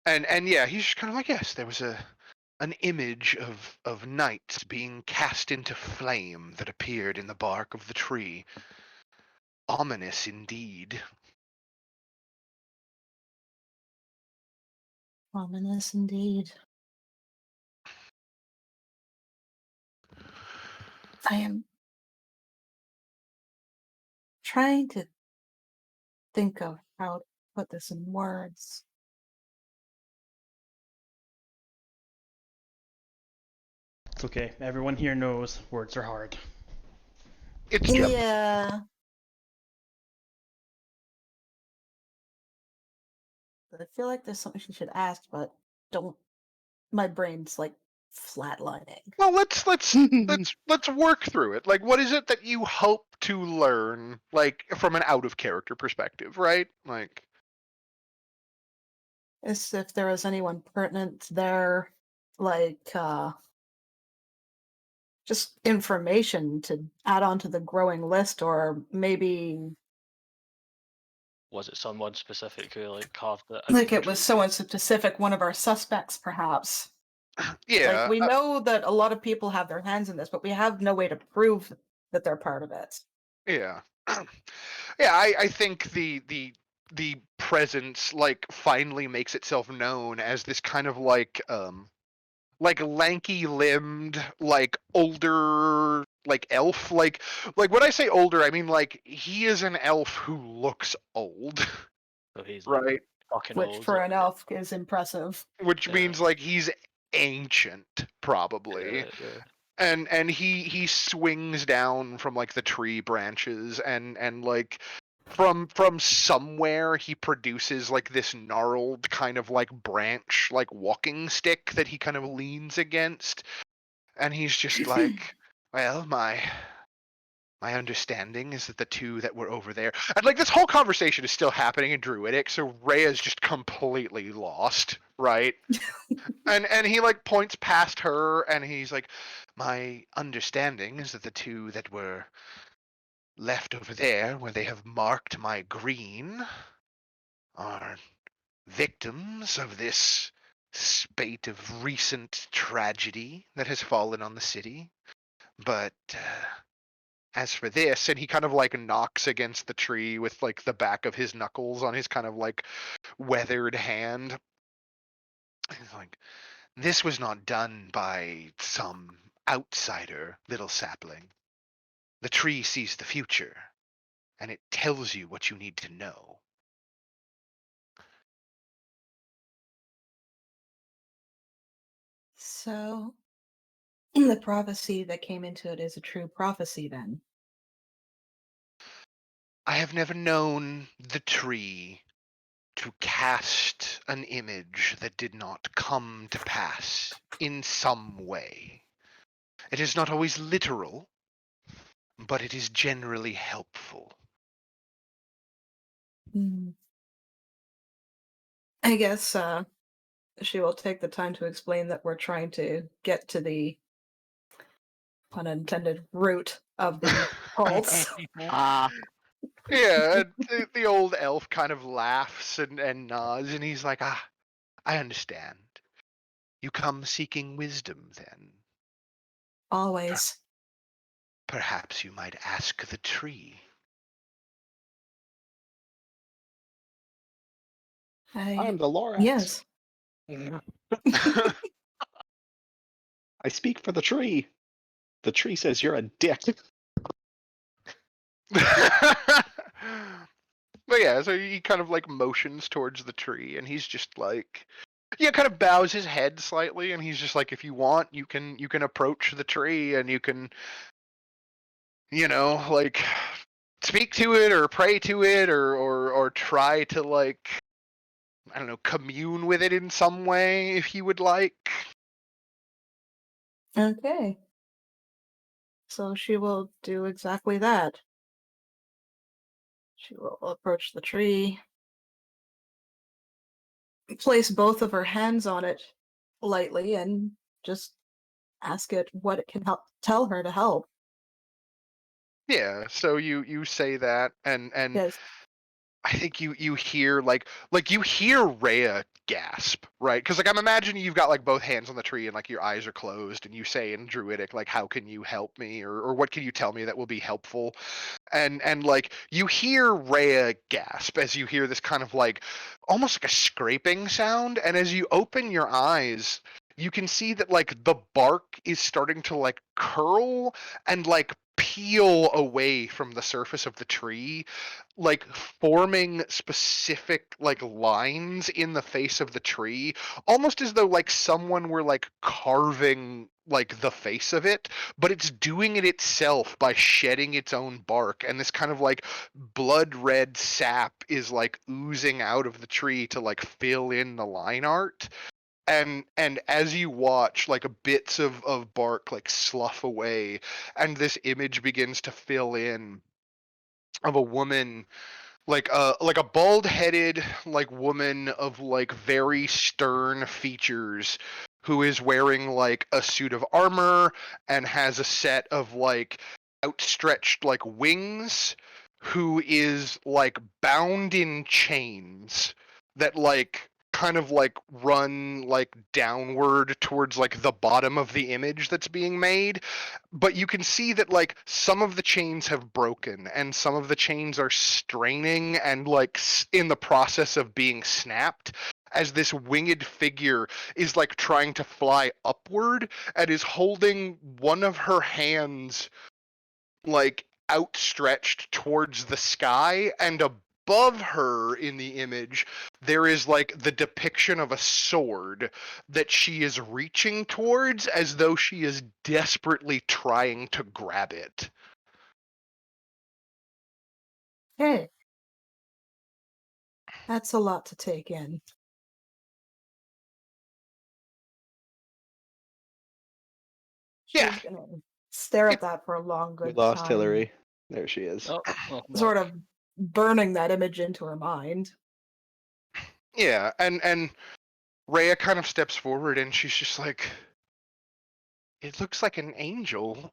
and yeah, he's just kind of like, yes, there was an image of knights being cast into flame that appeared in the bark of the tree. Ominous indeed. Ominous indeed. I am trying to think of how to put this in words. It's okay. Everyone here knows words are hard. It's just Yeah. But I feel like there's something she should ask, but don't. My brain's like flatlining. well. Let's work through it. Like, what is it that you hope to learn, like from an out of character perspective, right? Like, As if there was anyone pertinent there, like just information to add on to the growing list, or maybe Was it someone specific who like carved it out like the it was tree? someone specific, one of our suspects, perhaps. Like yeah, we know that a lot of people have their hands in this, but we have no way to prove that they're part of it. yeah, yeah. I think the presence like finally makes itself known as this kind of like lanky limbed, like older, like elf. Like when I say older, I mean like he is an elf who looks old. So he's like Right? fucking Which old. for Like, an elf is impressive. Which yeah, means like he's ancient, probably. yeah. and he swings down from like the tree branches, and like from somewhere he produces like this gnarled kind of like branch like walking stick that he kind of leans against, and he's just like, well, my understanding is that the two that were over there, and like this whole conversation is still happening in Druidic, so Rhea's just completely lost, right? And he like points past her, and he's like, my understanding is that the two that were left over there, where they have marked my green, are victims of this spate of recent tragedy that has fallen on the city. But as for this, and he kind of like knocks against the tree with like the back of his knuckles on his kind of like weathered hand. He's like, this was not done by some outsider, little sapling. The tree sees the future, and it tells you what you need to know. So, the prophecy that came into it is a true prophecy then. I have never known the tree to cast an image that did not come to pass in some way. It is not always literal, but it is generally helpful. Hmm. I guess she will take the time to explain that we're trying to get to the pun intended root of the pulse. Ah, Yeah, the old elf kind of laughs and nods, and he's like, ah, I understand. You come seeking wisdom, then. Always. Perhaps you might ask the tree. I'm the Lorax. Yes. I speak for the tree. The tree says you're a dick. But yeah, so he kind of like motions towards the tree, and he's just like, yeah, kind of bows his head slightly, and he's just like, if you want, you can approach the tree, and you can, like speak to it or pray to it or try to like, I don't know, commune with it in some way if you would like. Okay. So she will do exactly that. She will approach the tree, place both of her hands on it lightly, and just ask it what it can help tell her to help. Yeah, so you say that, and Yes. I think you hear like you hear Rhea gasp, right? Because like I'm imagining you've got like both hands on the tree and like your eyes are closed, and you say in Druidic like, how can you help me, or what can you tell me that will be helpful? And like you hear Rhea gasp as you hear this kind of like almost like a scraping sound, and as you open your eyes, you can see that like the bark is starting to like curl and like peel away from the surface of the tree, like forming specific like lines in the face of the tree, almost as though like someone were like carving like the face of it, but it's doing it itself by shedding its own bark, and this kind of like blood red sap is like oozing out of the tree to like fill in the line art. And as you watch like bits of bark like slough away, and this image begins to fill in of a woman, like a bald-headed like woman of like very stern features, who is wearing like a suit of armor and has a set of like outstretched like wings, who is like bound in chains that like kind of like run like downward towards like the bottom of the image that's being made, but you can see that like some of the chains have broken and some of the chains are straining and like in the process of being snapped, as this winged figure is like trying to fly upward and is holding one of her hands like outstretched towards the sky, and a above her in the image, there is like the depiction of a sword that she is reaching towards as though she is desperately trying to grab it. Hey, that's a lot to take in. She's Yeah. gonna stare at that for a long, We good lost time, Hillary. There she is. Oh, oh sort no. of burning that image into her mind. Yeah, and Rhea kind of steps forward and she's just like, it looks like an angel.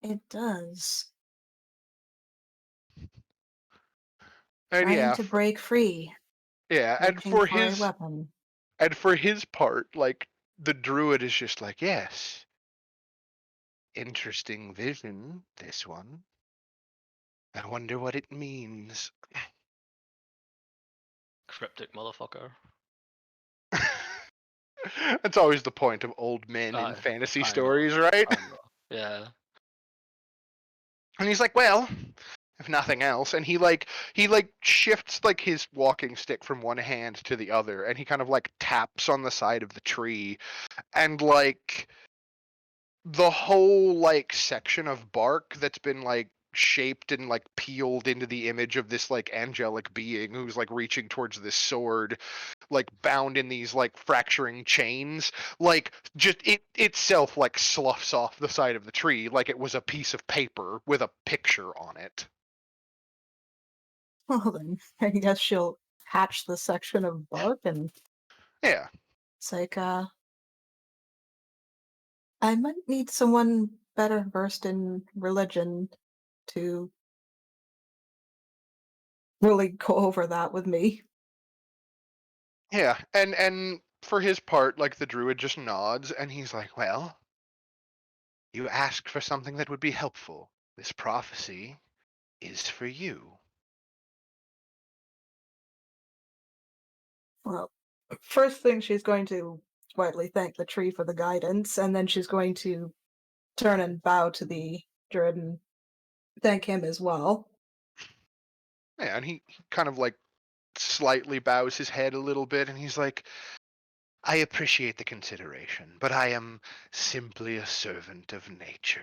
It does. And Trying yeah, to break free, yeah, reaching for a weapon. and for his part, like the druid is just like, yes, interesting vision, this one. I wonder what it means. Cryptic motherfucker. That's always the point of old men in Aye, fantasy I know. stories, right? I know. Yeah. And he's like, well, if nothing else, and he shifts like his walking stick from one hand to the other, and he kind of like taps on the side of the tree, and like the whole like section of bark that's been like shaped and like peeled into the image of this like angelic being who's like reaching towards this sword, like bound in these like fracturing chains, like just it itself like sloughs off the side of the tree like it was a piece of paper with a picture on it. Well then, I guess she'll hatch the section of bark and Yeah. it's like, I might need someone better versed in religion to really go over that with me. Yeah, and for his part, like the druid just nods and he's like, well, you asked for something that would be helpful. This prophecy is for you. Well, first thing she's going to quietly thank the tree for the guidance, and then she's going to turn and bow to the druid and thank him as well. Yeah, and he kind of like slightly bows his head a little bit and he's like, I appreciate the consideration, but I am simply a servant of nature.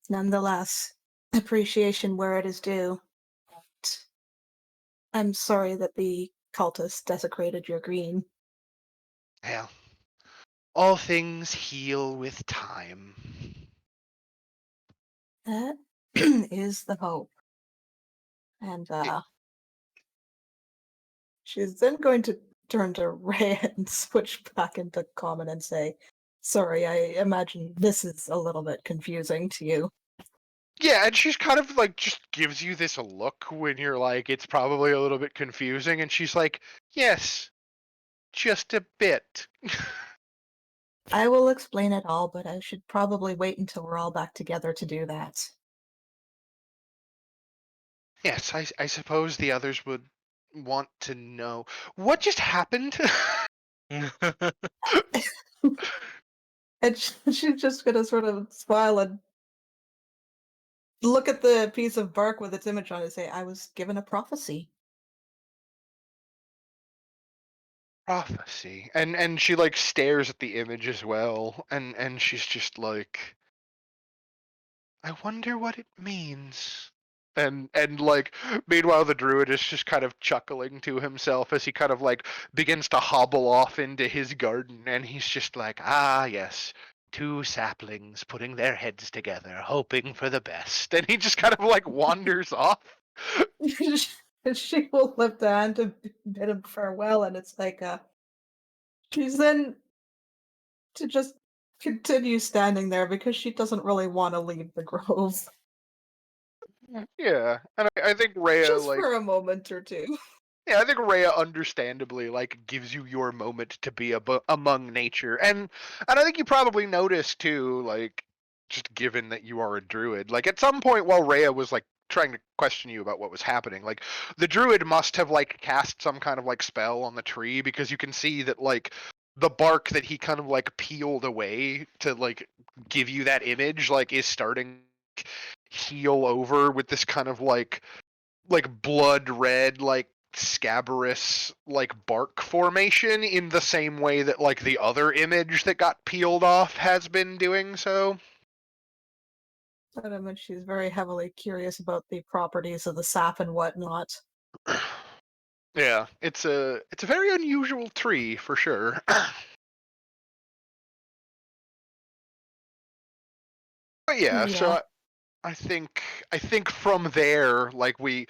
Nonetheless, appreciation where it is due. I'm sorry that the cultists desecrated your green. Well, all things heal with time. That is the hope. And she's then going to turn to Ray and switch back into common and say, sorry, I imagine this is a little bit confusing to you. Yeah, and she's kind of like just gives you this look when you're like, it's probably a little bit confusing, and she's like, yes, just a bit. I will explain it all, but I should probably wait until we're all back together to do that. Yes, I suppose the others would want to know. What just happened? And she's just gonna sort of smile and look at the piece of bark with its image on it and say, I was given a prophecy. Prophecy. And she like stares at the image as well, and she's just like, I wonder what it means. And like meanwhile the druid is just kind of chuckling to himself as he kind of like begins to hobble off into his garden, and he's just like, ah yes, two saplings putting their heads together hoping for the best, and he just kind of like wanders off. She will lift a hand to bid him farewell, and it's like, she's then to just continue standing there because she doesn't really want to leave the grove. Yeah, and I think Rhea Just like, for a moment or two. yeah, I think Rhea understandably like gives you your moment to be among nature, and I think you probably noticed too, like just given that you are a druid, like at some point while Rhea was like trying to question you about what was happening, like the druid must have like cast some kind of like spell on the tree, because you can see that like the bark that he kind of like peeled away to like give you that image like is starting to heal over with this kind of like blood red like scabrous like bark formation in the same way that like the other image that got peeled off has been doing so. And she's very heavily curious about the properties of the sap and whatnot. Yeah, it's a very unusual tree for sure. But yeah, so Yeah. I think from there, like we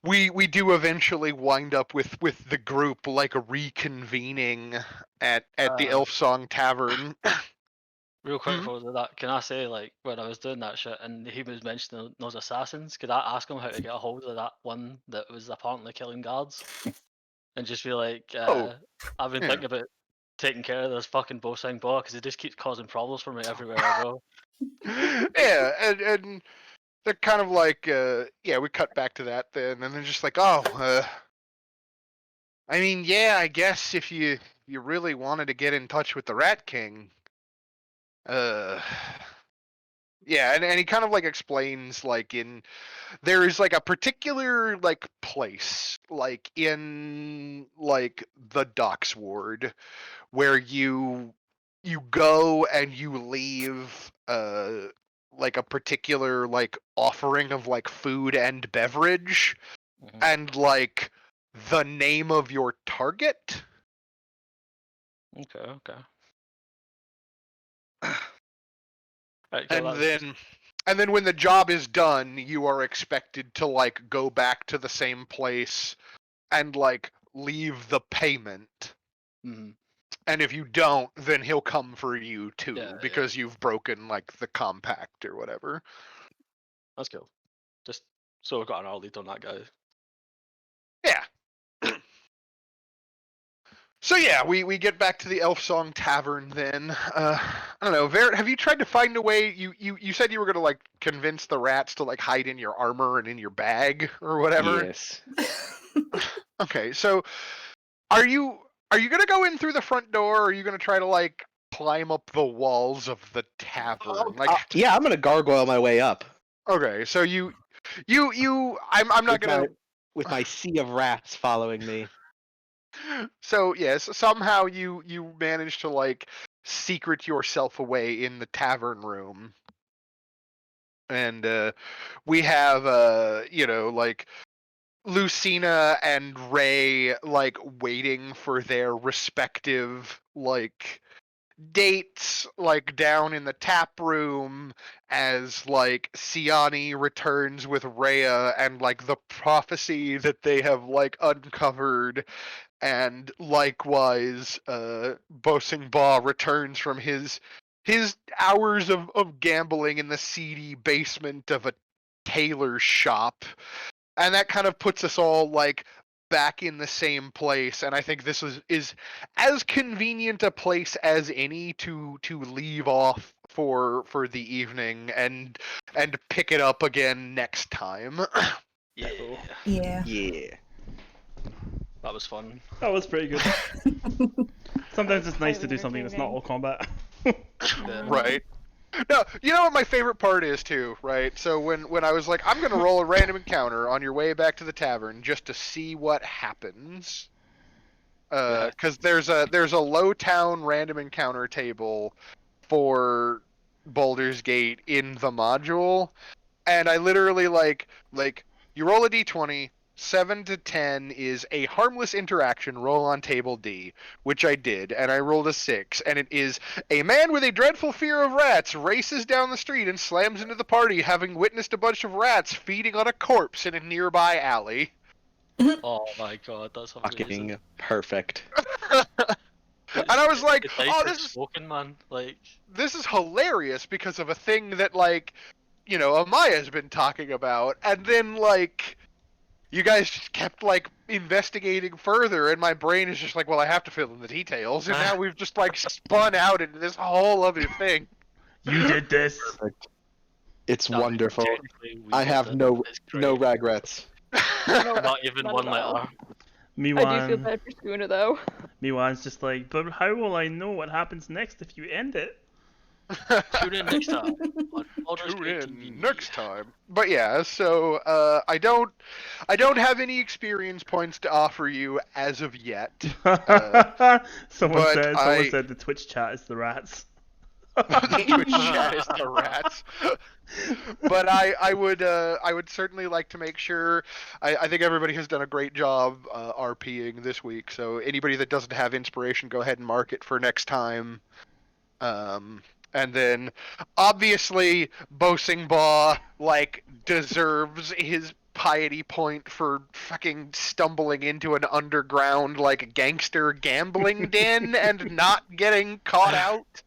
do eventually wind up with the group like reconvening at the Elf Song Tavern. Real quick Hmm? before we do that, can I say, like, when I was doing that shit and he was mentioning those assassins, could I ask him how to get a hold of that one that was apparently killing guards? And just be like, Oh, I've been yeah. thinking about taking care of this fucking Bosang boa because it just keeps causing problems for me everywhere I go. Yeah, and they're kind of like, yeah, we cut back to that then, and they're just like, oh, I mean, yeah, I guess if you really wanted to get in touch with the Rat King, yeah, and he kind of like explains like there is like a particular like place like in like the docks ward where you go and you leave like a particular like offering of like food and beverage and like the name of your target. Okay. Right, cool, And that's then when the job is done, you are expected to like go back to the same place and like leave the payment. Mhm. And if you don't, then he'll come for you too Yeah. because you've broken like the compact or whatever. That's cool. Just so we got an lead on that guy. Yeah. So yeah, we get back to the Elf Song Tavern then. I don't know, Verret, have you tried to find a way? You said you were gonna like convince the rats to like hide in your armor and in your bag or whatever. Yes. Okay, so are you gonna go in through the front door, or are you gonna try to like climb up the walls of the tavern? Like, Yeah, I'm gonna gargoyle my way up okay, so I'm not gonna. with my sea of rats following me. So yes, somehow you manage to like secret yourself away in the tavern room, and we have like Lucina and Ray like waiting for their respective like dates like down in the tap room as like Siani returns with Rhea and like the prophecy that they have like uncovered, and likewise Bosing Ba returns from his hours of gambling in the seedy basement of a tailor shop, and that kind of puts us all like back in the same place, and I think this is as convenient a place as any to leave off for the evening and pick it up again next time. Yeah. Yeah. Yeah. That was fun. That was pretty good. Sometimes it's nice to Highly do something that's not all entertaining. combat. Right. No, you know what my favorite part is too, right? So when I was like, I'm gonna roll a random encounter on your way back to the tavern just to see what happens, because there's a low town random encounter table for Baldur's Gate in the module, and I literally like you roll a d20. 7 to 10 is a harmless interaction roll on table D, which I did, and I rolled a 6, and it is a man with a dreadful fear of rats races down the street and slams into the party, having witnessed a bunch of rats feeding on a corpse in a nearby alley. Oh my god, that's amazing. Fucking perfect. And I was like, It's oh, like smoking, man. Like, this is hilarious because of a thing that, like, Amaya's been talking about, and then, like, you guys just kept like investigating further, and my brain is just like, well, I have to fill in the details, and now we've just like spun out into this whole other thing. You did this. Perfect. It's no, wonderful. technically we I did have it. no It's great. regrets. Not even Not one at all. letter. I do feel Miwan, bad for Skuna though. Miwan's just like, but how will I know what happens next if you end it? Tune in next time on Baldur's Tune Gate in TV. next time. But yeah, so I don't have any experience points to offer you as of yet. Someone but said the Twitch chat is the rats. the Twitch chat is the rats. But I would certainly like to make sure. I think everybody has done a great job RPing this week. So anybody that doesn't have inspiration, go ahead and mark it for next time. And then obviously Bosingbaugh deserves his piety point for fucking stumbling into an underground gangster gambling den and not getting caught out.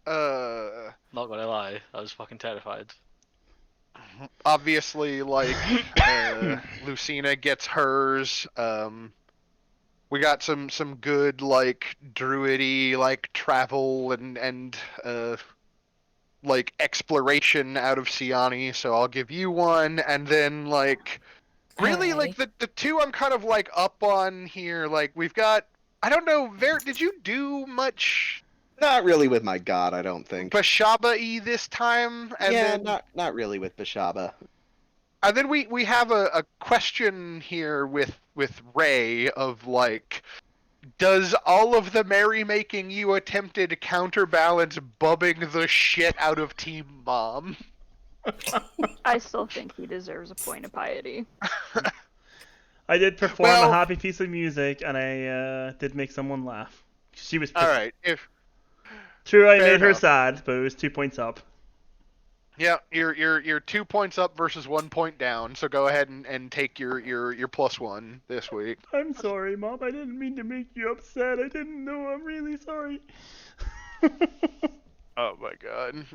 Not gonna lie, I was fucking terrified. Obviously Lucina gets hers. We got some good druidy travel and exploration out of Siani, so I'll give you one, and then really Alright. the two I'm kind of up on here. We've got, I don't know, did you do much Not really with my god, I don't think. Bashaba-y this time? And yeah, then not really with Bashaba. and then we have a question here with Ray of does all of the merrymaking you attempted counterbalance bubbing the shit out of Team Mom? I still think he deserves a point of piety. I did perform Well- a happy piece of music, and I did make someone laugh. She was pissed. All right, True, I fair made her enough. sad, but it was 2 points up. Yeah, you're 2 points up versus 1 point down. So go ahead and take your +1 this week. I'm sorry, Mom. I didn't mean to make you upset. I didn't know. I'm really sorry. Oh my god.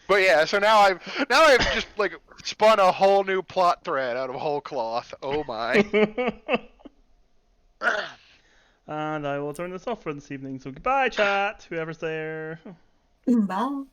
But yeah, so now I've just spun a whole new plot thread out of whole cloth. Oh my. And I will turn this off for this evening. So goodbye, chat. Whoever's there. Bye.